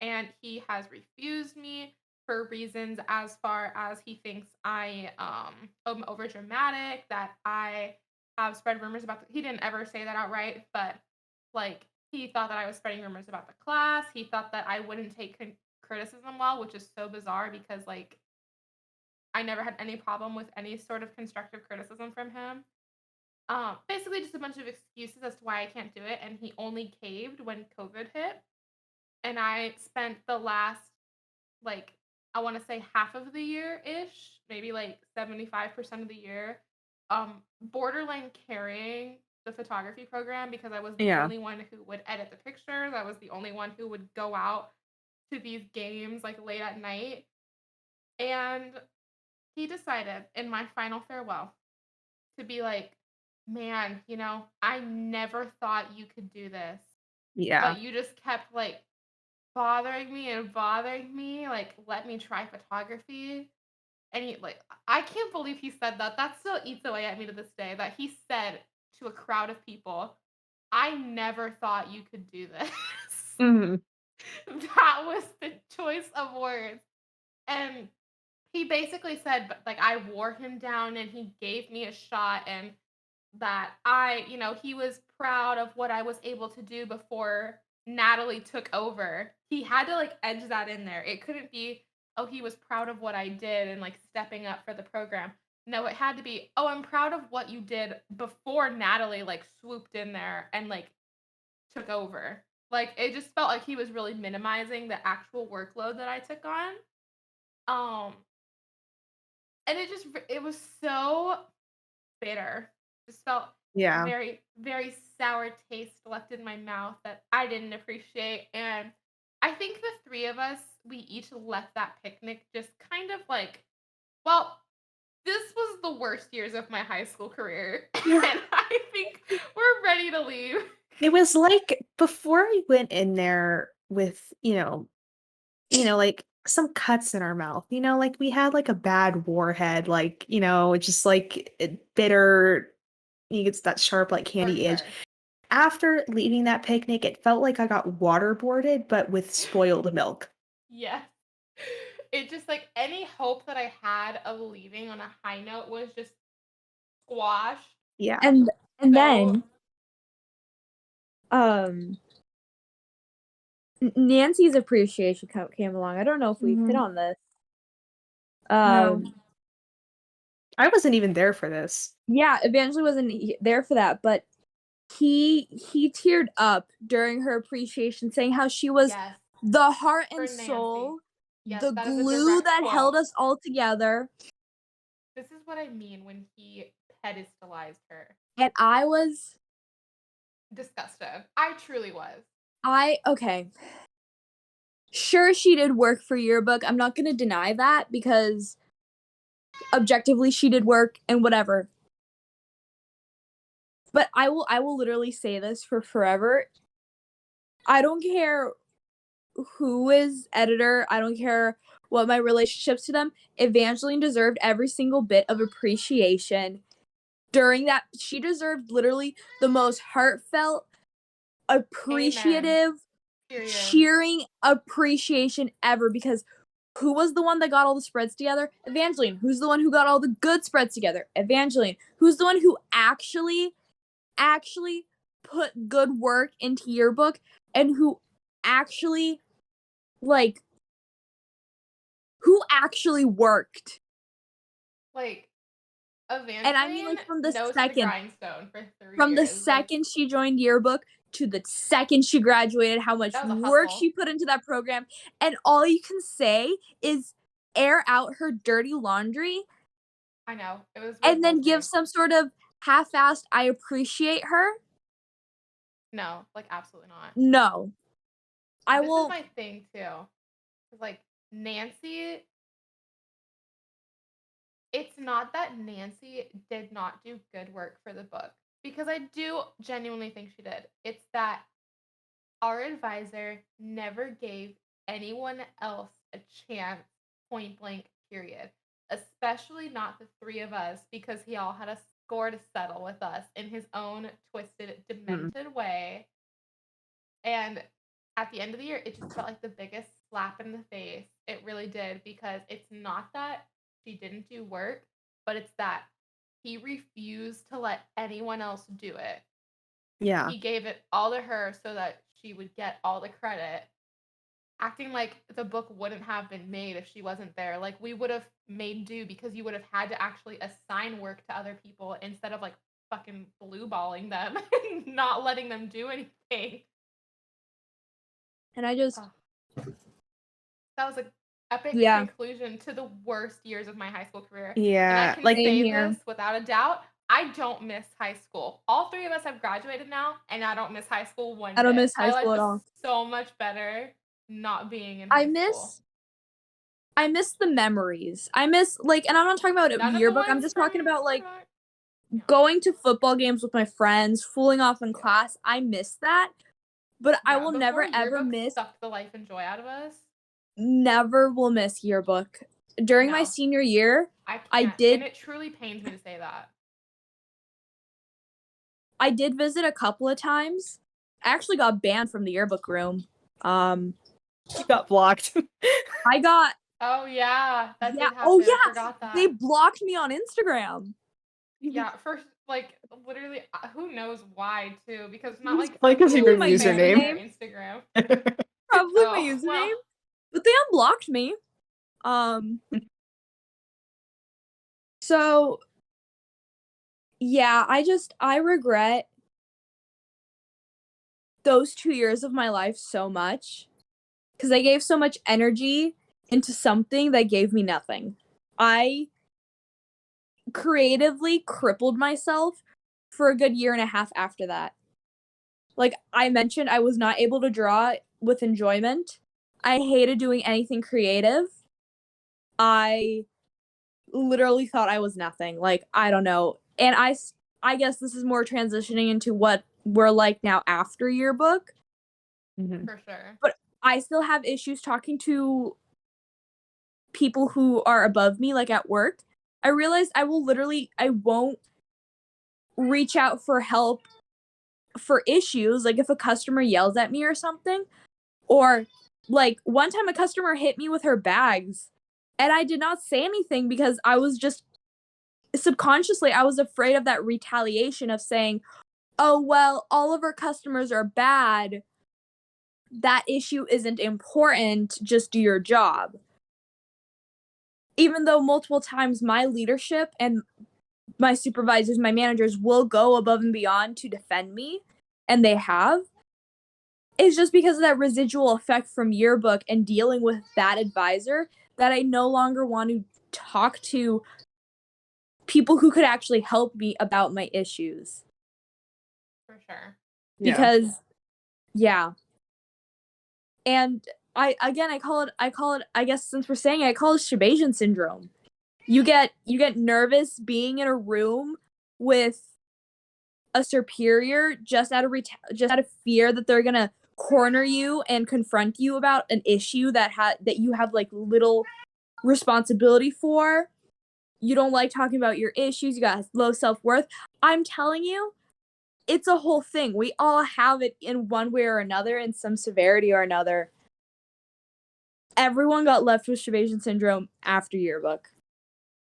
and he has refused me for reasons as far as he thinks I, am overdramatic, that I have spread rumors about he didn't ever say that outright, but, like, he thought that I was spreading rumors about the class, he thought that I wouldn't take criticism well, which is so bizarre because, like, I never had any problem with any sort of constructive criticism from him. Basically just a bunch of excuses as to why I can't do it, and he only caved when COVID hit, and I spent the last, like, I wanna say half of the year-ish, maybe, like, 75% of the year, borderline carrying the photography program because I was the Yeah. only one who would edit the pictures, I was the only one who would go out to these games, like, late at night, and he decided in my final farewell to be like, "Man, I never thought you could do this, Yeah. but you just kept, like, bothering me and bothering me, like, let me try photography." And he like, I can't believe he said that. That still eats away at me to this day that he said to a crowd of people, "I never thought you could do this." Mhm. That was the choice of words. And he basically said, but, like, I wore him down and he gave me a shot and that he was proud of what I was able to do before Natalie took over. He had to, like, edge that in there. It couldn't be oh, he was proud of what I did and like stepping up for the program. No, it had to be, oh, I'm proud of what you did before Natalie like swooped in there and like took over. Like it just felt like he was really minimizing the actual workload that I took on. Um and it was so bitter. Just felt Yeah. very, very sour taste left in my mouth that I didn't appreciate. And I think the three of us, we each left that picnic just kind of like, well, this was the worst years of my high school career. Yeah. And I think we're ready to leave. It was like before I went in there with, like some cuts in our mouth, like we had like a bad warhead, like, just like bitter, you get that sharp, like For candy edge. sure. After leaving that picnic, it felt like I got waterboarded, but with spoiled milk. Yes. It just like any hope that I had of leaving on a high note was just squashed. Yeah. And So then Nancy's appreciation came along. I don't know if we've hit Mhm. on this. No. I wasn't even there for this. Yeah, Evangeline wasn't there for that, but he teared up during her appreciation, saying how she was yes, the heart for and Nancy. soul, Yes, the that is a glue direct that held quote. us all together. This is what I mean when he pedestalized her. And I was, Disgusted. I truly was. okay. Sure, she did work for Yearbook. I'm not going to deny that because objectively she did work and whatever. But I will literally say this for forever. I don't care who is editor. I don't care what my relationships to them. Evangeline deserved every single bit of appreciation during that. She deserved literally the most heartfelt, appreciative, cheering appreciation ever, because who was the one that got all the spreads together? Evangeline. Who's the one who got all the good spreads together? Evangeline. Who's the one who actually put good work into Yearbook and who actually who actually worked? Like, Evangeline And I mean, like, knows the grindstone for 3 from the years. Like, second she joined Yearbook to the second she graduated, how much that was a work hustle. she put into that program. And all you can say is air out her dirty laundry I know. It was and then give revolting. some sort of half-assed, I appreciate her. No, like absolutely not. No. This is my thing too. Like Nancy, it's not that Nancy did not do good work for the book, because I do genuinely think she did. It's that our advisor never gave anyone else a chance, point blank, period. Especially not the three of us, because he all had a score to settle with us in his own twisted, demented way. And at the end of the year, it just felt like the biggest slap in the face. It really did, because it's not that she didn't do work, but it's that he refused to let anyone else do it. Yeah. He gave it all to her so that she would get all the credit, acting like the book wouldn't have been made if she wasn't there. Like we would have made do, because you would have had to actually assign work to other people instead of like fucking blue balling them and not letting them do anything. And I just that was an epic conclusion to the worst years of my high school career. Yeah, and I can like say this without a doubt. I don't miss high school. All three of us have graduated now, and I don't miss high school one bit. I don't miss high My school life at all. is so much better not being in high school. I miss the memories. I miss, like, and I'm not talking about Yearbook. I'm just talking about like going to football games with my friends, fooling off in class. I miss that. But I will never ever miss. Sucked the life and joy out of us. Never will miss Yearbook. During my senior year, I did. And it truly pains me to say that. I did visit a couple of times. I actually got banned from the Yearbook room. You got blocked. I got. Oh yeah, that did happen. Oh yeah, I forgot that. They blocked me on Instagram. Yeah, first, like, literally, who knows why too? Because it's not like because of your my username. Instagram. Probably my username, but they unblocked me. So yeah, I regret those 2 years of my life so much because I gave so much energy into something that gave me nothing. I creatively crippled myself for a good year and a half after that. Like I mentioned, I was not able to draw with enjoyment. I hated doing anything creative. I literally thought I was nothing. Like, I don't know. And I guess this is more transitioning into what we're like now after yearbook. For sure. But I still have issues talking to people who are above me, like at work. I realized I won't reach out for help for issues. Like if a customer yells at me or something, or like one time a customer hit me with her bags and I did not say anything because I was just subconsciously, I was afraid of that retaliation of saying, oh, well, all of our customers are bad. That issue isn't important. Just do your job. Even though multiple times my leadership and my supervisors, my managers will go above and beyond to defend me, and they have, it's just because of that residual effect from yearbook and dealing with that advisor that I no longer want to talk to people who could actually help me about my issues. For sure. Because yeah. And I call it I guess since we're saying it, I call it Shabazian syndrome. You get nervous being in a room with a superior just out of fear that they're going to corner you and confront you about an issue that you have like little responsibility for. You don't like talking about your issues, you got low self-worth. I'm telling you, it's a whole thing. We all have it in one way or another, in some severity or another. Everyone got left with Shabazian syndrome after yearbook.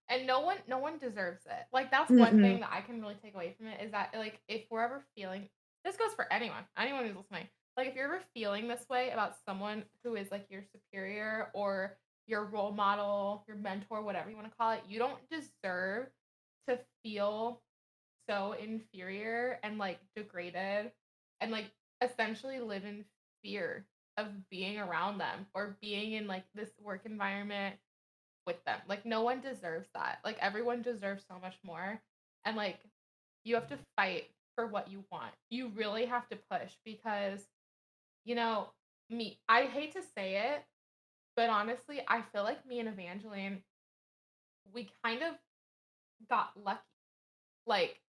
And no one deserves it. Like that's one thing that I can really take away from it is that like if we're ever feeling, this goes for anyone who's listening. Like if you're ever feeling this way about someone who is like your superior or your role model, your mentor, whatever you want to call it, you don't deserve to feel so inferior and like degraded and like essentially live in fear of being around them or being in like this work environment with them. Like no one deserves that. Like everyone deserves so much more. And like you have to fight for what you want. You really have to push because you know, I hate to say it, but honestly, I feel like me and Evangeline we kind of got lucky. Like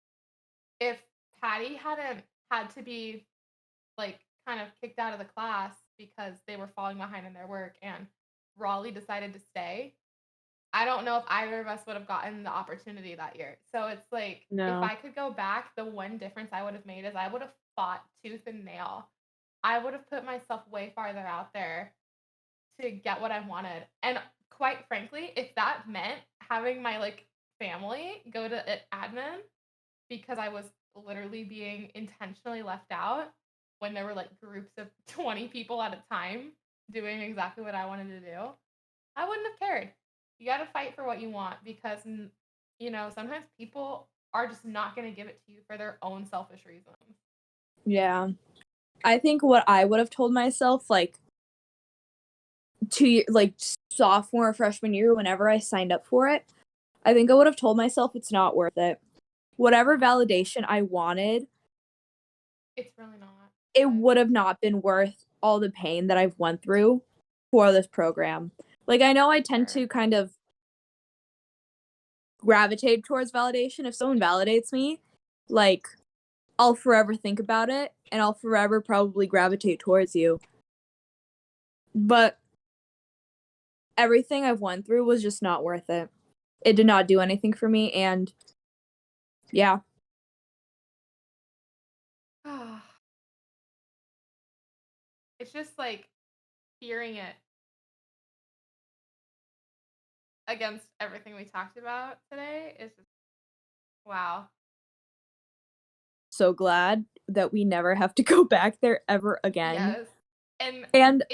if Patty hadn't had to be like kind of kicked out of the class because they were falling behind in their work and Raleigh decided to stay, I don't know if either of us would have gotten the opportunity that year. So it's like if I could go back, the one difference I would have made is I would have fought tooth and nail. I would have put myself way farther out there to get what I wanted. And quite frankly, if that meant having my like family go to admin because I was literally being intentionally left out when there were like groups of 20 people at a time doing exactly what I wanted to do, I wouldn't have cared. You got to fight for what you want because, you know, sometimes people are just not going to give it to you for their own selfish reasons. Yeah. I think what I would have told myself, like, sophomore or freshman year, whenever I signed up for it, I think I would have told myself it's not worth it. Whatever validation I wanted, it's really not. It would have not been worth all the pain that I've went through for this program. Like, I know I tend to kind of gravitate towards validation. If someone validates me, like, I'll forever think about it, and I'll forever probably gravitate towards you. But everything I've went through was just not worth it. It did not do anything for me, and yeah. It's just like hearing it against everything we talked about today is just wow. So glad that we never have to go back there ever again. Yes. And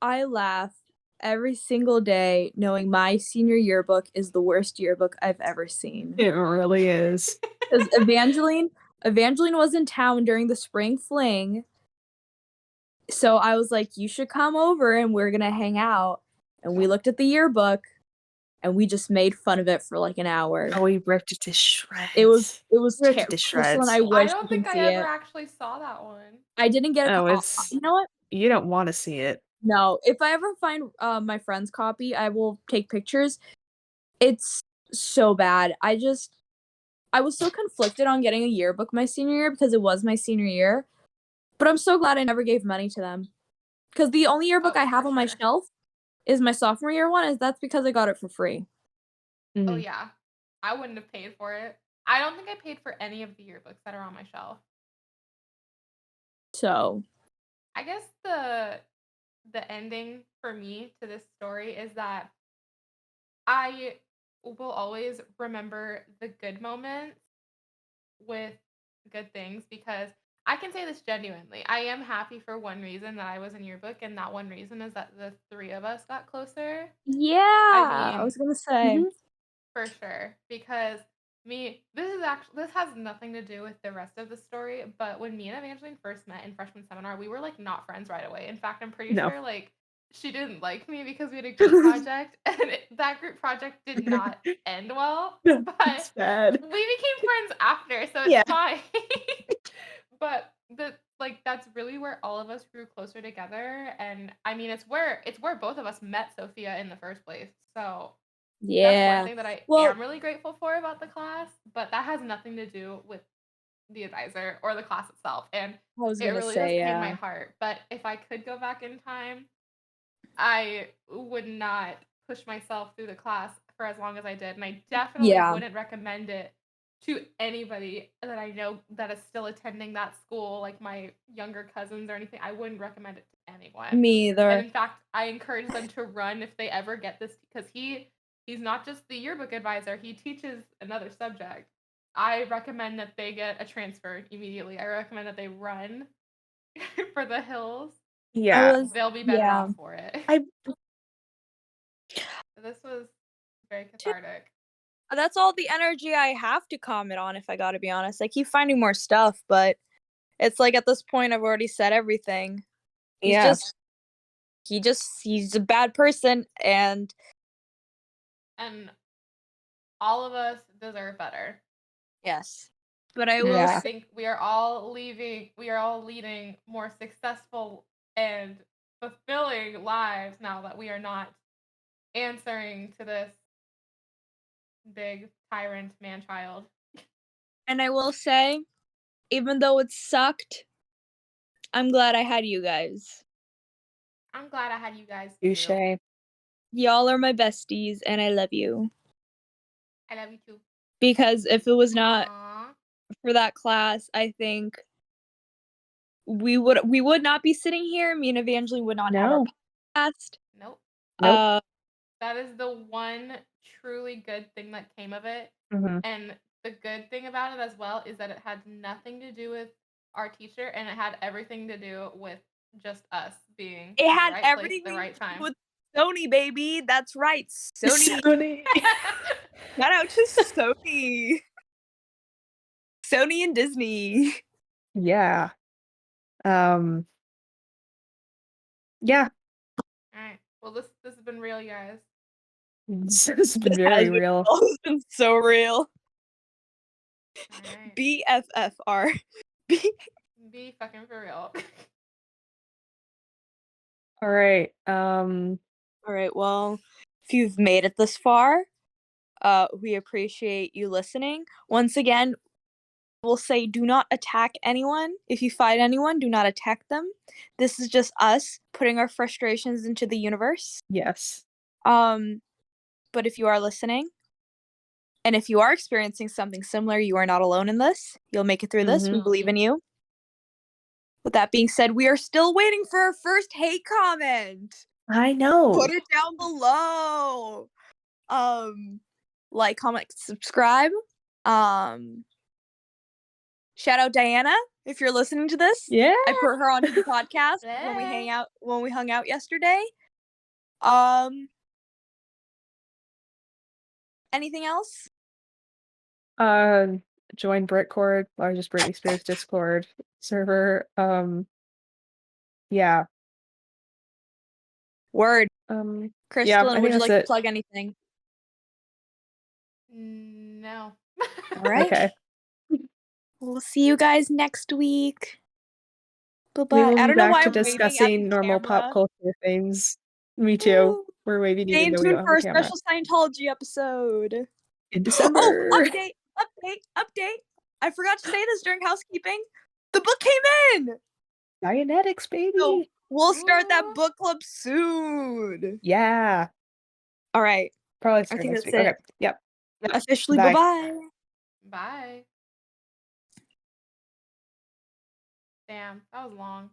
I laugh every single day knowing my senior yearbook is the worst yearbook I've ever seen. It really is. Because Evangeline was in town during the spring fling. So I was like, you should come over and we're gonna hang out. And we looked at the yearbook and we just made fun of it for like an hour. Oh, we ripped it to shreds. It was Ripped it to terrible. shreds. Crystalin, I I wish don't you think can I see ever it. actually saw that one. I didn't get a Oh, copy. You know what? You don't want to see it. No, if I ever find my friend's copy, I will take pictures. It's so bad. I was so conflicted on getting a yearbook my senior year because it was my senior year. But I'm so glad I never gave money to them. Because the only yearbook I have on my shelf is my sophomore year one, and that's because I got it for free. Oh yeah, I wouldn't have paid for it. I don't think I paid for any of the yearbooks that are on my shelf. So I guess the ending for me to this story is that I will always remember the good moments with good things because I can say this genuinely. I am happy for one reason that I was in yearbook, and that one reason is that the three of us got closer. yeah, I was gonna say. For sure, because this has nothing to do with the rest of the story, but when me and Evangeline first met in freshman seminar, we were like not friends right away. In fact, I'm pretty sure like she didn't like me because we had a group project, and that group project did not end well. But It's bad. we became friends after, so it's fine. But that's really where all of us grew closer together, and I mean it's where both of us met Sophia in the first place. So that's one thing that I am really grateful for about the class, but that has nothing to do with the advisor or the class itself. And it really does pain my heart. But if I could go back in time, I would not push myself through the class for as long as I did. And I definitely wouldn't recommend it to anybody that I know that is still attending that school, like my younger cousins or anything. I wouldn't recommend it to anyone. Me either. And in fact, I encourage them to run if they ever get this, because he's not just the yearbook advisor, he teaches another subject. I recommend that they get a transfer immediately. I recommend that they run for the hills. Yeah. They'll be better off for it. This was very cathartic. That's all the energy I have to comment on, if I gotta be honest. I keep finding more stuff, but it's like at this point I've already said everything. He's a bad person, and all of us deserve better. Yes. But I will think we are all leading more successful and fulfilling lives now that we are not answering to this big tyrant man-child. And I will say, even though it sucked, I'm glad I had you guys. I'm glad I had you guys Touche. too. Y'all are my besties, and I love you. I love you too. Because if it was not for that class, I think we would not be sitting here. Me and Evangeline would not have our podcast. Nope. That is the one truly good thing that came of it. And the good thing about it as well is that it had nothing to do with our teacher, and it had everything to do with just us being in the right place at the right time. With Sony, baby. That's right. Sony. Shout out to Sony. Sony and Disney. Yeah. Yeah. All right. Well, this has been real, you guys. This has been very real. It's been so real. Right. BFFR. Be fucking for real. All right. All right. Well, if you've made it this far, we appreciate you listening. Once again, we'll say do not attack anyone. If you find anyone, do not attack them. This is just us putting our frustrations into the universe. Yes. But if you are listening, and if you are experiencing something similar, you are not alone in this. You'll make it through this. We believe in you. With that being said, we are still waiting for our first hate comment. I know. Put it down below. Like, comment, subscribe. Shout out Diana. if you're listening to this, Yeah. I put her onto the podcast when we hung out yesterday. Anything else? Join Britcord, largest Britney Spears Discord server. Yeah. Word. Yeah, Crystalin, I would think you that's like to it. plug anything? No. All right. Okay. We'll see you guys next week. We Bye-bye. will I be don't know back why to I'm waving at the discussing normal pop camera. culture things. Me too. Woo. We're waving Stay even in though we tune don't have for a a camera. special Scientology episode. In December. Update. I forgot to say this during housekeeping. The book came in! Dianetics, baby. So we'll start that Ooh. book club soon. Yeah. All right. Probably start think next that's week. it. Okay. Yep. Officially, Bye. bye-bye. Bye. Damn, that was long.